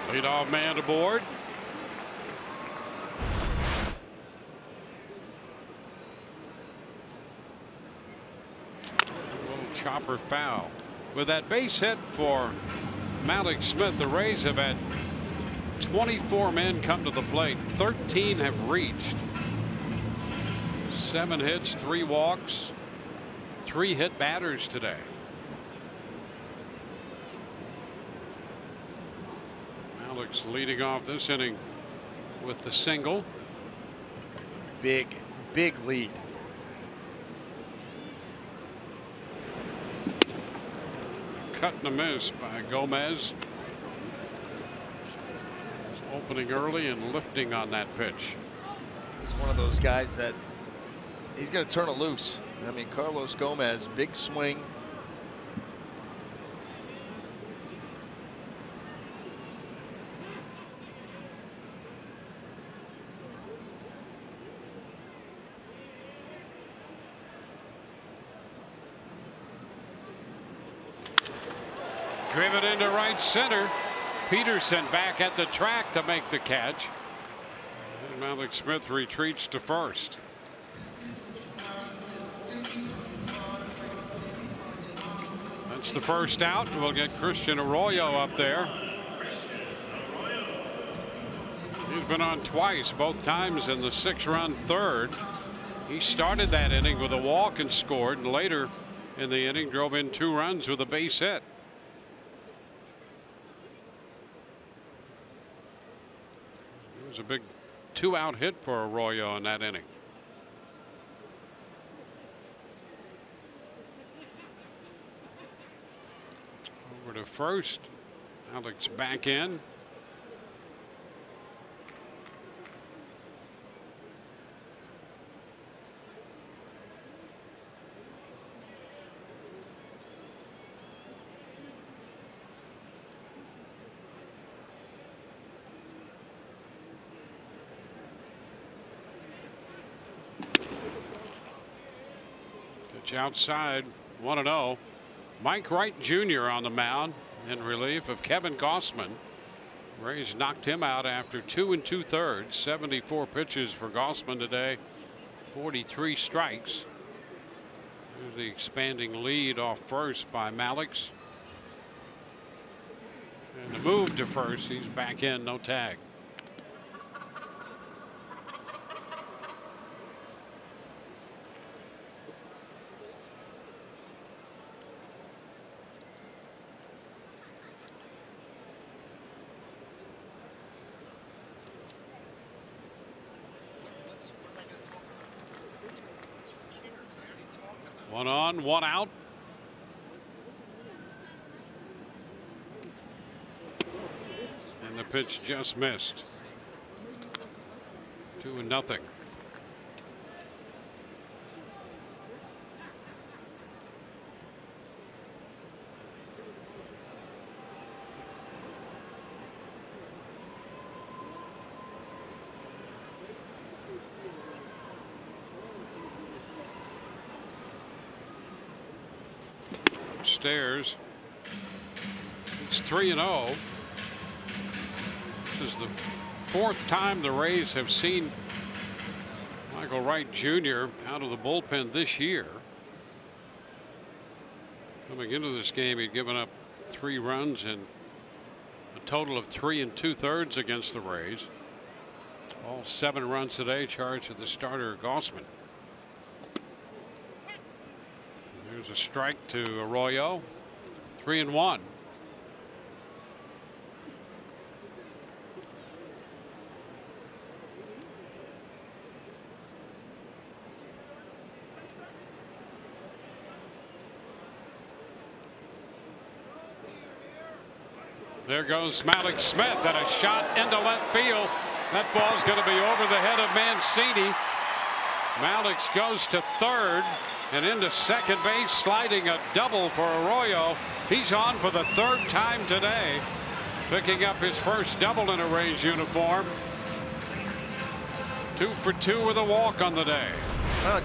Leadoff man aboard. A little chopper foul. With that base hit for Malik Smith, the Rays have had 24 men come to the plate. 13 have reached. 7 hits, 3 walks, 3 hit batters today. Malik's leading off this inning with the single. Big lead. Cut and a miss by Gomez. He's opening early and lifting on that pitch. He's one of those guys that he's going to turn it loose. I mean, Carlos Gomez, big swing. Driven into right center. Peterson back at the track to make the catch. And Malik Smith retreats to first. That's the first out. We'll get Christian Arroyo up there. He's been on twice, both times in the 6-run third. He started that inning with a walk and scored, and later in the inning drove in 2 runs with a base hit. It was a big 2-out hit for Arroyo in that inning. Over to first. Alex back in. Pitch outside, 1-0. Mike Wright Jr. on the mound in relief of Kevin Gossman. Rays knocked him out after 2 2/3. 74 pitches for Gossman today, 43 strikes. There's the expanding lead off first by Malix. And the move to first, he's back in, no tag. One on, one out. And the pitch just missed. 2-0. Upstairs. It's 3-0. This is the 4th time the Rays have seen Michael Wright Jr. out of the bullpen this year. Coming into this game, he'd given up 3 runs and a total of 3 2/3 against the Rays. All 7 runs today charged to the starter Gossman. There's a strike to Arroyo. 3-1. There goes Malik Smith and a shot into left field. That ball's going to be over the head of Mancini. Malix goes to third and into second base, sliding a double for Arroyo. He's on for the 3rd time today, picking up his first double in a Rays uniform. 2 for 2 with a walk on the day.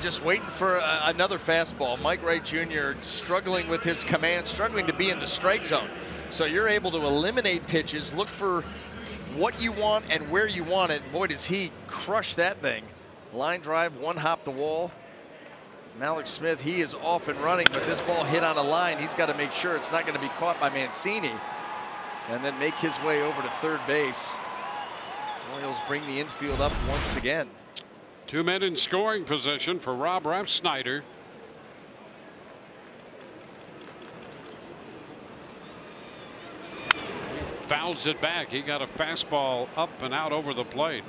Just waiting for another fastball. Mike Wright Jr. struggling with his command, struggling to be in the strike zone. So you're able to eliminate pitches, look for what you want and where you want it. Boy, does he crush that thing. Line drive, 1 hop the wall. Malik Smith, he is off and running, but this ball hit on a line. He's got to make sure it's not going to be caught by Mancini and then make his way over to third base. Royals bring the infield up once again. 2 men in scoring position for Rob Refsnyder. He fouls it back. He got a fastball up and out over the plate.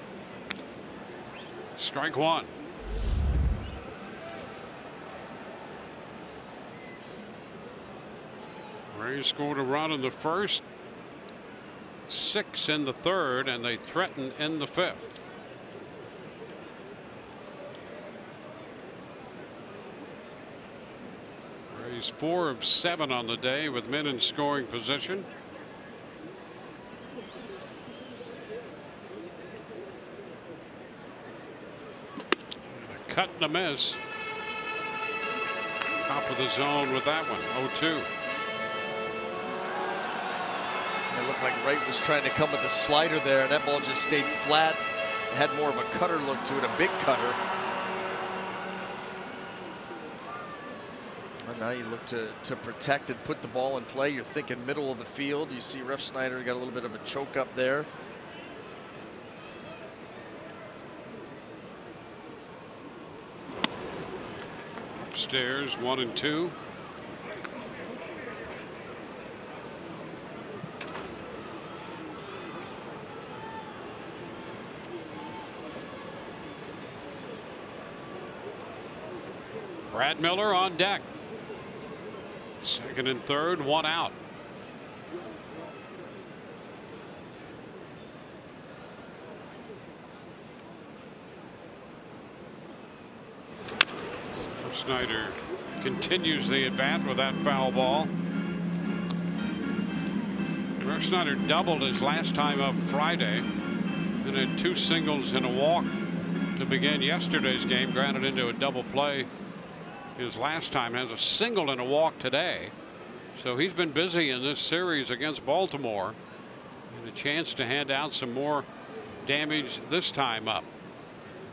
Strike 1. Rays scored a run in the first, 6 in the third, and they threaten in the 5th. Rays 4 of 7 on the day with men in scoring position. A cut and a miss. Top of the zone with that one. 0-2. It looked like Wright was trying to come with a slider there, and that ball just stayed flat. It had more of a cutter look to it, a big cutter. And now you look to protect and put the ball in play. You're thinking middle of the field. You see Refsnyder got a little bit of a choke up there. Upstairs, 1-2. Brad Miller on deck. Second and third, 1 out. Snyder continues the at bat with that foul ball. Snyder doubled his last time up Friday and had 2 singles and a walk to begin yesterday's game, grounded into a double play his last time, has a single and a walk today. So he's been busy in this series against Baltimore, and a chance to hand out some more damage this time up.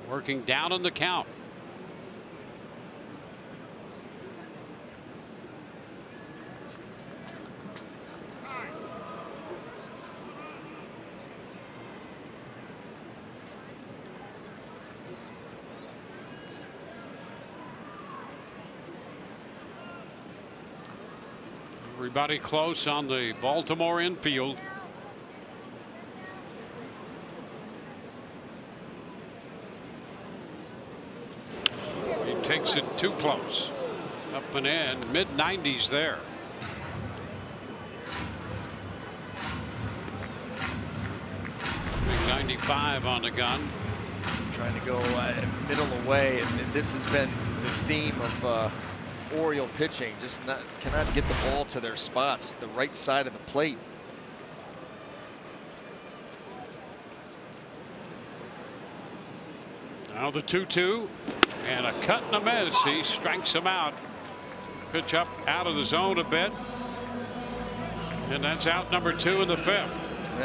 Working down on the count. Everybody close on the Baltimore infield. He takes it too close. Up and in, mid-90s there. Big 95 on the gun. Trying to go middle away, and this has been the theme of Oriole pitching. Just cannot get the ball to their spots, the right side of the plate. Now the 2-2 and a cut and a miss. He strikes him out. Pitch up out of the zone a bit, and that's out number 2 in the 5th.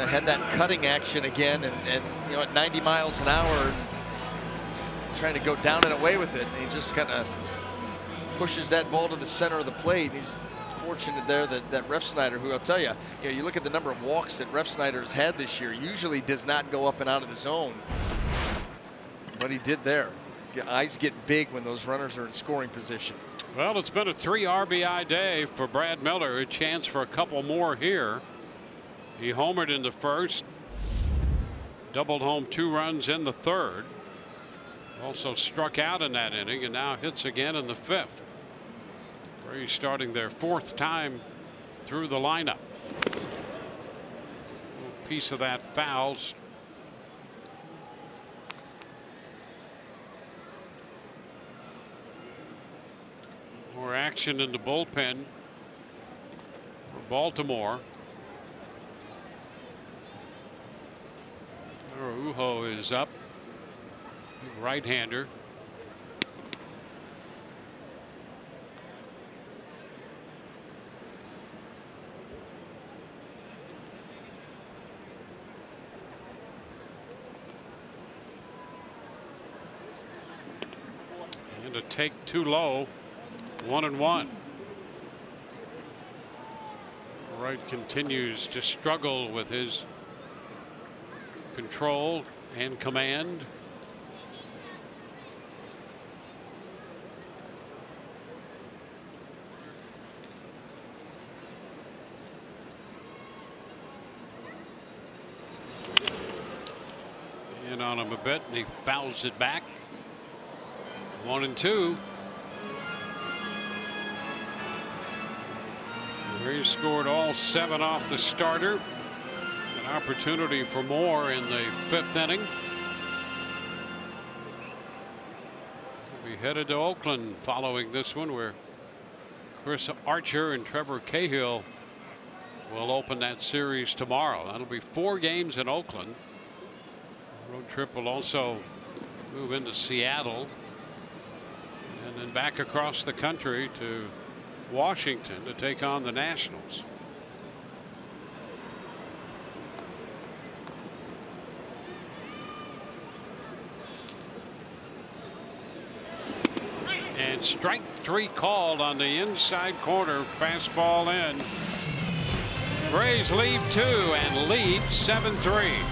Had that cutting action again, and you know, at 90 miles an hour, trying to go down and away with it, and he just kind of pushes that ball to the center of the plate. He's fortunate there that Refsnyder, who I'll tell you, you look at the number of walks that Refsnyder has had this year, usually does not go up and out of the zone. But he did there. Eyes get big when those runners are in scoring position. Well, it's been a 3 RBI day for Brad Miller. A chance for a couple more here. He homered in the 1st, doubled home 2 runs in the 3rd. Also struck out in that inning, and now hits again in the 5th. Rays starting their 4th time through the lineup. A piece of that foul. More action in the bullpen for Baltimore. Araujo is up. Right-hander. And a take too low. 1-1. Wright continues to struggle with his control and command. In on him a bit, and he fouls it back. 1-2. He scored all 7 off the starter. An opportunity for more in the 5th inning. We'll be headed to Oakland following this one, where Chris Archer and Trevor Cahill will open that series tomorrow. That'll be 4 games in Oakland. The road trip will also move into Seattle and then back across the country to Washington to take on the Nationals. And strike 3 called on the inside corner. Fastball in. Rays lead 2 and lead 7-3.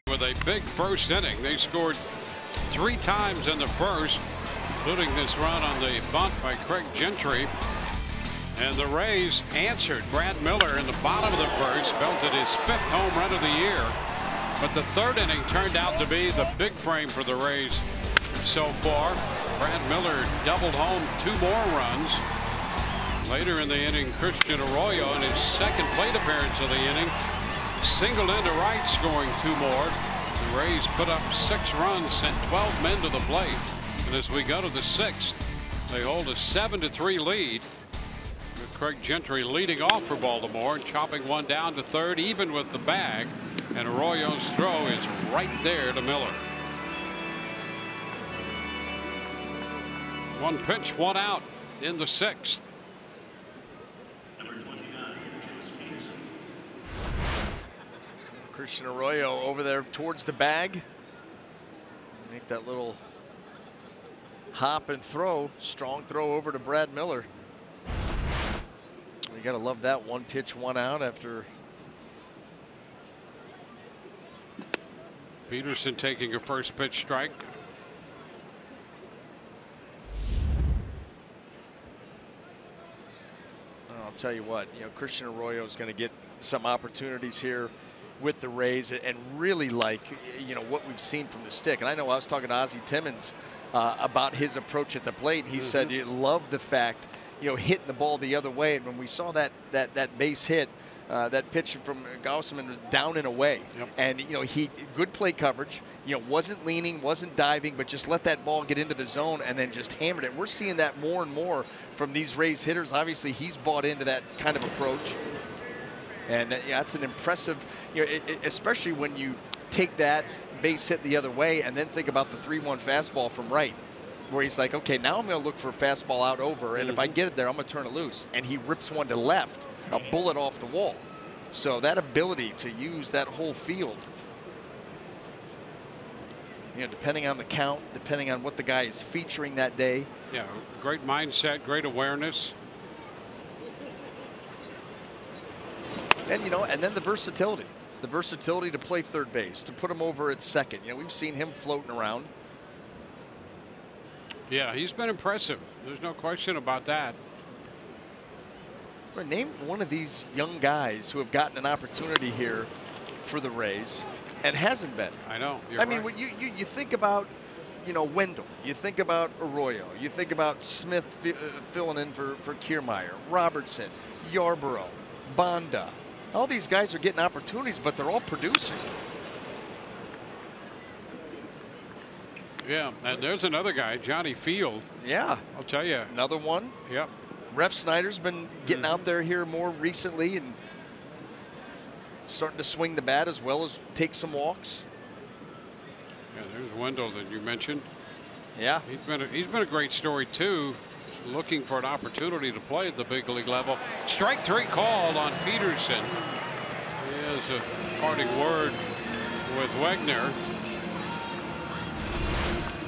with a big first inning. They scored 3 times in the first, including this run on the bunt by Craig Gentry. And the Rays answered. Brad Miller in the bottom of the first belted his 5th home run of the year. But the 3rd inning turned out to be the big frame for the Rays so far. Brad Miller doubled home 2 more runs. Later in the inning, Christian Arroyo in his 2nd plate appearance of the inning singled into right, scoring 2 more. The Rays put up 6 runs, sent 12 men to the plate. And as we go to the 6th, they hold a 7-3 lead, with Craig Gentry leading off for Baltimore and chopping one down to 3rd, even with the bag. And Arroyo's throw is right there to Miller. 1 pitch, 1 out in the 6th. Christian Arroyo over there towards the bag. Make that little hop and throw. Strong throw over to Brad Miller. You got to love that. 1 pitch, 1 out after. Peterson taking a first pitch strike. I'll tell you what, Christian Arroyo is going to get some opportunities here with the Rays and really like, what we've seen from the stick. And I know I was talking to Ozzie Timmons about his approach at the plate. He said he loved the fact, hitting the ball the other way. And when we saw that base hit, that pitch from Gausman was down and away. Yep. And, he good plate coverage, wasn't leaning, wasn't diving, but just let that ball get into the zone and then just hammered it. We're seeing that more and more from these Rays hitters. Obviously, he's bought into that kind of approach. And that's an impressive, especially when you take that base hit the other way and then think about the 3-1 fastball from right, where he's like, okay, now I'm going to look for a fastball out over, and if I get it there, I'm going to turn it loose. And he rips one to left, a bullet off the wall. So that ability to use that whole field, depending on the count, depending on what the guy is featuring that day. Yeah, great mindset, great awareness. And, and then the versatility to play 3rd base, to put him over at 2nd. We've seen him floating around. Yeah, he's been impressive. There's no question about that. Name one of these young guys who have gotten an opportunity here for the Rays and hasn't been. I know. I mean, when you think about, Wendell, you think about Arroyo, you think about Smith filling in for Kiermaier, Robertson, Yarborough, Bonda. All these guys are getting opportunities, but they're all producing. Yeah, and there's another guy, Johnny Field. Yeah. I'll tell you. Another one. Yep. Ref Snyder's been getting out there here more recently and starting to swing the bat as well as take some walks. Yeah, there's Wendell that you mentioned. Yeah. He's been a great story, too. Looking for an opportunity to play at the big league level. Strike 3 called on Peterson. He has a parting word with Wegner.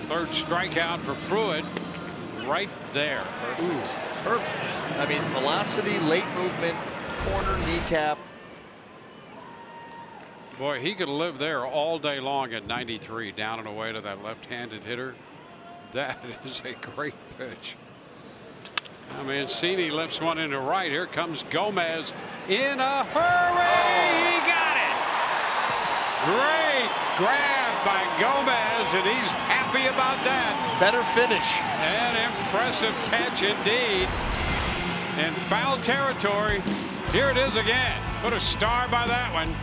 3rd strikeout for Pruitt right there. Perfect. Ooh. Perfect. I mean, velocity, late movement, corner, kneecap. Boy, he could live there all day long at 93, down and away to that left-handed hitter. That is a great pitch. Mancini lifts one into right. Here comes Gomez in a hurry. He got it. Great grab by Gomez, and he's happy about that. Better finish. An impressive catch indeed. In foul territory. Here it is again. Put a star by that one.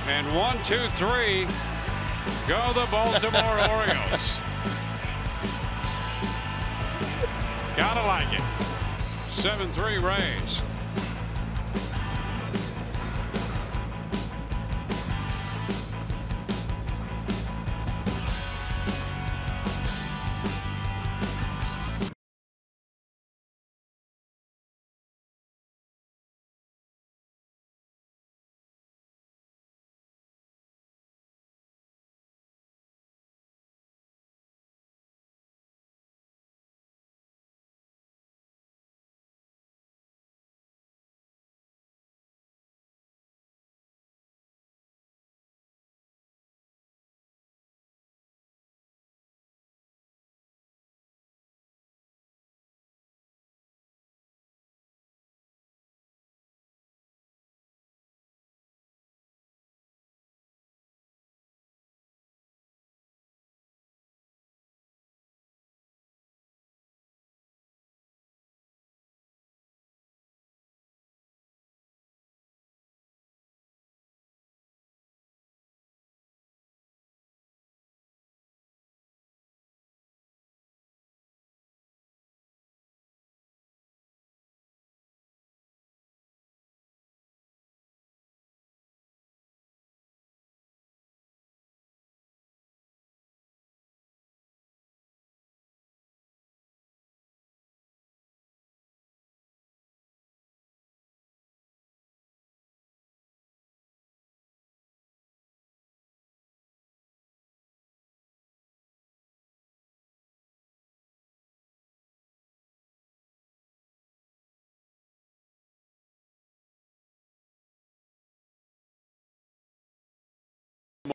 And 1, 2, 3. Go the Baltimore Orioles. Gotta like it. 7-3 Rays.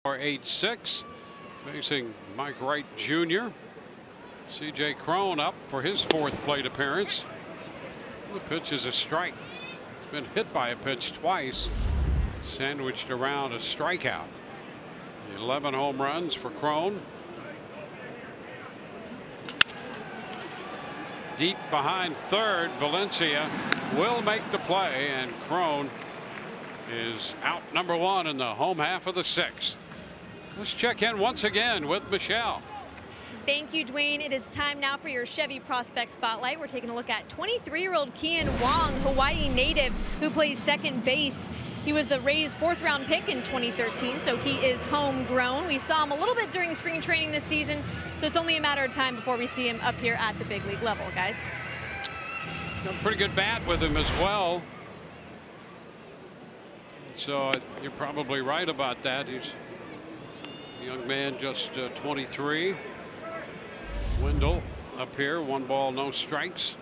8-6, facing Mike Wright Jr. C.J. Crone up for his 4th plate appearance. The pitch is a strike. He's been hit by a pitch twice, sandwiched around a strikeout. 11 home runs for Crone. Deep behind third, Valencia will make the play, and Crone is out number 1 in the home half of the 6th. Let's check in once again with Michelle. Thank you, Dwayne. It is time now for your Chevy Prospect Spotlight. We're taking a look at 23-year-old Kian Wong, Hawaii native, who plays second base. He was the Rays' 4th-round pick in 2013, so he is homegrown. We saw him a little bit during spring training this season, so it's only a matter of time before we see him up here at the big league level, guys. Got a pretty good bat with him as well. So you're probably right about that. He's a young man, just 23. Wendell up here, 1 ball, no strikes.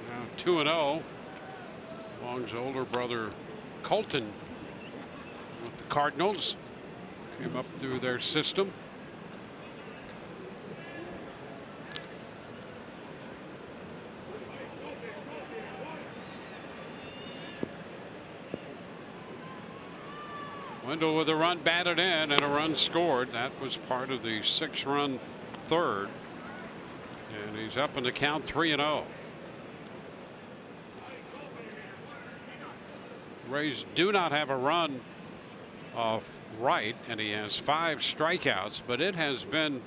Now 2-0. Wong's older brother Colton with the Cardinals came up through their system. Wendell with a run batted in and a run scored. That was part of the 6-run 3rd. And he's up in the count 3-0. Rays do not have a run off Wright, and he has 5 strikeouts, but it has been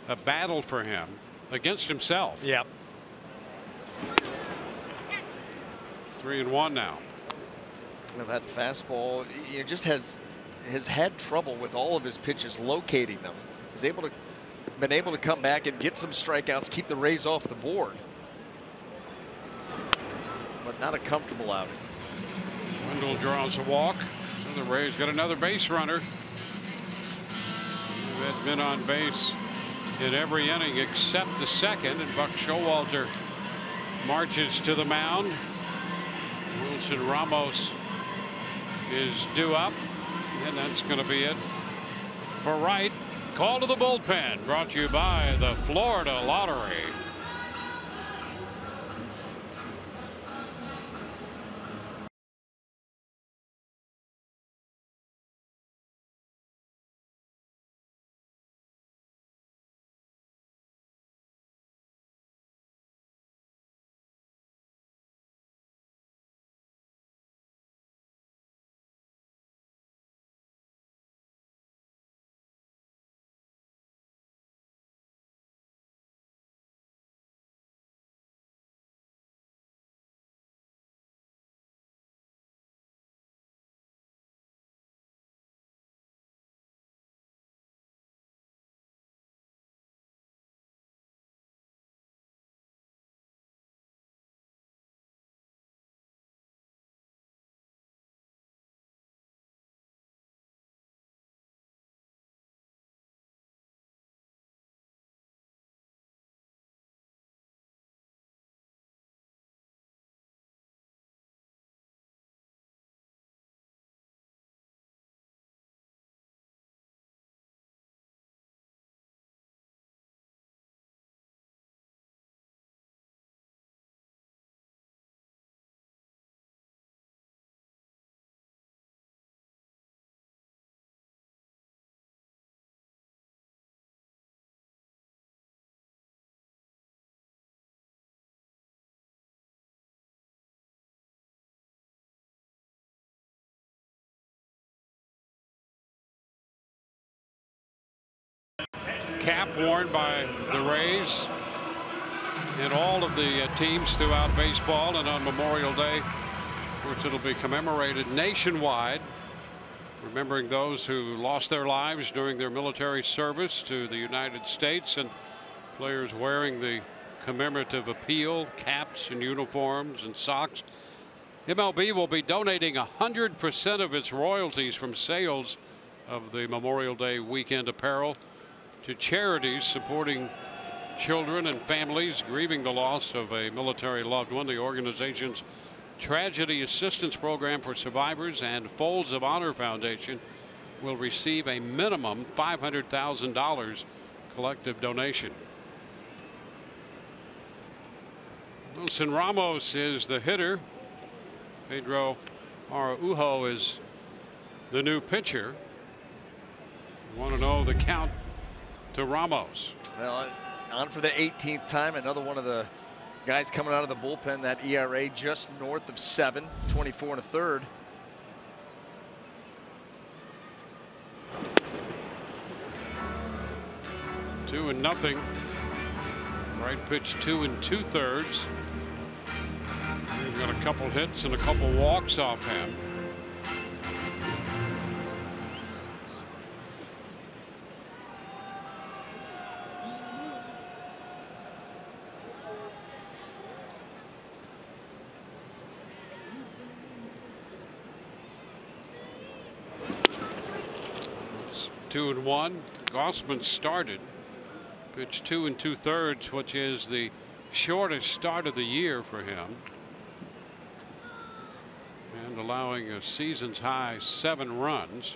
a battle for him against himself. Yep. 3-1 now. That fastball, just has had trouble with all of his pitches locating them. He's been able to come back and get some strikeouts, keep the Rays off the board, but not a comfortable outing. Wendell draws a walk, so the Rays got another base runner. Who had been on base in every inning except the 2nd, and Buck Showalter marches to the mound. Wilson Ramos is due up, and that's going to be it for Wright. Call to the bullpen, brought to you by the Florida Lottery. Cap worn by the Rays and all of the teams throughout baseball, and on Memorial Day, of course, it'll be commemorated nationwide, remembering those who lost their lives during their military service to the United States, and players wearing the commemorative appeal caps and uniforms and socks. MLB will be donating 100% of its royalties from sales of the Memorial Day weekend apparel to charities supporting children and families grieving the loss of a military loved one. The organization's Tragedy Assistance Program for Survivors and Folds of Honor Foundation will receive a minimum $500,000 collective donation. Wilson Ramos is the hitter. Pedro Araujo is the new pitcher. You want to know the count to Ramos. Well, on for the 18th time. Another one of the guys coming out of the bullpen. That ERA just north of 7, 24 1/3. Two and nothing. Right pitch 2 2/3. We've got a couple hits and a couple walks off him. It's 2-1. Gossman started. Pitch 2 2/3, which is the shortest start of the year for him, and allowing a season's high 7 runs.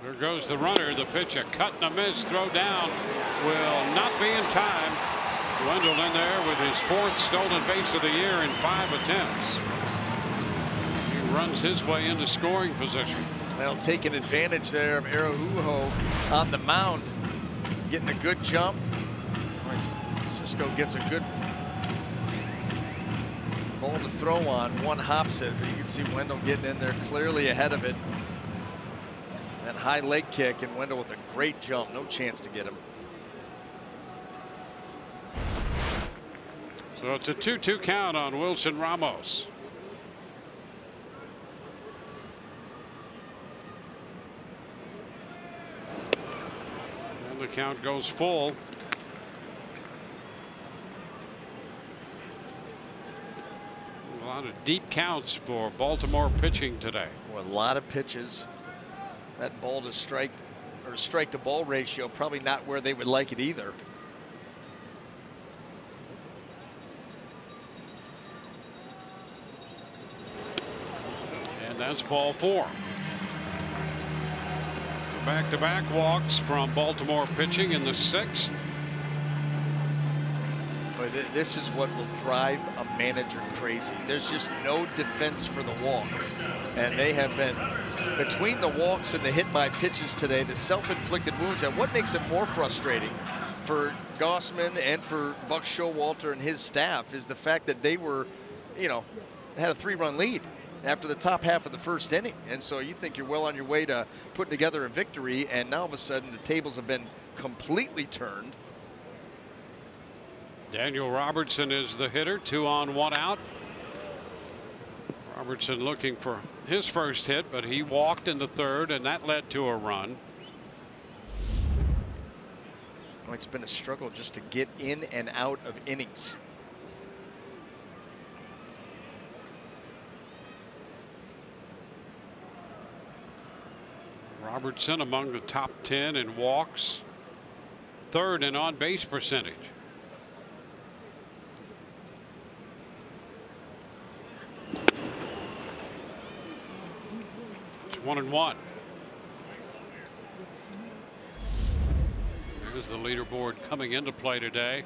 There goes the runner. The pitch, a cut and a miss. Throw down will not be in time. Wendell in there with his 4th stolen base of the year in 5 attempts. He runs his way into scoring position. Well, taking advantage there of Araujo on the mound, getting a good jump. Cisco gets a good ball to throw on. One hops it, but you can see Wendell getting in there clearly ahead of it. That high leg kick, and Wendell with a great jump. No chance to get him. So it's a 2-2 count on Wilson Ramos. And the count goes full. A lot of deep counts for Baltimore pitching today. Well, a lot of pitches. That ball to strike, or strike to ball ratio, probably not where they would like it either. And that's ball 4. Back-to-back walks from Baltimore pitching in the 6th. Boy, this is what will drive a manager crazy. There's just no defense for the walk. And they have been, between the walks and the hit by pitches today, the self-inflicted wounds. And what makes it more frustrating for Gossman and for Buck Showalter and his staff is the fact that they were, you know, had a 3-run lead after the top half of the 1st inning. And so you think you're well on your way to putting together a victory, and now all of a sudden the tables have been completely turned. Daniel Robertson is the hitter. 2 on, 1 out. Robertson looking for his first hit, but he walked in the 3rd, and that led to a run. Well, it's been a struggle just to get in and out of innings. Robertson among the top 10 in walks, 3rd in on-base percentage. It's 1-1. There's the leaderboard coming into play today.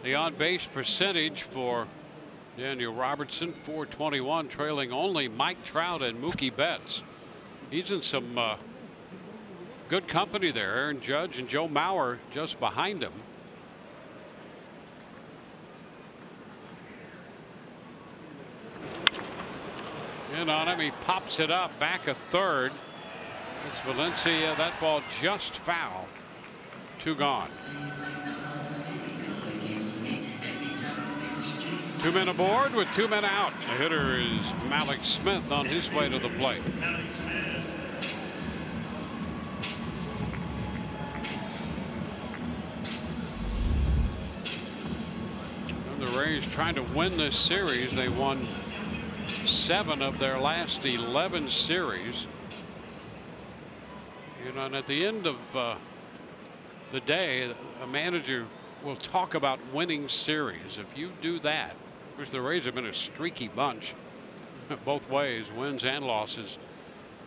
The on-base percentage for Daniel Robertson, .421, trailing only Mike Trout and Mookie Betts. He's in some good company there. Aaron Judge and Joe Mauer just behind him. In on him, he pops it up back a 3rd. It's Valencia. That ball just foul. 2 gone. 2 men aboard with 2 men out. The hitter is Malik Smith on his way to the plate. The Rays trying to win this series. They won 7 of their last 11 series. You know, and at the end of the day, a manager will talk about winning series. If you do that, which the Rays have been a streaky bunch both ways, wins and losses.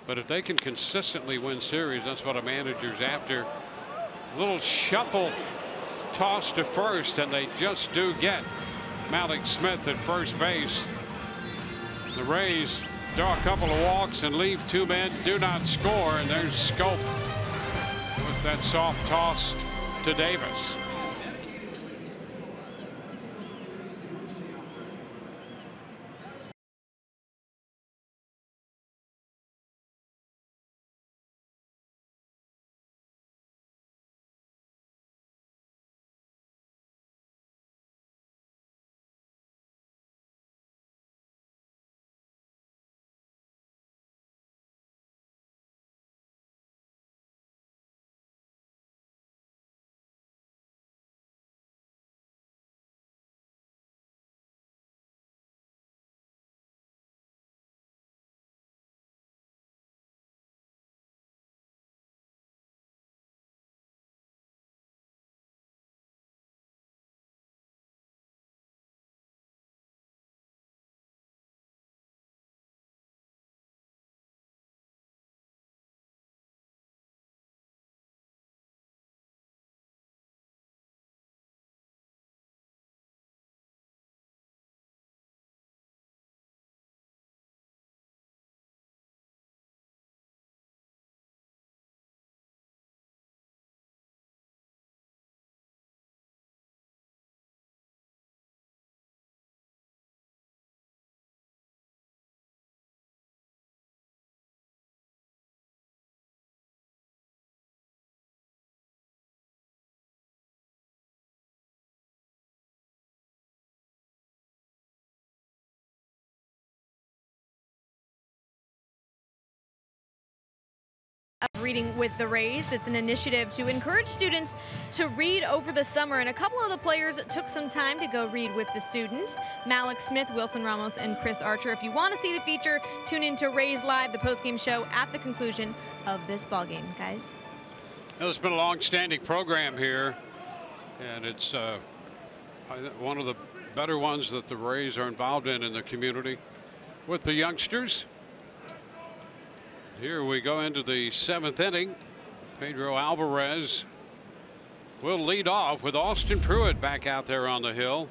But if they can consistently win series, that's what a manager's after. A little shuffle toss to first, and they just do get Malik Smith at first base. The Rays draw a couple of walks and leave 2 men, do not score, and there's Scope with that soft toss to Davis. Of Reading with the Rays. It's an initiative to encourage students to read over the summer, and a couple of the players took some time to go read with the students. Malik Smith, Wilson Ramos, and Chris Archer. If you want to see the feature, tune in to Rays Live, the postgame show at the conclusion of this ballgame, guys. Well, it's been a long-standing program here, and it's one of the better ones that the Rays are involved in the community with the youngsters. Here we go into the 7th inning. Pedro Alvarez will lead off with Austin Pruitt back out there on the hill.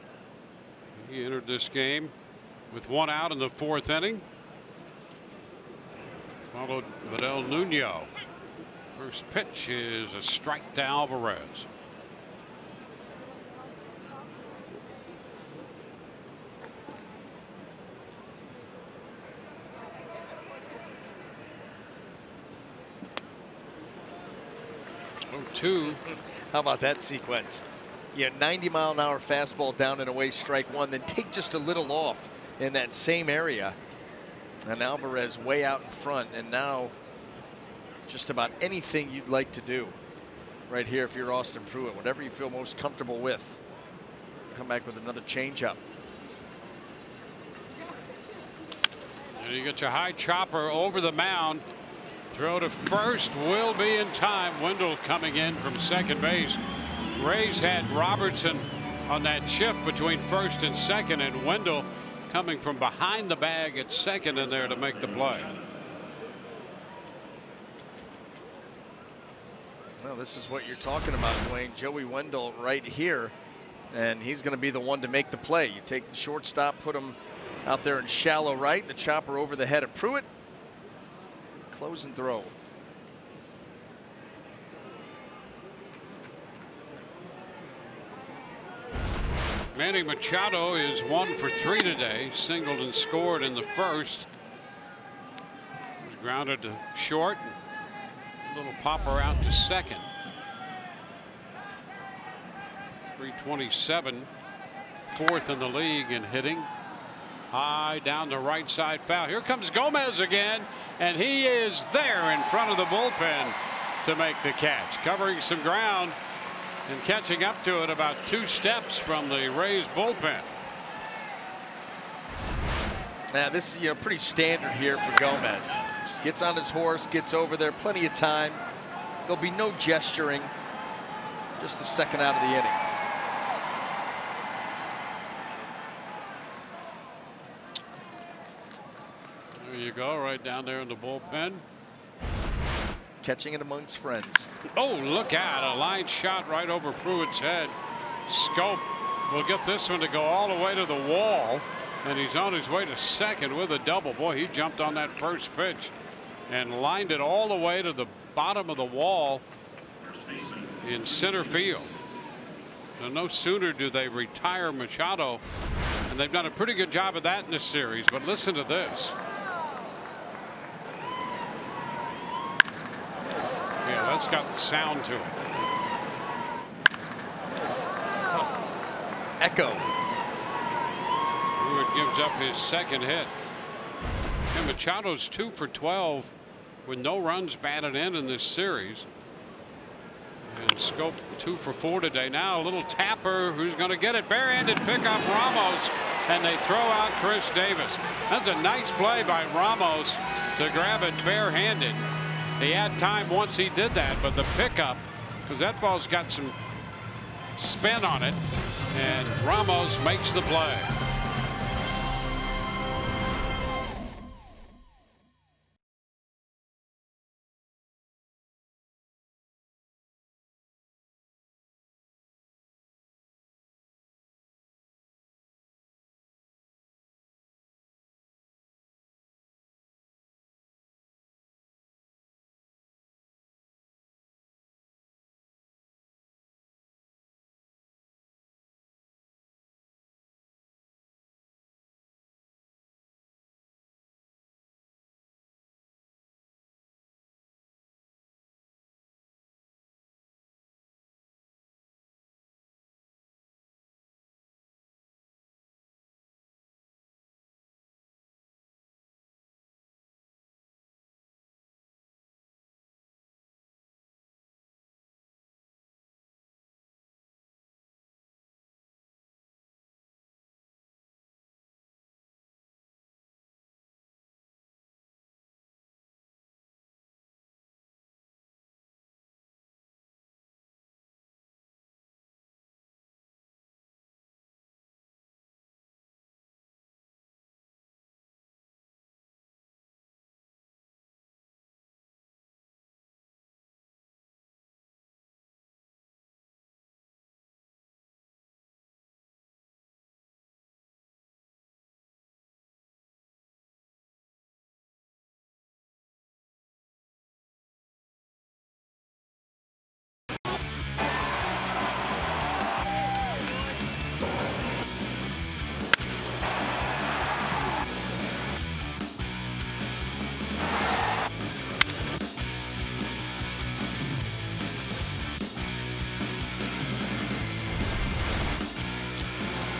He entered this game with 1 out in the 4th inning. Followed Vidal Nuno. First pitch is a strike to Alvarez. Two. How about that sequence? 90-mile-an-hour fastball down and away, strike 1, then take just a little off in that same area. And Alvarez way out in front, and now just about anything you'd like to do right here if you're Austin Pruitt, whatever you feel most comfortable with. Come back with another changeup. And you get your high chopper over the mound. Throw to first will be in time. Wendell coming in from second base. Rays had Robertson on that shift between first and second, and Wendell coming from behind the bag at second in there to make the play. Well, this is what you're talking about, Dwayne. Joey Wendell right here, and he's going to be the one to make the play. You take the shortstop, put him out there in shallow right, the chopper over the head of Pruitt. Close and throw. Manny Machado is 1 for 3 today. Singled and scored in the first. Was grounded to short. A little popper out to second. 327. 4th in the league in hitting. High down the right side foul. Here comes Gomez again, and he is there in front of the bullpen to make the catch, covering some ground and catching up to it about 2 steps from the Rays bullpen. Now this is pretty standard here for Gomez. Gets on his horse, gets over there, plenty of time. There'll be no gesturing. Just the second out of the inning. There you go, right down there in the bullpen. Catching it amongst friends. Oh, look out, a line shot right over Pruitt's head. Scope will get this one to go all the way to the wall, and he's on his way to second with a double. Boy, he jumped on that first pitch and lined it all the way to the bottom of the wall in center field. Now, no sooner do they retire Machado, and they've done a pretty good job of that in this series, but listen to this. Yeah, that's got the sound to it. Echo. Pruitt gives up his second hit. And Machado's 2 for 12 with no runs batted in this series. And Scope 2 for 4 today. Now a little tapper who's going to get it. Barehanded pickup Ramos, and they throw out Chris Davis. That's a nice play by Ramos to grab it barehanded. He had time once he did that, but the pickup, because that ball's got some spin on it, and Ramos makes the play.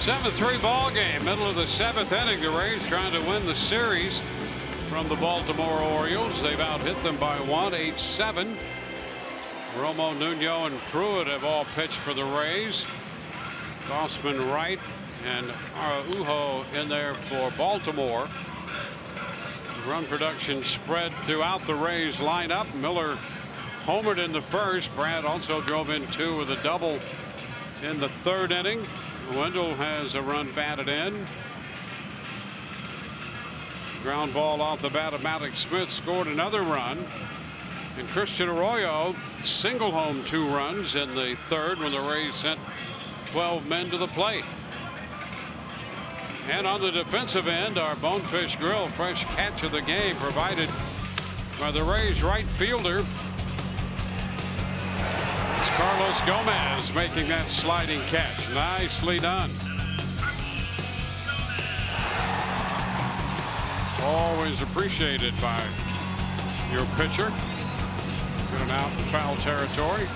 Seven-3 ball game, middle of the seventh inning. The Rays trying to win the series from the Baltimore Orioles. They've out-hit them by 1, 8-7. Romo, Nuno, and Pruitt have all pitched for the Rays. Gossman right and Araujo in there for Baltimore. Run production spread throughout the Rays lineup. Miller homered in the first. Brad also drove in 2 with a double in the third inning. Wendell has a run batted in. Ground ball off the bat of Mallex Smith scored another run. And Christian Arroyo single home 2 runs in the third when the Rays sent 12 men to the plate. And on the defensive end, our Bonefish Grill fresh catch of the game provided by the Rays right fielder. It's Carlos Gomez making that sliding catch. Nicely done. Always appreciated by your pitcher. Good and out in foul territory.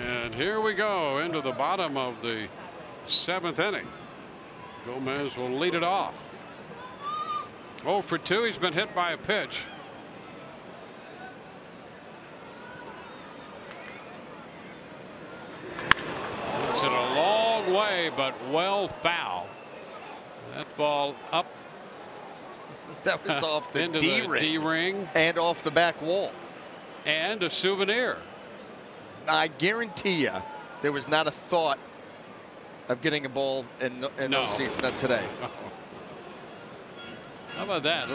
And here we go into the bottom of the seventh inning. Gomez will lead it off. 0 for 2. He's been hit by a pitch. It's at a long way, but well foul. That ball up. That was off the into D the ring. D-ring. And off the back wall. And a souvenir. I guarantee you there was not a thought of getting a ball in those seats, not today. How about that?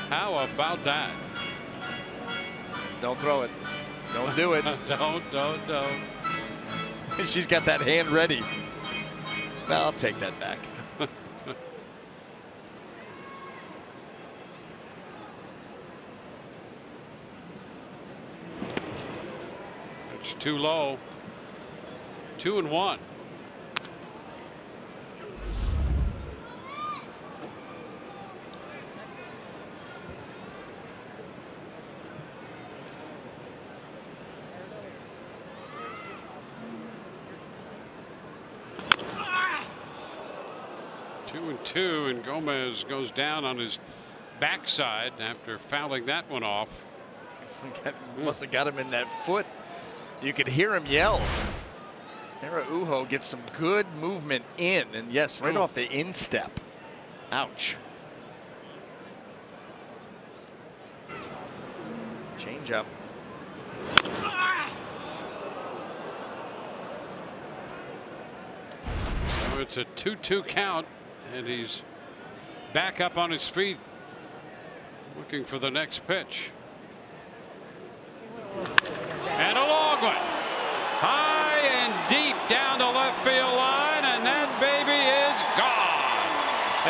How about that? Don't throw it. Don't do it. Don't. She's got that hand ready. No, I'll take that back. It's too low. 2-1. And Gomez goes down on his backside after fouling that one off. Must have got him in that foot. You could hear him yell. Araujo gets some good movement in, and yes, right off the instep. Ouch. Change up. So it's a 2-2 count, and he's back up on his feet, looking for the next pitch. And a long one. High and deep down the left field line, and that baby is gone.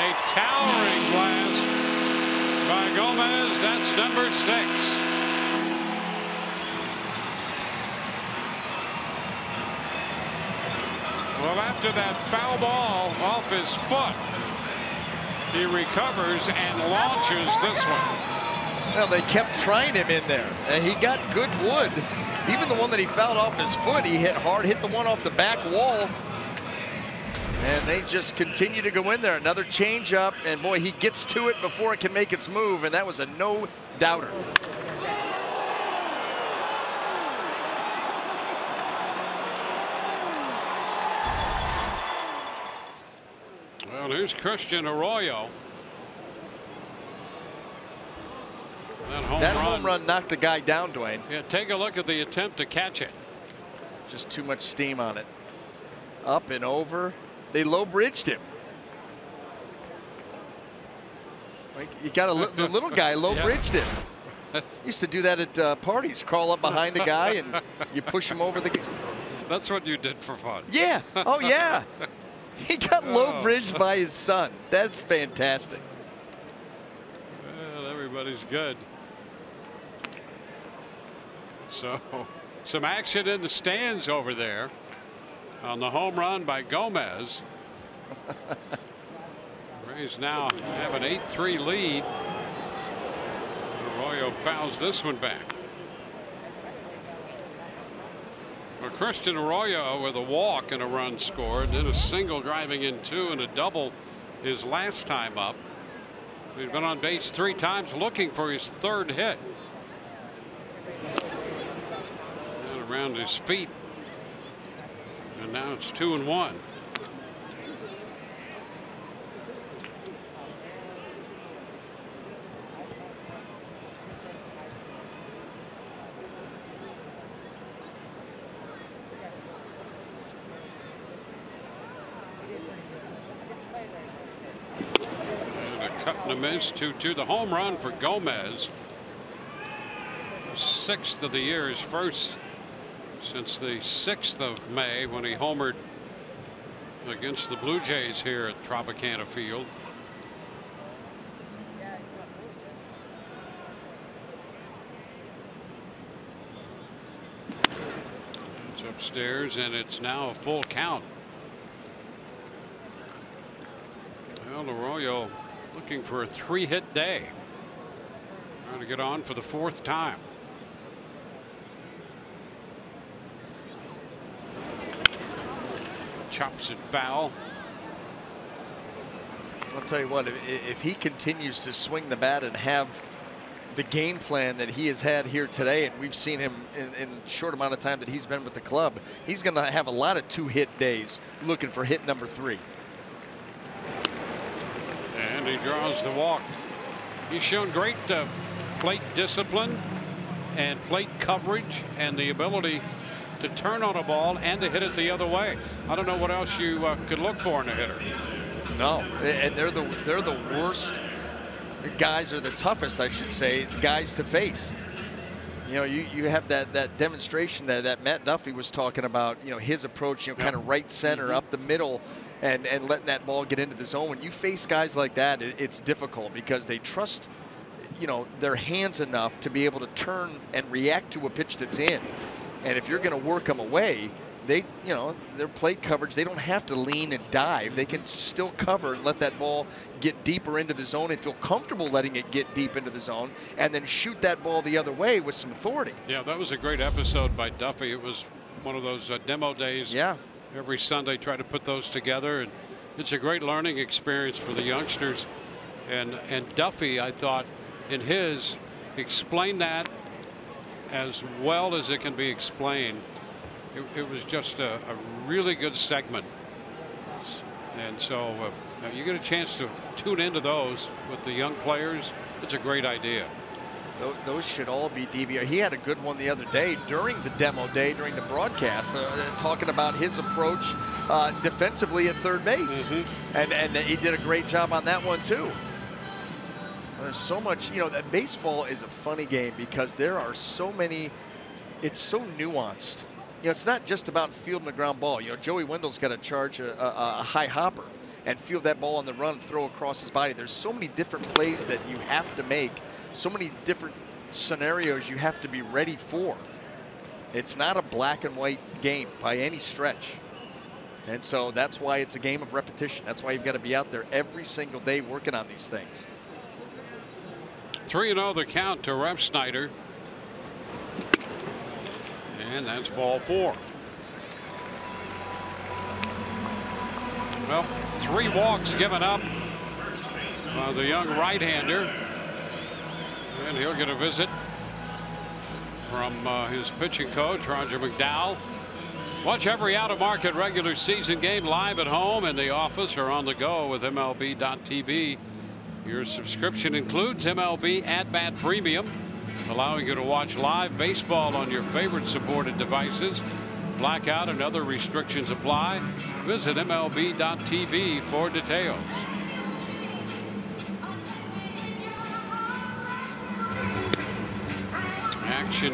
A towering blast by Gomez. That's number 6. Well, after that foul ball off his foot, he recovers and launches this one. Well, they kept trying him in there, and he got good wood. Even the one that he fouled off his foot, he hit hard, hit the one off the back wall. And they just continue to go in there. Another changeup, and boy, he gets to it before it can make its move, and that was a no-doubter. Well, here's Christian Arroyo. That home run knocked the guy down, Dwayne. Yeah, take a look at the attempt to catch it. Just too much steam on it. Up and over. They low bridged him. You got the little guy low bridged him. Used to do that at parties. Crawl up behind a guy and you push him over the. That's what you did for fun. Yeah. Oh yeah. He got low bridged by his son. That's fantastic. Well, everybody's good. So, some action in the stands over there on the home run by Gomez. Rays now have an 8-3 lead. Arroyo fouls this one back. Well, Christian Arroyo with a walk and a run scored, then a single driving in 2 and a double his last time up. He's been on base 3 times looking for his 3rd hit. And around his feet. And now it's 2-1. Cutting a miss. 2-2. The home run for Gomez. 6th of the year, his first since the 6th of May when he homered against the Blue Jays here at Tropicana Field. It's upstairs, and it's now a full count. Well, Arroyo looking for a 3-hit day. Trying to get on for the 4th time. Chops it foul. I'll tell you what, if he continues to swing the bat and have the game plan that he has had here today, and we've seen him in the short amount of time that he's been with the club, he's going to have a lot of 2-hit days looking for hit number 3. And he draws the walk. He's shown great plate discipline and plate coverage and the ability to turn on a ball and to hit it the other way. I don't know what else you could look for in a hitter. No, and they're the worst guys, or the toughest, I should say, guys to face. You know, you have that demonstration that Matt Duffy was talking about. You know, his approach, kind of right center, up the middle, and letting that ball get into the zone. When you face guys like that, it's difficult because they trust, their hands enough to be able to turn and react to a pitch that's in. And if you're going to work them away, their plate coverage, they don't have to lean and dive. They can still cover and let that ball get deeper into the zone and feel comfortable letting it get deep into the zone, and then shoot that ball the other way with some authority. Yeah, that was a great episode by Duffy. It was one of those demo days. Yeah. Every Sunday, try to put those together, and it's a great learning experience for the youngsters. And Duffy, I thought, in his, explained that as well as it can be explained. It was just a really good segment. And so you get a chance to tune into those with the young players. It's a great idea. Those should all be DVR. He had a good one the other day during the demo day, during the broadcast, talking about his approach defensively at third base. And he did a great job on that one too. There's so much, that baseball is a funny game because there are so many, it's so nuanced. It's not just about fielding a ground ball. Joey Wendell's got to charge a high hopper and field that ball on the run, throw across his body. There's so many different plays that you have to make, so many different scenarios you have to be ready for. It's not a black and white game by any stretch. And so that's why it's a game of repetition. That's why you've got to be out there every single day working on these things. 3-0 the count to Ref Snyder. And that's ball 4. Well, 3 walks given up by the young right-hander. And he'll get a visit from his pitching coach, Roger McDowell. Watch every out-of-market regular season game live at home, in the office, or on the go with MLB.tv. Your subscription includes MLB At Bat Premium, allowing you to watch live baseball on your favorite supported devices. Blackout and other restrictions apply. Visit MLB.tv for details. Action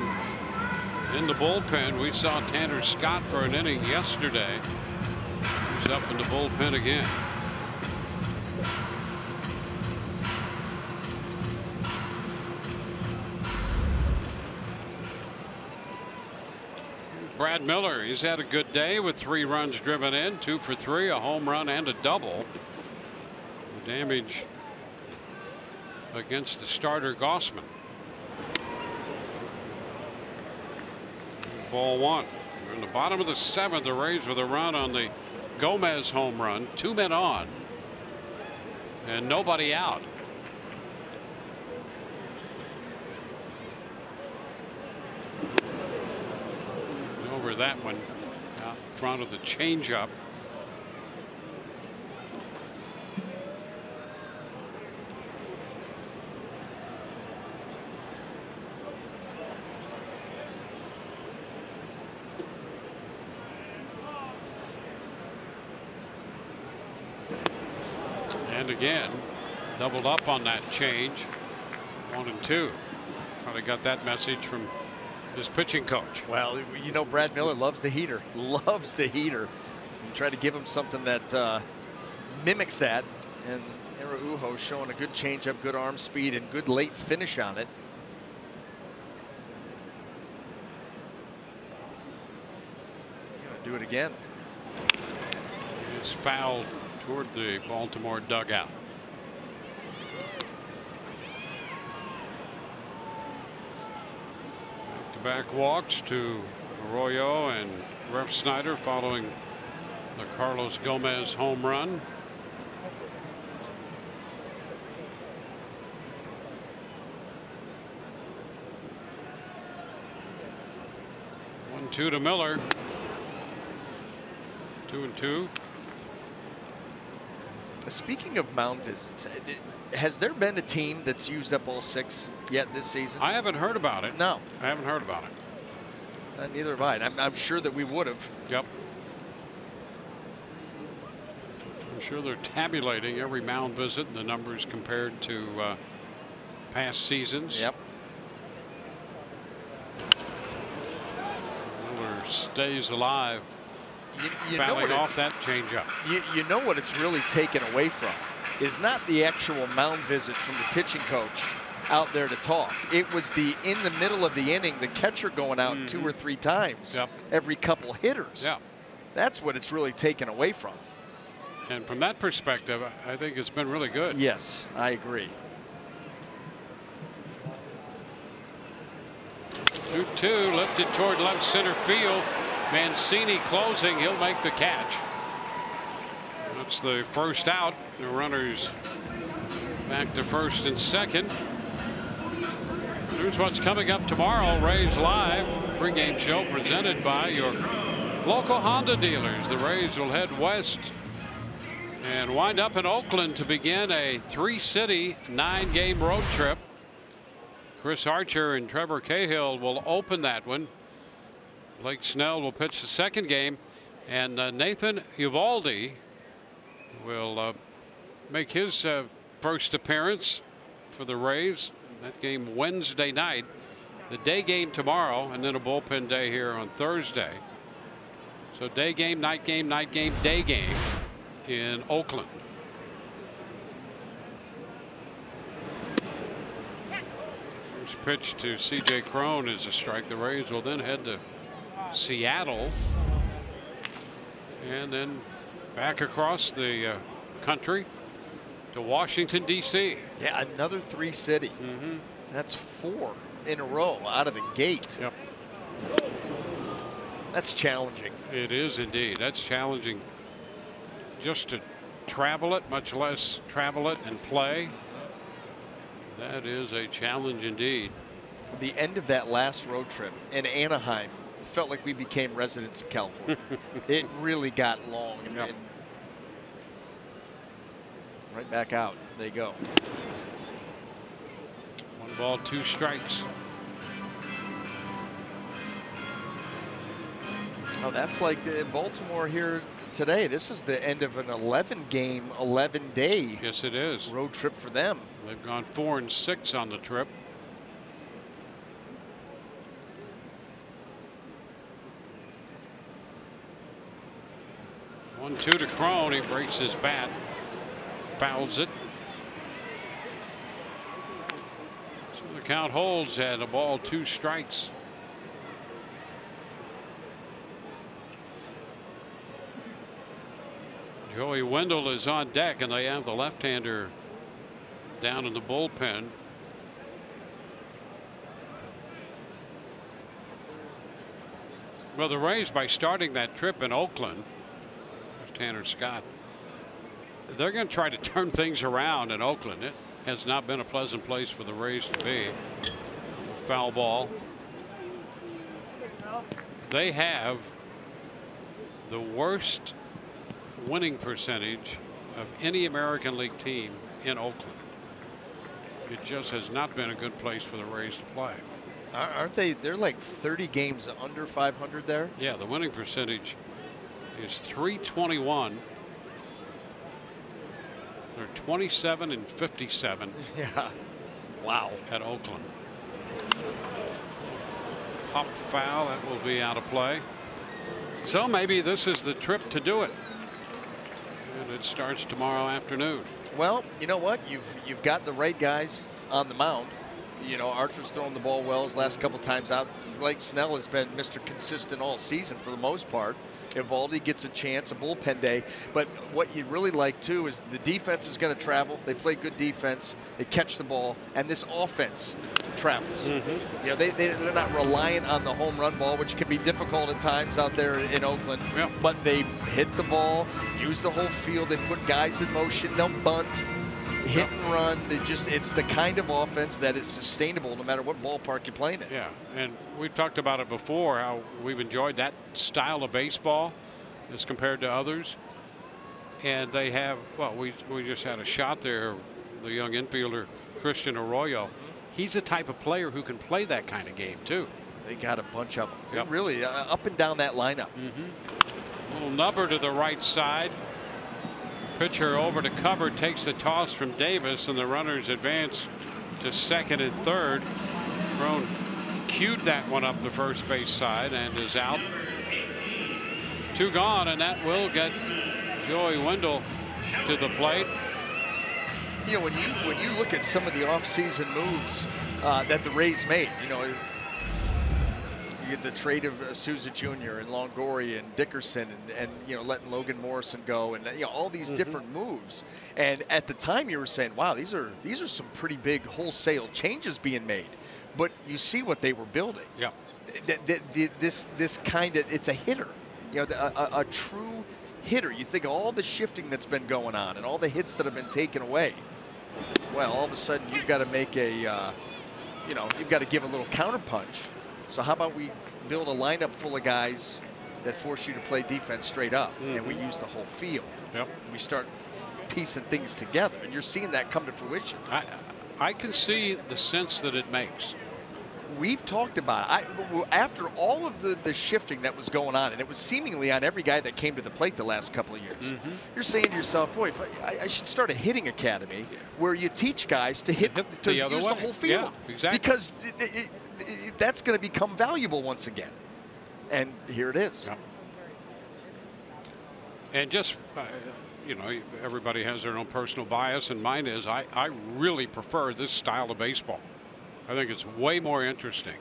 in the bullpen. We saw Tanner Scott for an inning yesterday. He's up in the bullpen again. Brad Miller, he's had a good day with 3 runs driven in, 2 for 3, a home run and a double. The damage against the starter Gossman. Ball 1. We're in the bottom of the 7th. The Rays with a run on the Gomez home run. 2 men on and nobody out. Over that one out in front of the changeup. And again, doubled up on that change. 1 and 2. Probably got that message from his pitching coach. Well, Brad Miller loves the heater. Loves the heater. You try to give him something that mimics that. And Araujo showing a good changeup, good arm speed, and good late finish on it. Do it again. It's fouled toward the Baltimore dugout. Back walks to Arroyo and Ref Snyder following the Carlos Gomez home run. 1-2 to Miller. 2-2. Speaking of mound visits, has there been a team that's used up all 6 yet this season? I haven't heard about it. No. I haven't heard about it. Neither have I. I'm sure that we would have. Yep. I'm sure they're tabulating every mound visit and the numbers compared to past seasons. Yep. Miller stays alive. You know fouling what off that changeup. You know what it's really taken away from is not the actual mound visit from the pitching coach out there to talk. It was the in the middle of the inning, the catcher going out 2 or 3 times every couple hitters. Yeah. That's what it's really taken away from. And from that perspective, I think it's been really good. Yes, I agree. 2-2 lifted toward left center field. Mancini closing. He'll make the catch. That's the first out. The runners back to first and second. Here's what's coming up tomorrow. Rays Live pregame show presented by your local Honda dealers. The Rays will head west and wind up in Oakland to begin a 3-city 9-game road trip. Chris Archer and Trevor Cahill will open that one. Blake Snell will pitch the second game, and Nathan Eovaldi will make his first appearance for the Rays. That game Wednesday night, the day game tomorrow, and then a bullpen day here on Thursday. So day game, night game, day game in Oakland. First pitch to C.J. Cron is a strike. The Rays will then head to Seattle and then back across the country to Washington, D.C. Yeah, another 3-city. That's 4 in a row out of the gate. Yep. That's challenging. It is indeed. That's challenging just to travel it, much less travel it and play. That is a challenge indeed. The end of that last road trip in Anaheim felt like we became residents of California. It really got long. And right back out they go. 1 ball, 2 strikes. Oh, that's like Baltimore here today. This is the end of an 11-game, 11-day. Yes, it is. Road trip for them. They've gone 4 and 6 on the trip. One-two to Cron. He breaks his bat, fouls it. So the count holds at 1 ball, 2 strikes. Joey Wendell is on deck, and they have the left-hander down in the bullpen. Well, the Rays, by starting that trip in Oakland, there's Tanner Scott, they're going to try to turn things around in Oakland. It has not been a pleasant place for the Rays to be. Foul ball. They have the worst winning percentage of any American League team in Oakland. It just has not been a good place for the Rays to play. Aren't they? They're like 30 games under 500 there. Yeah, the winning percentage is .321. They're 27 and 57. Yeah. Wow. At Oakland. Pop foul, that will be out of play. So maybe this is the trip to do it. And it starts tomorrow afternoon. Well, you know what? You've got the right guys on the mound. You know, Archer's throwing the ball well his last couple times out. Blake Snell has been Mr. Consistent all season for the most part. Eovaldi gets a chance, a bullpen day. But what you really like, too, is the defense is going to travel. They play good defense. They catch the ball. And this offense travels. You know, they're not reliant on the home run ball, which can be difficult at times out there in Oakland. Yep. But they hit the ball, use the whole field. They put guys in motion. They'll bunt. hit and run. It's the kind of offense that is sustainable no matter what ballpark you're playing in. Yeah, and we've talked about it before, how we've enjoyed that style of baseball as compared to others. And they have, well, we just had a shot there, the young infielder, Christian Arroyo. He's the type of player who can play that kind of game, too. They got a bunch of them. Yep. Really, up and down that lineup. Little nubber to the right side. Pitcher over to cover, takes the toss from Davis, and the runners advance to second and third. Crone cued that one up the first base side and is out. 2 gone, and that will get Joey Wendell to the plate. You know, when you look at some of the offseason moves that the Rays made, you know, you get the trade of Souza Jr. and Longoria and Dickerson and you know, letting Logan Morrison go, and you know, all these different moves. And at the time you were saying, wow, these are some pretty big wholesale changes being made. But you see what they were building. Yeah. This kind of, it's a hitter. You know, a true hitter. You think of all the shifting that's been going on and all the hits that have been taken away. Well, all of a sudden you've got to make a, you know, you've got to give a little counterpunch. So how about we build a lineup full of guys that force you to play defense straight up, and we use the whole field. Yep. We start piecing things together, and you're seeing that come to fruition. I can see the sense that it makes. We've talked about it. After all of the shifting that was going on, and it was seemingly on every guy that came to the plate the last couple of years, you're saying to yourself, boy, if I should start a hitting academy where you teach guys to hit to use the whole field. Yeah, exactly. Because that's going to become valuable once again. And here it is. Yep. And just, you know, everybody has their own personal bias, and mine is I really prefer this style of baseball. I think it's way more interesting.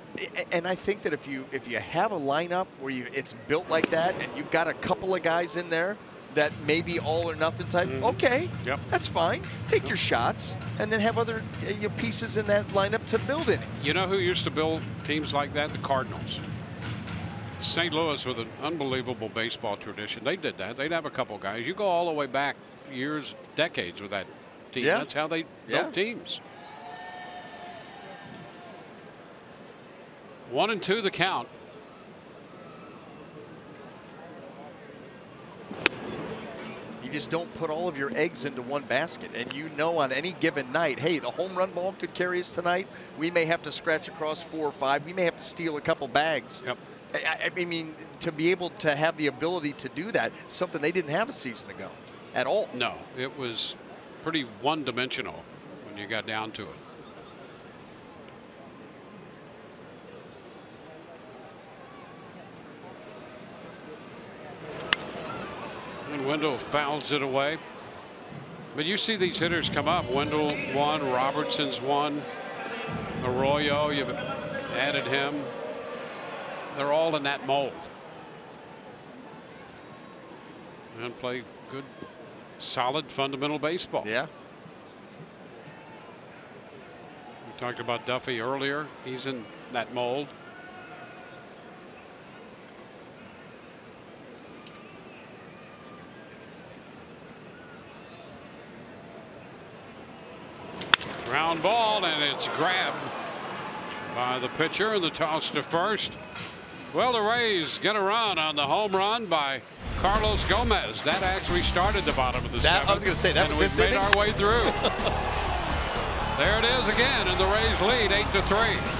And I think that if you have a lineup where it's built like that, and you've got a couple of guys in there that may be all or nothing type, okay, that's fine. Take your shots, and then have other pieces in that lineup to build innings. You know who used to build teams like that? The Cardinals. St. Louis, with an unbelievable baseball tradition, they did that. They'd have a couple guys. You go all the way back years, decades with that team. Yeah. That's how they built teams. 1-2 the count. You just don't put all of your eggs into one basket, and you know on any given night, hey, the home run ball could carry us tonight. We may have to scratch across 4 or 5. We may have to steal a couple bags. Yep. I mean, to be able to have the ability to do that, something they didn't have a season ago at all. No, it was pretty one-dimensional when you got down to it. And Wendell fouls it away. But you see these hitters come up. Wendell won, Robertson's won, Arroyo, you've added him. They're all in that mold. And play good, solid, fundamental baseball. Yeah. We talked about Duffy earlier. He's in that mold. Ground ball, and it's grabbed by the pitcher, and the toss to first. Well, the Rays get a run on the home run by Carlos Gomez. That actually started the bottom of the seventh. I was going to say, that and was we've made our way through. There it is again, and the Rays lead 8-3.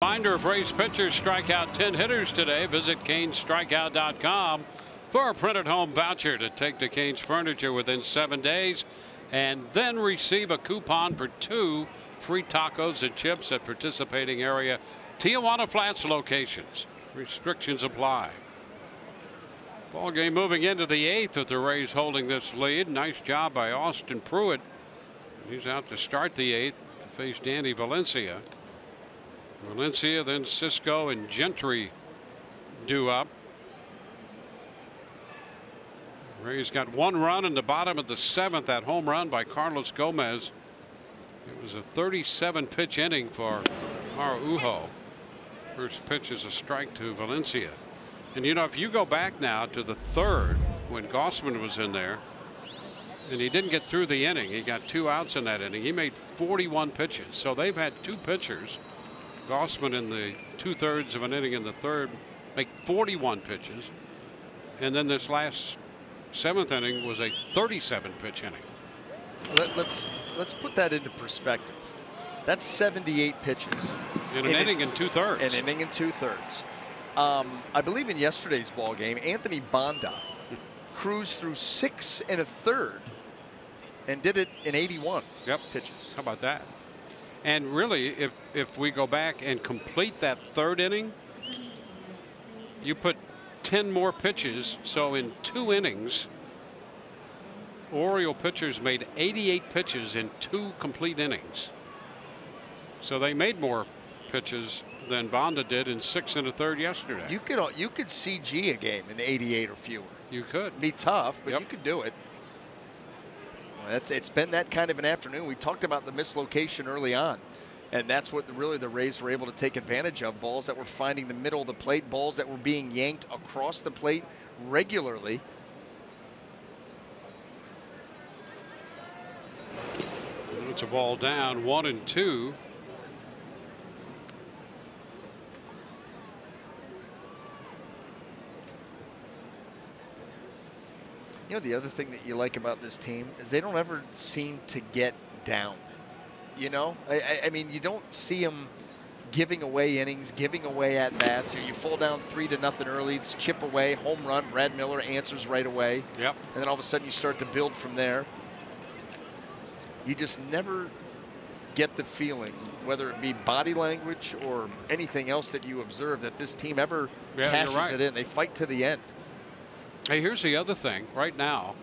Reminder, if Rays pitchers strike out 10 hitters today, visit canestrikeout.com for a printed home voucher to take to Cane's Furniture within 7 days, and then receive a coupon for 2 free tacos and chips at participating area Tijuana Flats locations. Restrictions apply. Ball game moving into the 8th with the Rays holding this lead. Nice job by Austin Pruitt. He's out to start the 8th to face Danny Valencia. Valencia, then Cisco and Gentry due up. Rays got 1 run in the bottom of the 7th. That home run by Carlos Gomez. It was a 37 pitch inning for Araujo. First pitch is a strike to Valencia. And you know, if you go back now to the 3rd when Gossman was in there and he didn't get through the inning, he got 2 outs in that inning. He made 41 pitches. So they've had 2 pitchers, Gossman in the 2/3 of an inning in the 3rd, make 41 pitches. And then this last 7th inning was a 37 pitch inning. Let's put that into perspective. That's 78 pitches in an inning and 2/3. An inning and 2/3. I believe in yesterday's ball game, Anthony Banda cruised through 6 1/3 and did it in 81 pitches. How about that? And really, if we go back and complete that 3rd inning, you put 10 more pitches. So in 2 innings, Oriole pitchers made 88 pitches in 2 complete innings. So they made more pitches than Banda did in 6 1/3 yesterday. You could CG a game in 88 or fewer. You could. It'd be tough, but you could do it. Well, it's been that kind of an afternoon. We talked about the mislocation early on, and that's what really the Rays were able to take advantage of. Balls that were finding the middle of the plate, balls that were being yanked across the plate regularly. It's a ball down, 1-2. You know, the other thing that you like about this team is they don't ever seem to get down. You know, I mean, you don't see them giving away innings, giving away at bats. You fall down 3-0 early, it's chip away, home run. Brad Miller answers right away. Yep. And then all of a sudden you start to build from there. You just never get the feeling, whether it be body language or anything else that you observe, that this team ever cashes it in. They fight to the end. Hey, here's the other thing. Right now,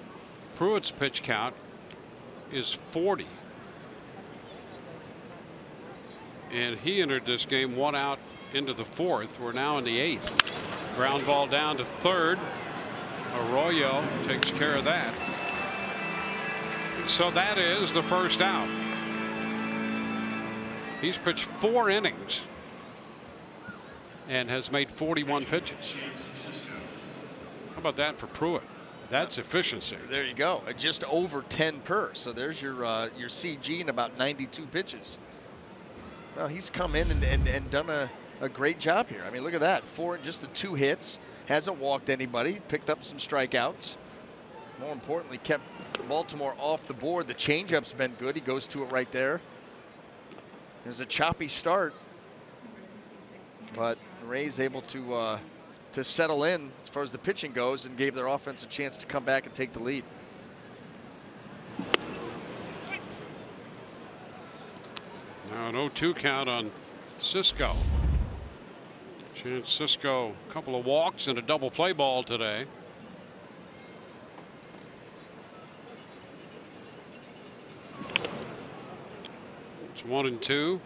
Pruitt's pitch count is 40. And he entered this game 1 out into the 4th. We're now in the 8th. Ground ball down to 3rd. Arroyo takes care of that. So that is the first out. He's pitched 4 innings and has made 41 pitches. How about that for Pruitt? That's efficiency. There you go. Just over 10 per. So there's your CG in about 92 pitches. Well, he's come in and done a great job here. I mean, look at that. Just the 2 hits. Hasn't walked anybody. Picked up some strikeouts. More importantly, kept Baltimore off the board. The changeup's been good. He goes to it right there. There's a choppy start, but the Rays able to settle in as far as the pitching goes and gave their offense a chance to come back and take the lead. Now an 0-2 count on Cisco. Chance Cisco, a couple of walks and a double play ball today. It's 1-2.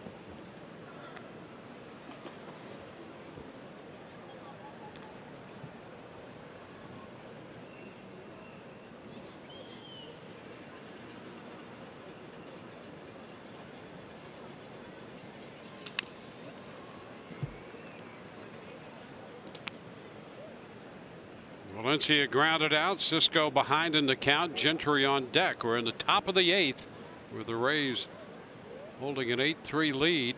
Valencia grounded out. Cisco behind in the count. Gentry on deck. We're in the top of the 8th with the Rays holding an 8-3 lead.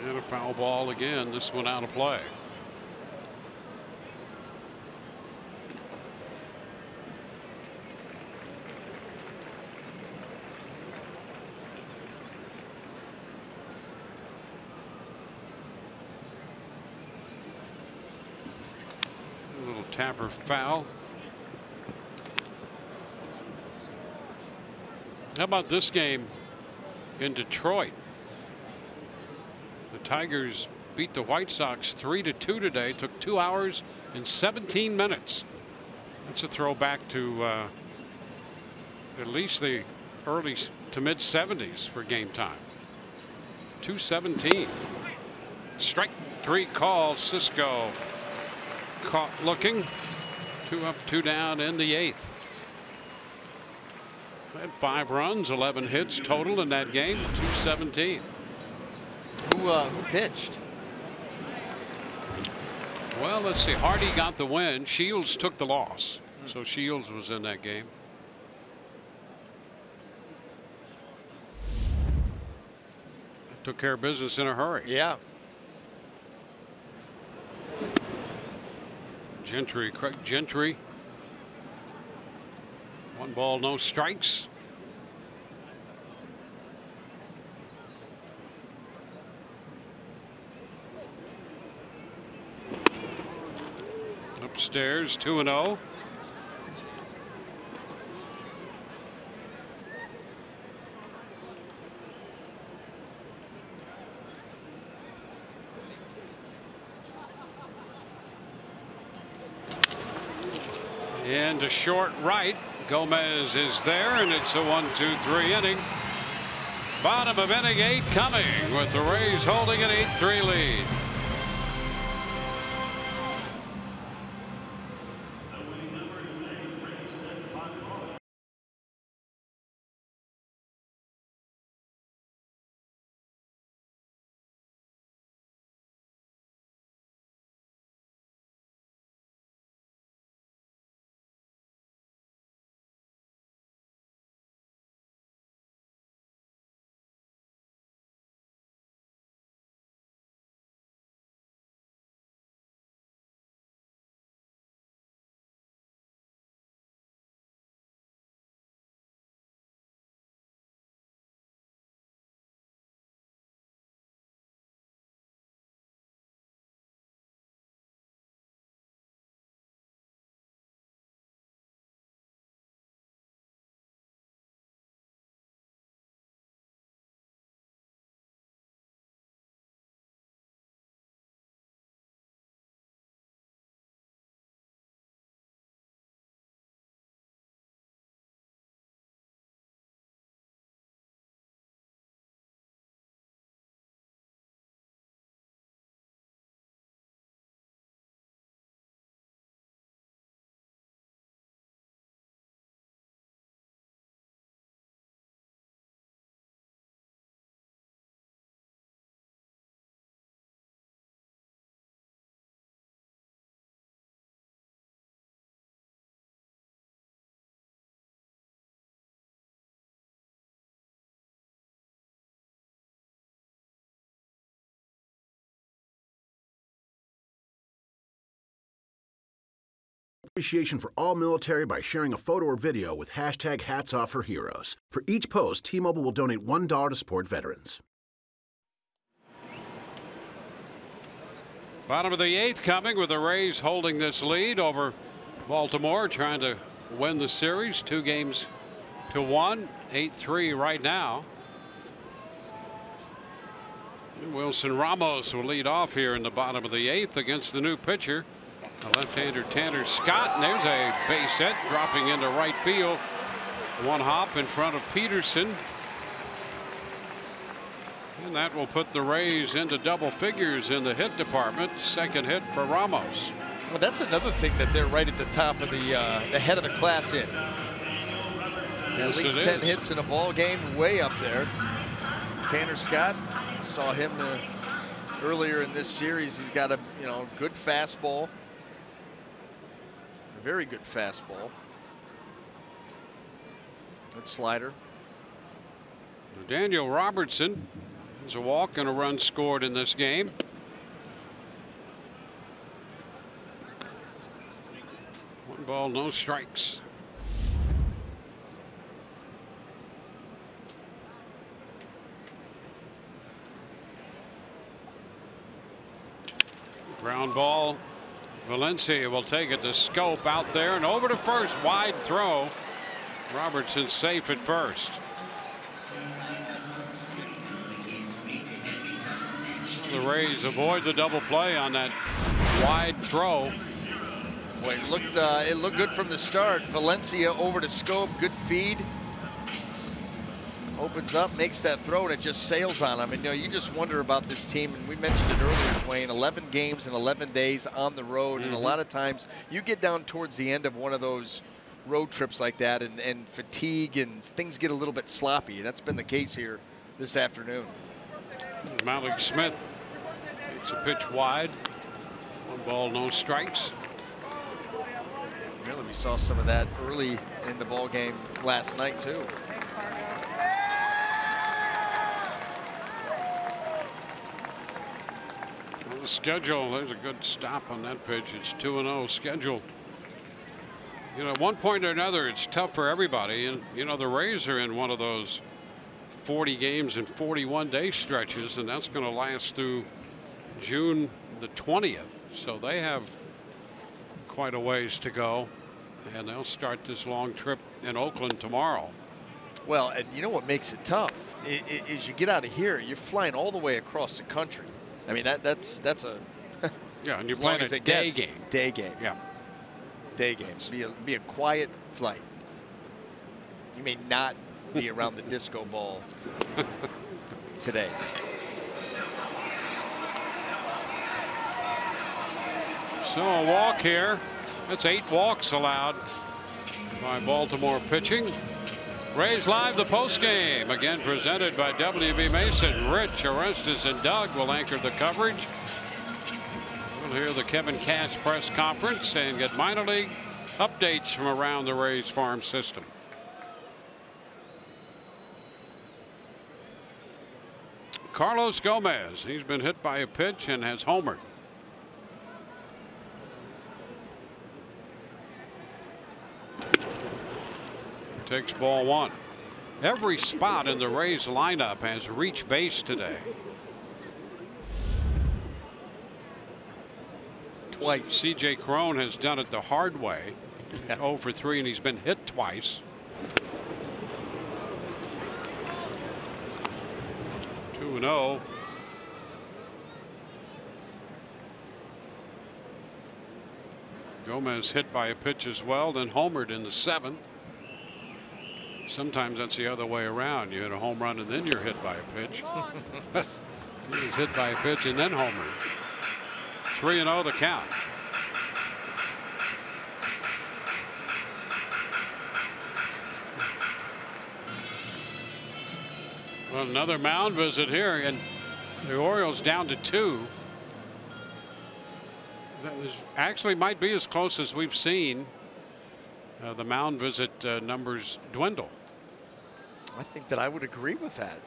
And a foul ball again. This one out of play. Tapper foul. How about this game in Detroit? The Tigers beat the White Sox 3-2 today. Took 2 hours and 17 minutes. That's a throwback to at least the early to mid 70s for game time. 2:17. Strike 3 call. Cisco caught looking. 2 up, 2 down in the 8th. Had 5 runs, 11 hits total in that game. 2:17. Who pitched? Well, let's see. Hardy got the win. Shields took the loss. So Shields was in that game. Took care of business in a hurry. Yeah. Gentry, Craig Gentry. 1 ball, no strikes. Upstairs, 2-0. And a short right. Gomez is there, and it's a 1-2-3 inning. Bottom of inning 8 coming with the Rays holding an 8-3 lead. Appreciation for all military by sharing a photo or video with hashtag Hats Off for Heroes. For each post, T-Mobile will donate $1 to support veterans. Bottom of the 8th coming with the Rays holding this lead over Baltimore, trying to win the series 2-1, 8-3 right now. Wilson Ramos will lead off here in the bottom of the 8th against the new pitcher, the left-hander Tanner Scott. And there's a base hit dropping into right field. 1 hop in front of Peterson. And that will put the Rays into double figures in the hit department. 2nd hit for Ramos. Well, that's another thing that they're right at the top of the head of the class in. Yes, at least 10 hits in a ball game, way up there. Tanner Scott, saw him earlier in this series. He's got a good fastball, a very good fastball, good slider. Daniel Robertson has a walk and a run scored in this game. One ball, no strikes. Ground ball Valencia will take it to Scope out there and over to first. Wide throw. Robertson safe at first. The Rays avoid the double play on that wide throw. Boy, it looked good from the start. Valencia over to Scope, good feed. Opens up, makes that throw, and it just sails on him. And you just wonder about this team, and we mentioned it earlier, Dwayne, 11 games in 11 days on the road, and a lot of times you get down towards the end of one of those road trips like that, and fatigue and things get a little bit sloppy. That's been the case here this afternoon. Malik Smith takes a pitch wide. 1 ball, no strikes. Really, we saw some of that early in the ball game last night, too. Well, the schedule, there's a good stop on that pitch. It's 2-0 schedule. At one point or another, it's tough for everybody. And, the Rays are in one of those 40 games and 41-day stretches, and that's going to last through June the 20th. So they have quite a ways to go, and they'll start this long trip in Oakland tomorrow. Well, and you know what makes it tough is you get out of here, you're flying all the way across the country. I mean, that's a yeah, and you're playing a day game. Day game. Yeah. Day games. Be a quiet flight. You may not be around the disco ball today. So a walk here. That's 8 walks allowed by Baltimore pitching. Rays Live, the postgame, again presented by W.B. Mason. Rich, Orestes, and Doug will anchor the coverage. We'll hear the Kevin Cash press conference and get minor league updates from around the Rays farm system. Carlos Gomez, he's been hit by a pitch and has homered. Takes ball 1. Every spot in the Rays lineup has reached base today. Twice. C.J. Cron has done it the hard way. 0 for 3, and he's been hit twice. 2-0. Gomez hit by a pitch as well, then homered in the 7th. Sometimes that's the other way around. You hit a home run and then you're hit by a pitch. He was hit by a pitch and then homered. 3-0 the count. Well, another mound visit here, and the Orioles down to 2. That was actually might be as close as we've seen. The mound visit numbers dwindle. I think that I would agree with that.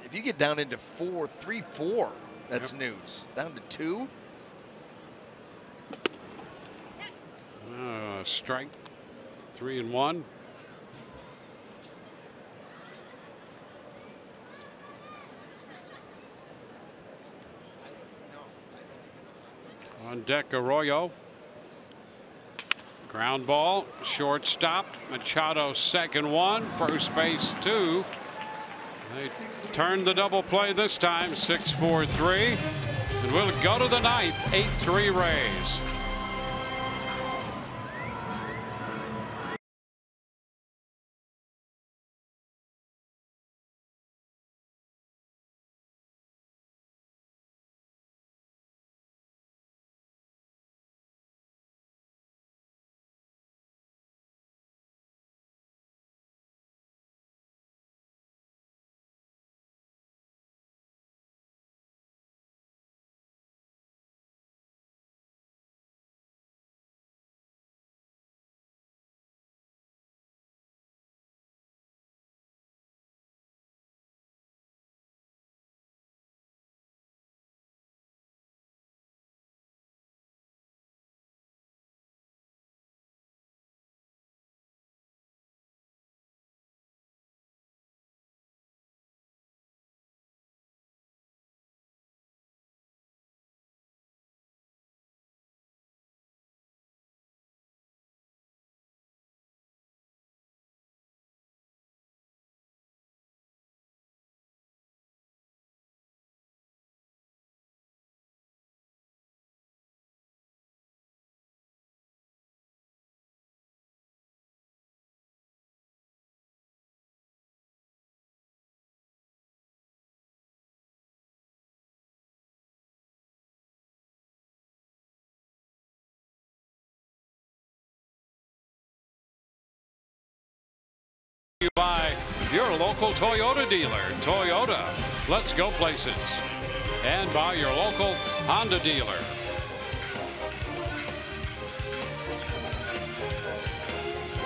If you get down into 3-4, that's news. Down to 2. Strike. 3-1. On deck, Arroyo. Ground ball, shortstop, Machado 2nd 1, first base 2. They turned the double play this time, 6-4-3, and we'll go to the 9th, 8-3 Rays. your local Toyota dealer. Toyota, let's go places. And by your local Honda dealer.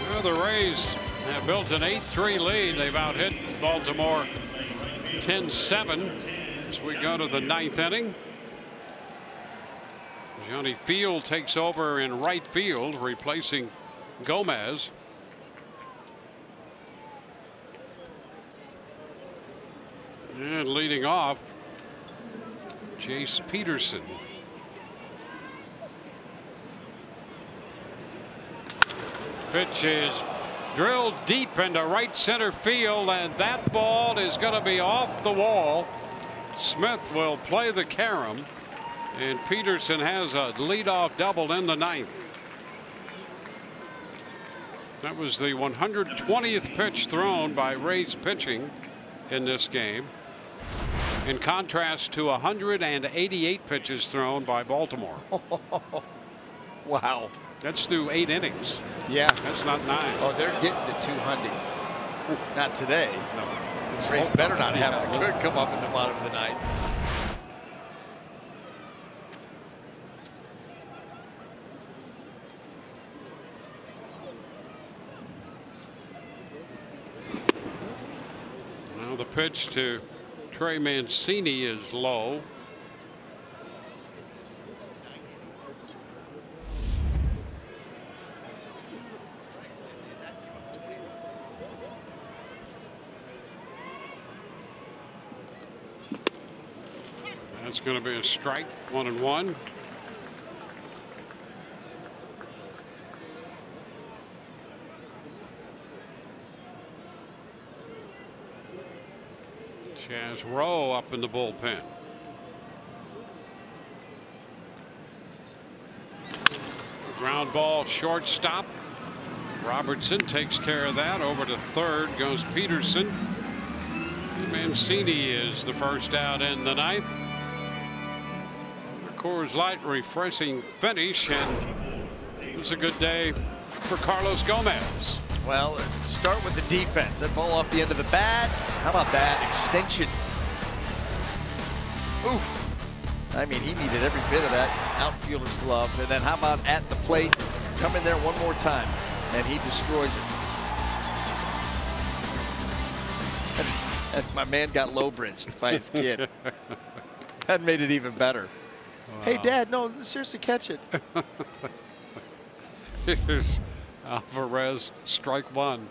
Well, the Rays have built an 8-3 lead. They've out-hit Baltimore 10-7 as we go to the 9th inning. Johnny Field takes over in right field, replacing Gomez. And leading off, Jace Peterson. Pitch is drilled deep into right center field, and that ball is going to be off the wall. Smith will play the carom, and Peterson has a leadoff double in the 9th. That was the 120th pitch thrown by Rays pitching in this game, in contrast to 188 pitches thrown by Baltimore. Wow. That's through 8 innings. Yeah. That's not 9. Oh, they're getting to 200. Not today. No. Rays better not have to come up in the bottom of the 9th. Now the pitch to Trey Mancini is low. That's going to be a strike, 1-1. Chaz Rowe up in the bullpen. Ground ball, shortstop. Robertson takes care of that. Over to third goes Peterson. And Mancini is the first out in the 9th. Coors Light refreshing finish, and it was a good day for Carlos Gomez. Well, start with the defense. That ball off the end of the bat. How about that extension? Oof. I mean, he needed every bit of that outfielder's glove. And then how about at the plate? Come in there one more time, and he destroys it. And my man got low-bridged by his kid. That made it even better. Wow. Hey, Dad, no, seriously, catch it. Here's Alvarez, strike 1.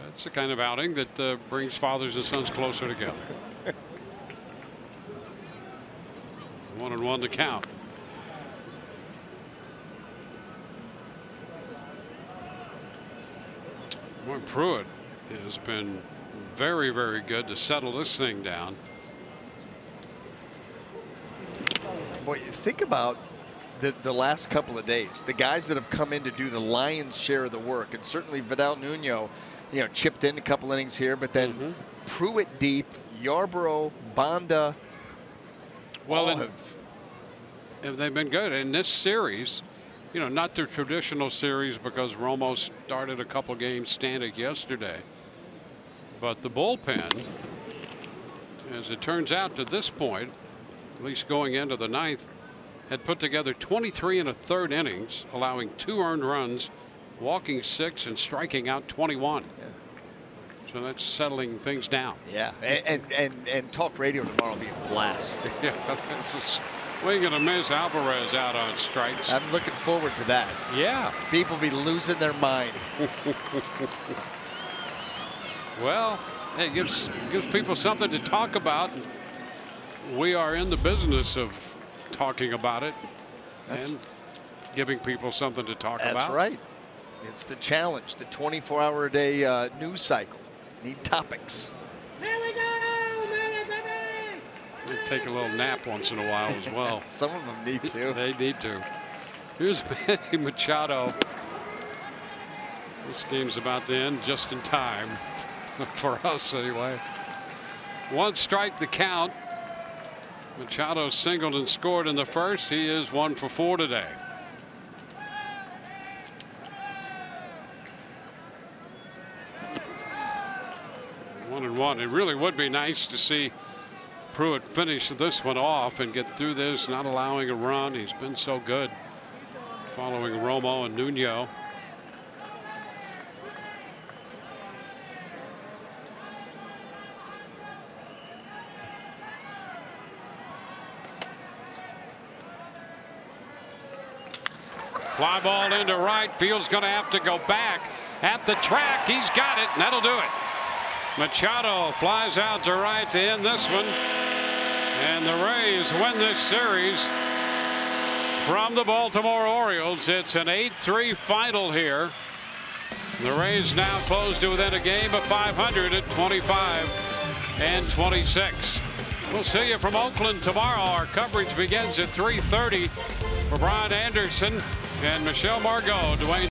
That's the kind of outing that brings fathers and sons closer together. 1-1 to count. Boy, Pruitt has been very, very good to settle this thing down. Boy, think about the last couple of days. The guys that have come in to do the lion's share of the work, and certainly Vidal Nuno, chipped in a couple innings here, but then Pruitt deep, Yarbrough, Banda. Well, they've been good in this series. Not the traditional series because Romo started a couple games Stanek yesterday. But the bullpen, as it turns out to this point, at least going into the 9th, had put together 23 1/3 innings, allowing 2 earned runs, walking 6, and striking out 21. Yeah. So that's settling things down. Yeah, and talk radio tomorrow will be a blast. Yeah, we're going to miss Alvarez out on strikes. I'm looking forward to that. Yeah. People be losing their mind. Well, it gives people something to talk about. We are in the business of talking about it and giving people something to talk about. That's right. It's the challenge, the 24-hour-a-day news cycle. Need topics. Here we go, They take a little nap once in a while as well. Some of them need to. They need to. Here's Manny Machado. This game's about to end just in time for us anyway. 1 strike the count. Machado singled and scored in the first. He is 1 for 4 today. 1-1. It really would be nice to see Pruitt finish this one off and get through this, not allowing a run. He's been so good following Romo and Nuno. Fly ball into right. Field's going to have to go back at the track. He's got it, and that'll do it. Machado flies out to right to end this one. And the Rays win this series from the Baltimore Orioles. It's an 8-3 final here. The Rays now close to within a game of 500 at 25-26. We'll see you from Oakland tomorrow. Our coverage begins at 3:30 for Brian Anderson and Michelle Margot. Dwayne